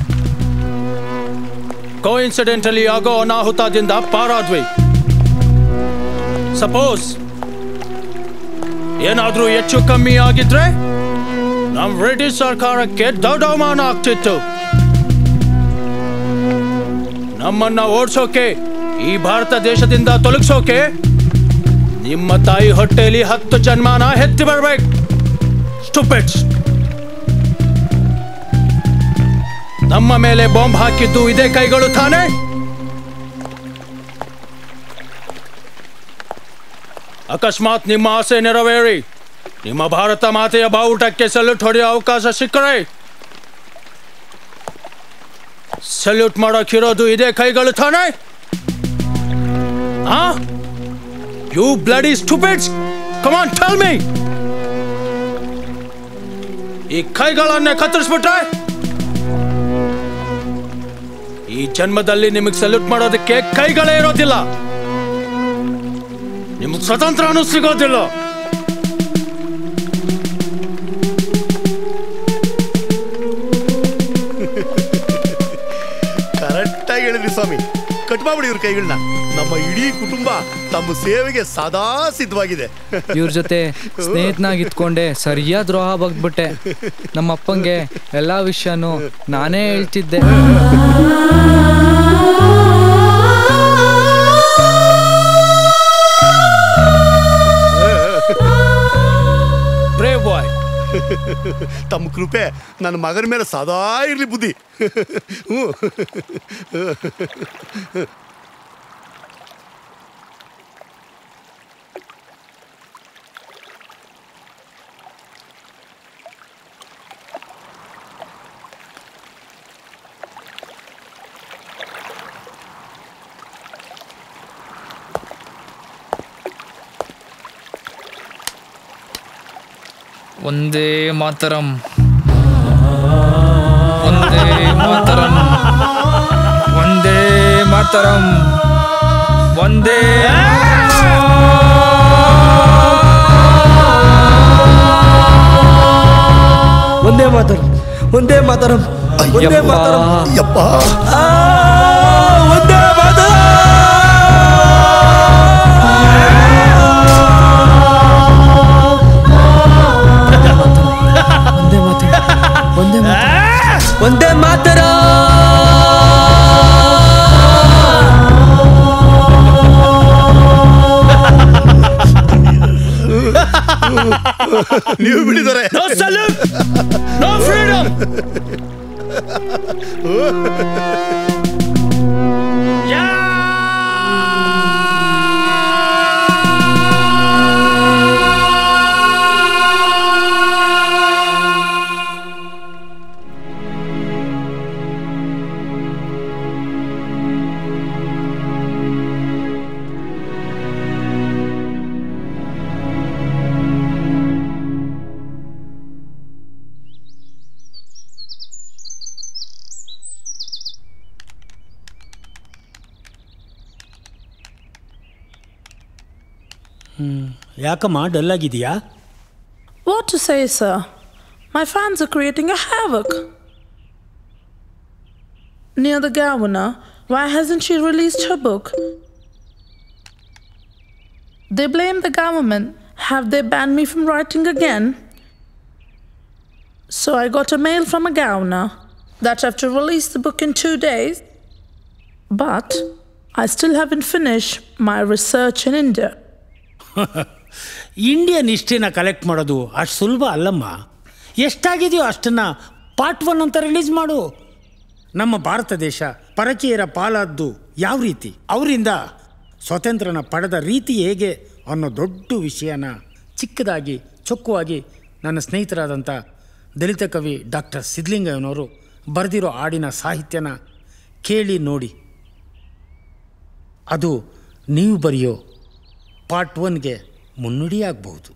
ಕೋಇನ್ಸಿಡೆಂಟಲಿ ಆಗೋ ಅನಾಹುತದಿಂದ ಪಾರಾದ್ವಿ. ಸಪೋಸ್ ಏನಾದ್ರೂ ಹೆಚ್ಚು ಕಮ್ಮಿ ಆಗಿದ್ರೆ ನಮ್ ಬ್ರಿಟಿಷ್ ಸರ್ಕಾರಕ್ಕೆ ದೊಡ್ಡ ಅವಮಾನ ಆಗ್ತಿತ್ತು. ನಮ್ಮನ್ನ ಓಡಿಸೋಕೆ, ಈ ಭಾರತ ದೇಶದಿಂದ ತೊಲಗಿಸೋಕೆ ನಿಮ್ಮ ತಾಯಿ ಹೊಟ್ಟೆಯಲ್ಲಿ 10 ಜನ್ಮಾನ ಹೆತ್ತಿ ಬರ್ಬೇಕು. ಸ್ಟುಪಿಡ್ಸ್. ನಮ್ಮ ಮೇಲೆ ಬಾಂಬ್ ಹಾಕಿದ್ದು ಇದೇ ಕೈಗಳು ತಾನೆ? ಅಕಸ್ಮಾತ್ ನಿಮ್ಮ ಆಸೆ ನೆರವೇರಿ ನಿಮ್ಮ ಭಾರತ ಮಾತೆಯ ಬಾವುಟಕ್ಕೆ ಸಲ್ಯೂಟ್ ಹೊಡೆಯೋ ಅವಕಾಶ ಸಿಕ್ಕರೆ ಸಲ್ಯೂಟ್ ಮಾಡೋಕ್ಕಿರೋದು ಇದೇ ಕೈಗಳು ತಾನೆ? You bloody stupids, come on tell me. ಈ ಕೈಗಳನ್ನೇ ಕತ್ತರಿಸ್ಬಿಟ್ರೆ ಈ ಜನ್ಮದಲ್ಲಿ ನಿಮಗೆ ಸಲ್ಯೂಟ್ ಮಾಡೋದಕ್ಕೆ ಕೈಗಳೇ ಇರೋದಿಲ್ಲ, ನಿಮಗೆ ಸ್ವತಂತ್ರನೂ ಸಿಗೋದಿಲ್ಲ. ಕರೆಕ್ಟಾಗಿ ಹೇಳಿದ್ರಿ ಸ್ವಾಮಿ. ಕಟ್ ಮಾಡ್ಬಿಡಿ ಇವ್ರ ಕೈಗಳನ್ನ. ನಮ್ಮ ಇಡೀ ಕುಟುಂಬ ತಮ್ಮ ಸೇವೆಗೆ ಸದಾ ಸಿದ್ಧವಾಗಿದೆ. ಇವ್ರ ಜೊತೆ ಸ್ನೇಹಿತನಾಗಿ ಇದ್ಕೊಂಡೆ ಸರಿಯಾದ ದ್ರೋಹ ಬಗ್ಬಿಟ್ಟೆ. ನಮ್ಮ ಅಪ್ಪಂಗೆ ಎಲ್ಲ ವಿಷಯನೂ ನಾನೇ ಹೇಳ್ತಿದ್ದೆ. Brave boy. ತಮ್ಮ ಕೃಪೆ ನನ್ನ ಮಗನ ಮೇಲೆ ಸದಾ ಇರ್ಲಿ ಬುದ್ಧಿ. ಒಂದೇ ಮಾತರಂ, ಒಂದೇ ಮಾತರಂ, ಒಂದೇ ಮಾತರಂ, ಒಂದೇ ಒಂದೇ ಮಾತರಂ, ಒಂದೇ ಮಾತರಂ, ಒಂದೇ ಮಾತರಂ. ಯಪ್ಪ ಒಂದೇ ಮಾತರಂ. ಒಂದೇ ಮಾತರ. ನೀವು ಬಿಡಿದರೆ ನೋ ಸಲ್ಯೂಟ್, ನೋ ಫ್ರೀಡಮ್. ಯಾಕಮ್ಮ ಡಲ್ಲಾಗಿದೆಯಾ? What to say, sir? My fans are creating a havoc. Near the governor, why hasn't she released her book? They blame the government. Have they banned me from writing again? So I got a mail from a governor that I have to release the book in 2 days. But I still haven't finished my research in India. Indian ಹಿಸ್ಟ್ರಿನ ಕಲೆಕ್ಟ್ ಮಾಡೋದು ಅಷ್ಟು ಸುಲಭ ಅಲ್ಲಮ್ಮ. ಎಷ್ಟಾಗಿದೆಯೋ ಅಷ್ಟನ್ನು ಪಾರ್ಟ್ 1 ಅಂತ ರಿಲೀಸ್ ಮಾಡು. ನಮ್ಮ ಭಾರತ ದೇಶ ಪರಕೀಯರ ಪಾಲಾದ್ದು ಯಾವ ರೀತಿ, ಅವರಿಂದ ಸ್ವಾತಂತ್ರ್ಯನ ಪಡೆದ ರೀತಿ ಹೇಗೆ ಅನ್ನೋ ದೊಡ್ಡ ವಿಷಯನ ಚಿಕ್ಕದಾಗಿ ಚೊಕ್ಕವಾಗಿ ನನ್ನ ಸ್ನೇಹಿತರಾದಂಥ ದಲಿತ ಕವಿ ಡಾಕ್ಟರ್ ಸಿದ್ಧಲಿಂಗಯ್ಯನವರು ಬರೆದಿರೋ ಹಾಡಿನ ಸಾಹಿತ್ಯನ ಕೇಳಿ ನೋಡಿ. ಅದು ನೀವು ಬರೆಯೋ ಪಾರ್ಟ್ 1ಗೆ ಮುನ್ನುಡಿಯಾಗಬಹುದು.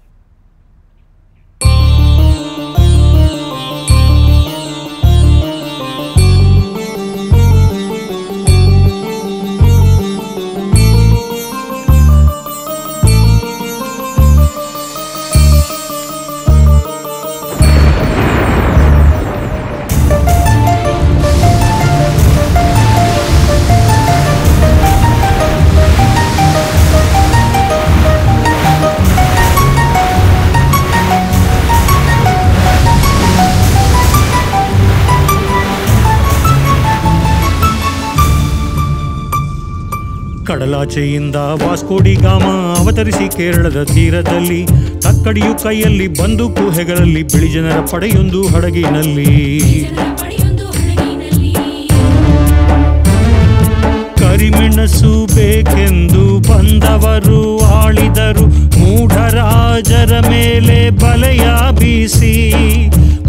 ಕಡಲಾಚೆಯಿಂದ ವಾಸ್ಕೋಡಿ ಗಾಮ ಅವತರಿಸಿ ಕೇರಳದ ತೀರದಲ್ಲಿ, ತಕ್ಕಡಿಯು ಕೈಯಲ್ಲಿ ಬಂದೂಕು ಹೆಗಲಲ್ಲಿ, ಬಿಳಿ ಜನರ ಪಡೆಯೊಂದು ಹಡಗಿನಲ್ಲಿ. ಕರಿಮೆಣಸು ಬೇಕೆಂದು ಬಂದವರು ಆಳಿದರು, ಮೂಢರಾಜರ ಮೇಲೆ ಬಲೆಯ ಬೀಸಿ.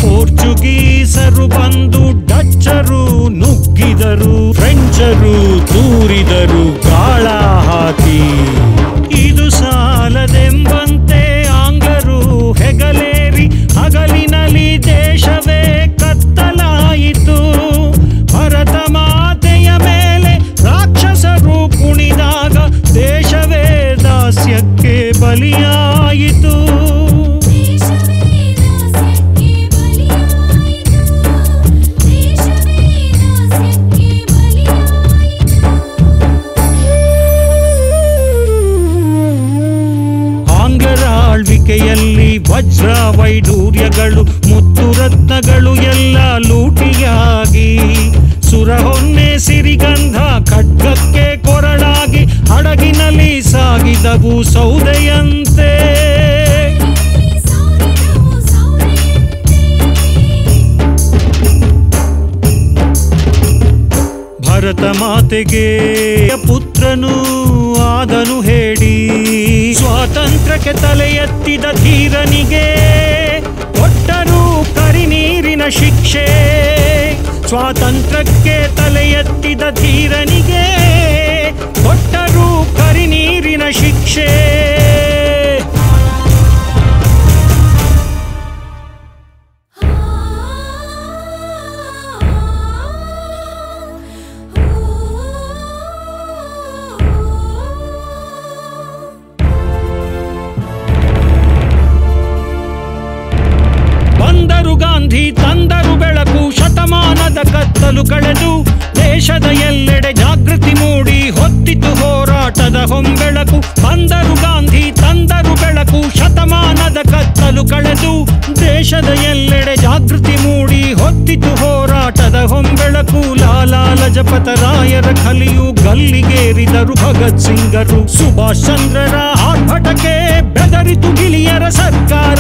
ಪೋರ್ಚುಗೀಸರು ಬಂದು ಡಚ್ಚರು ನುಗ್ಗಿದರು, ಫ್ರೆಂಚರು ತೂರಿದರು ಗಾಳ ಹಾಕಿ. ಇದು ಸಾಲದೆಂಬಂತೆ ಆಂಗ್ಲರು ಹೆಗಲೇರಿ ಹಗಲಿನಲ್ಲಿ ದೇಶವೇ ಕತ್ತಲಾಯಿತು. ಭರತ ಮಾತೆಯ ಮೇಲೆ ರಾಕ್ಷಸರು ಕುಣಿದಾಗ ದೇಶವೇ ದಾಸ್ಯಕ್ಕೆ ಬಲಿಯಾಯಿತು. ಆಳ್ವಿಕೆಯಲ್ಲಿ ವಜ್ರ ವೈಡೂರ್ಯಗಳು ಮುತ್ತು ರತ್ನಗಳು ಎಲ್ಲ ಲೂಟಿಯಾಗಿ, ಸುರಹೊನ್ನೆ ಸಿರಿಗಂಧ ಖಡ್ಗಕ್ಕೆ ಕೊರಳಾಗಿ ಹಡಗಿನಲ್ಲಿ ಸಾಗಿದವು ಸೌದೆಯಂತೆ. ಭರತ ಮಾತೆಗೆ ಪುತ್ರನು ಆದನು ಹೇಳಿ, ಸ್ವಾತಂತ್ರ್ಯಕ್ಕೆ ತಲೆ ಎತ್ತಿದ ಧೀರನಿಗೆ ಕೊಟ್ಟರು ಕರಿನೀರಿನ ಶಿಕ್ಷೆ. ಸ್ವಾತಂತ್ರ್ಯಕ್ಕೆ ತಲೆ ಎತ್ತಿದ ಧೀರನಿಗೆ ಕೊಟ್ಟರು ಕರಿನೀರಿನ ಶಿಕ್ಷೆ. ಗಾಂಧಿ ತಂದರು ಬೆಳಕು, ಶತಮಾನದ ಕತ್ತಲು ಕಳೆದು ದೇಶದ ಎಲ್ಲೆಡೆ ಜಾಗೃತಿ ಮೂಡಿ ಹೊತ್ತಿತು ಹೋರಾಟದ ಹೊಂಬೆಳಕು. ಬಂದರು ಗಾಂಧಿ ತಂದರು ಬೆಳಕು, ಶತಮಾನದ ಕತ್ತಲು ಕಳೆದು ದೇಶದ ಎಲ್ಲೆಡೆ ಜಾಗೃತಿ ಮೂಡಿ ಹೊತ್ತಿತು ಹೋರಾಟದ ಹೊಂಬೆಳಕು. ಲಾಲಾ ಲಜಪತ ರಾಯರ ಖಲಿಯು ಗಲ್ಲಿಗೇರಿದರು ಭಗತ್ ಸಿಂಗರು, ಸುಭಾಷ್ ಚಂದ್ರರ ಆರ್ಭಟಕ್ಕೆ ಬೆದರಿತು ಗಿಳಿಯರ ಸರ್ಕಾರ.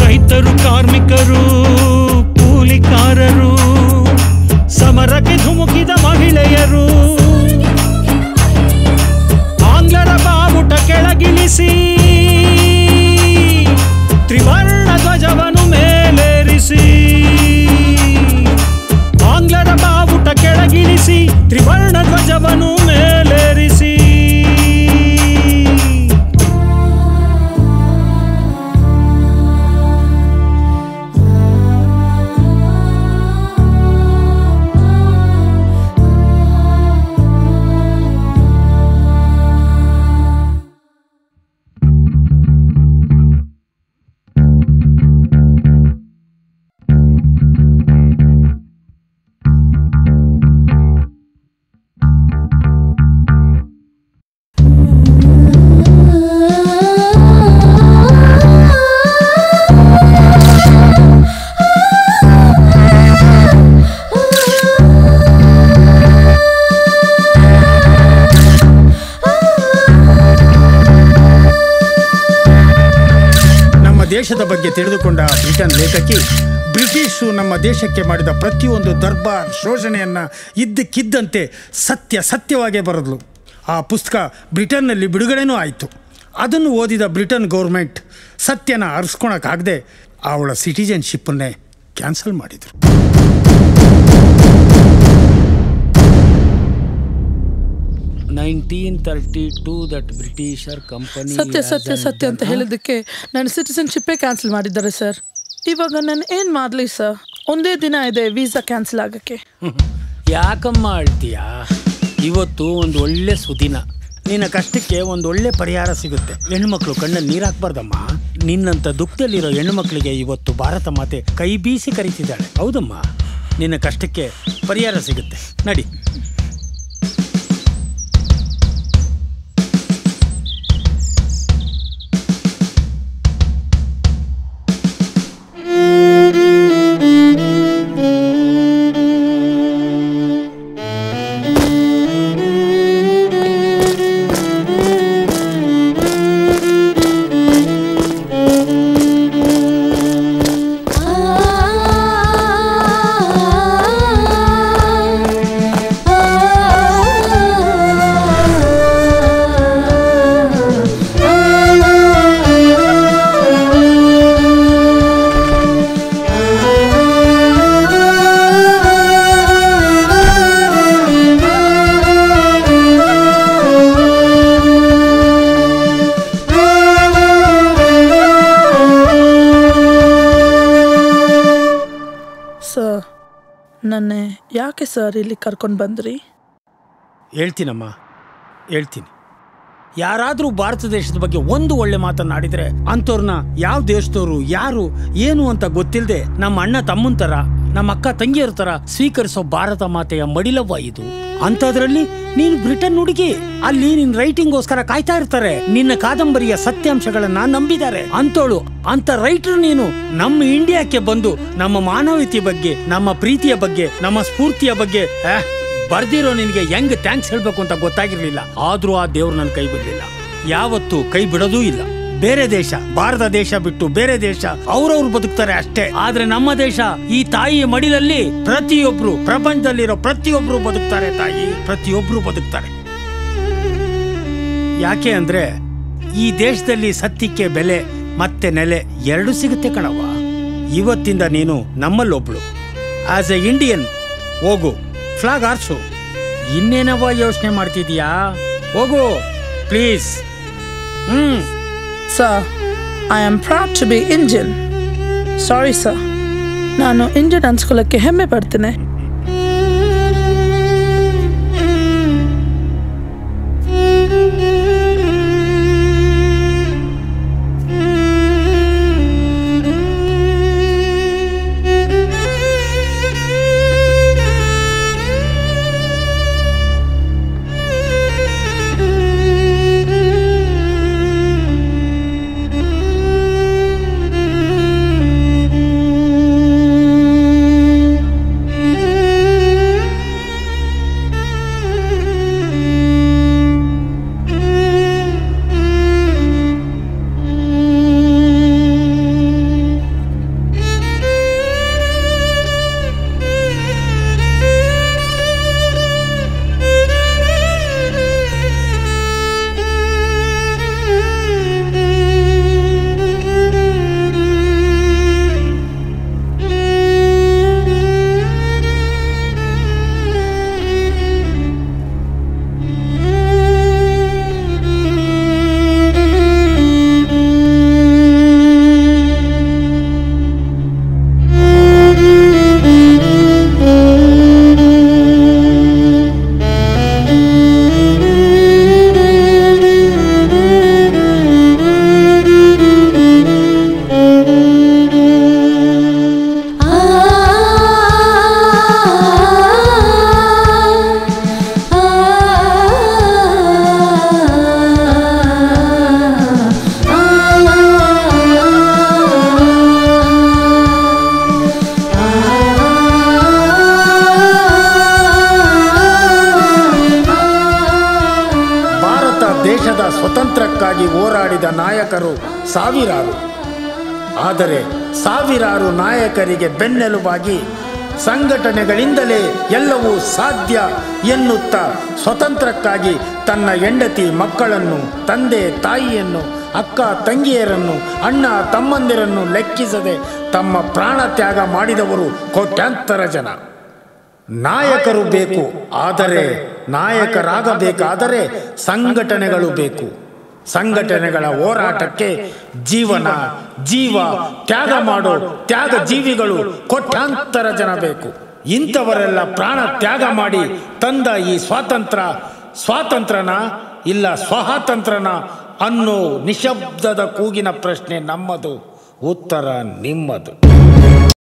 ರೈತರು, ಕಾರ್ಮಿಕರು, ಕೂಲಿಕಾರರು, ಸಮರಕ್ಕೆ ಧುಮುಕಿದ ಮಹಿಳೆಯರು, ಆಂಗ್ಲರ ಬಾವುಟ ಕೆಳಗಿಳಿಸಿ ತ್ರಿವರ್ಣ ಧ್ವಜವ ದೇಶದ ಬಗ್ಗೆ ತಿಳಿದುಕೊಂಡ ಬ್ರಿಟನ್ ಲೇಖಕಿ ಬ್ರಿಟಿಷರು ನಮ್ಮ ದೇಶಕ್ಕೆ ಮಾಡಿದ ಪ್ರತಿಯೊಂದು ದರ್ಬಾರ್ ಶೋಷಣೆಯನ್ನು ಇದ್ದಕ್ಕಿದ್ದಂತೆ ಸತ್ಯವಾಗೇ ಬರೆದ್ಲು. ಆ ಪುಸ್ತಕ ಬ್ರಿಟನ್ನಲ್ಲಿ ಬಿಡುಗಡೆನೂ ಆಯಿತು. ಅದನ್ನು ಓದಿದ ಬ್ರಿಟನ್ ಗೌರ್ಮೆಂಟ್ ಸತ್ಯನ ಅರಿಸ್ಕೊಳಕ್ಕಾಗದೆ ಅವಳ ಸಿಟಿಜನ್ಶಿಪ್ಪನ್ನೇ ಕ್ಯಾನ್ಸಲ್ ಮಾಡಿದರು. ಸತ್ಯ ಅಂತ ಹೇಳಿದ್ದಕ್ಕೆ ನನ್ನ ಸಿಟಿಸನ್ಶಿಪ್ಪೇ ಕ್ಯಾನ್ಸಲ್ ಮಾಡಿದ್ದಾರೆ ಸರ್. ಇವಾಗ ನಾನು ಏನು ಮಾಡಲಿ ಸರ್? ಒಂದೇ ದಿನ ಇದೆ ವೀಸಾ ಕ್ಯಾನ್ಸಲ್ ಆಗೋಕ್ಕೆ. ಯಾಕಮ್ಮ ಅಳ್ತೀಯಾ? ಇವತ್ತು ಒಂದು ಒಳ್ಳೆ ಸುದಿನ. ನಿನ್ನ ಕಷ್ಟಕ್ಕೆ ಒಂದು ಒಳ್ಳೆ ಪರಿಹಾರ ಸಿಗುತ್ತೆ. ಹೆಣ್ಮಕ್ಳು ಕಣ್ಣಲ್ಲಿ ನೀರು ಹಾಕ್ಬಾರ್ದಮ್ಮ. ನಿನ್ನಂಥ ದುಃಖದಲ್ಲಿರೋ ಹೆಣ್ಣುಮಕ್ಕಳಿಗೆ ಇವತ್ತು ಭಾರತ ಮಾತೆ ಕೈ ಬೀಸಿ ಕರೀತಿದ್ದಾಳೆ. ಹೌದಮ್ಮ, ನಿನ್ನ ಕಷ್ಟಕ್ಕೆ ಪರಿಹಾರ ಸಿಗುತ್ತೆ. ನಡಿ. ನನ್ನೆ ಯಾಕೆ ಸರ್ ಇಲ್ಲಿ ಕರ್ಕೊಂಡು ಬಂದ್ರಿ? ಹೇಳ್ತೀನಮ್ಮ, ಹೇಳ್ತೀನಿ. ಯಾರಾದರೂ ಭಾರತ ದೇಶದ ಬಗ್ಗೆ ಒಂದು ಒಳ್ಳೆ ಮಾತನ್ನಾಡಿದ್ರೆ ಅಂಥವ್ರನ್ನ ಯಾವ ದೇಶದವರು ಯಾರು ಏನು ಅಂತ ಗೊತ್ತಿಲ್ಲದೆ ನಮ್ಮ ಅಣ್ಣ ತಮ್ಮನ ಥರ ನಮ್ಮ ಅಕ್ಕ ತಂಗಿಯರ ಥರ ಸ್ವೀಕರಿಸೋ ಭಾರತ ಮಾತೆಯ ಮಡಿಲವ್ವ ಇದು. ಅಂಥದ್ರಲ್ಲಿ ನೀನು ಬ್ರಿಟನ್ ಹುಡುಗಿ, ಅಲ್ಲಿ ನಿನ್ನ ರೈಟಿಂಗ್ಗೋಸ್ಕರ ಕಾಯ್ತಾ ಇರ್ತಾರೆ. ನಿನ್ನ ಕಾದಂಬರಿಯ ಸತ್ಯಾಂಶಗಳನ್ನ ನಂಬಿದ್ದಾರೆ. ಅಂಥೋಳು, ಅಂತ ರೈಟರ್ ನೀನು ನಮ್ಮ ಇಂಡಿಯಾಕ್ಕೆ ಬಂದು ನಮ್ಮ ಮಾನವೀಯತೆ ಬಗ್ಗೆ, ನಮ್ಮ ಪ್ರೀತಿಯ ಬಗ್ಗೆ, ನಮ್ಮ ಸ್ಫೂರ್ತಿಯ ಬಗ್ಗೆ ಬರ್ದಿರೋ ನಿನಗೆ ಹೆಂಗ್ ಥ್ಯಾಂಕ್ಸ್ ಹೇಳ್ಬೇಕು ಅಂತ ಗೊತ್ತಾಗಿರ್ಲಿಲ್ಲ. ಆದ್ರೂ ಆ ದೇವ್ರು ನನ್ನ ಕೈ ಬಿಡ್ಲಿಲ್ಲ, ಯಾವತ್ತೂ ಕೈ ಬಿಡೋದೂ ಇಲ್ಲ. ಬೇರೆ ದೇಶ, ಭಾರತ ದೇಶ ಬಿಟ್ಟು ಬೇರೆ ದೇಶ ಅವ್ರವ್ರು ಬದುಕ್ತಾರೆ ಅಷ್ಟೇ. ಆದ್ರೆ ನಮ್ಮ ದೇಶ, ಈ ತಾಯಿಯ ಮಡಿಲಲ್ಲಿ ಪ್ರತಿಯೊಬ್ರು, ಪ್ರಪಂಚದಲ್ಲಿರೋ ಪ್ರತಿಯೊಬ್ರು ಬದುಕ್ತಾರೆ. ತಾಯಿ ಪ್ರತಿಯೊಬ್ರು ಬದುಕ್ತಾರೆ. ಯಾಕೆ ಅಂದ್ರೆ ಈ ದೇಶದಲ್ಲಿ ಸತ್ಯಕ್ಕೆ ಬೆಲೆ ಮತ್ತೆ ನೆಲೆ ಎರಡು ಸಿಗುತ್ತೆ ಕಣವ್ವ. ಇವತ್ತಿಂದ ನೀನು ನಮ್ಮಲ್ಲೊಬ್ಳು. ಆಸ್ ಎ ಇಂಡಿಯನ್ ಹೋಗು, ಫ್ಲಾಗ್ ಆರ್ಸು. ಇನ್ನೇನವ್ವ ಯೋಚನೆ ಮಾಡ್ತಿದ್ಯಾ? ಹೋಗು please. Sir, I am proud to be Indian. Sorry sir, ನಾನು ಇಂಡಿಯನ್ ಅನ್ಸ್ಕೊಳ್ಳೋಕ್ಕೆ ಹೆಮ್ಮೆ ಪಡ್ತೇನೆ. ದೇಶದ ಸ್ವತಂತ್ರಕ್ಕಾಗಿ ಹೋರಾಡಿದ ನಾಯಕರು ಸಾವಿರಾರು. ಆದರೆ ಸಾವಿರಾರು ನಾಯಕರಿಗೆ ಬೆನ್ನೆಲುಬಾಗಿ ಸಂಘಟನೆಗಳಿಂದಲೇ ಎಲ್ಲವೂ ಸಾಧ್ಯ ಎನ್ನುತ್ತಾ ಸ್ವತಂತ್ರಕ್ಕಾಗಿ ತನ್ನ ಹೆಂಡತಿ ಮಕ್ಕಳನ್ನು, ತಂದೆ ತಾಯಿಯನ್ನು, ಅಕ್ಕ ತಂಗಿಯರನ್ನು, ಅಣ್ಣ ತಮ್ಮಂದಿರನ್ನು ಲೆಕ್ಕಿಸದೆ ತಮ್ಮ ಪ್ರಾಣ ತ್ಯಾಗ ಮಾಡಿದವರು ಕೋಟ್ಯಾಂತರ ಜನ. ನಾಯಕರು ಬೇಕು, ಆದರೆ ನಾಯಕರಾಗಬೇಕಾದರೆ ಸಂಘಟನೆಗಳು ಬೇಕು. ಸಂಘಟನೆಗಳ ಹೋರಾಟಕ್ಕೆ ಜೀವ ತ್ಯಾಗ ಮಾಡೋ ತ್ಯಾಗ ಜೀವಿಗಳು ಕೋಟ್ಯಾಂತರ ಜನ ಬೇಕು. ಇಂಥವರೆಲ್ಲ ಪ್ರಾಣ ತ್ಯಾಗ ಮಾಡಿ ತಂದ ಈ ಸ್ವಾತಂತ್ರ್ಯನ ಇಲ್ಲ ಸ್ವಾತಂತ್ರ್ಯನ ಅನ್ನೋ ನಿಶಬ್ದದ ಕೂಗಿನ ಪ್ರಶ್ನೆ ನಮ್ಮದು, ಉತ್ತರ ನಿಮ್ಮದು.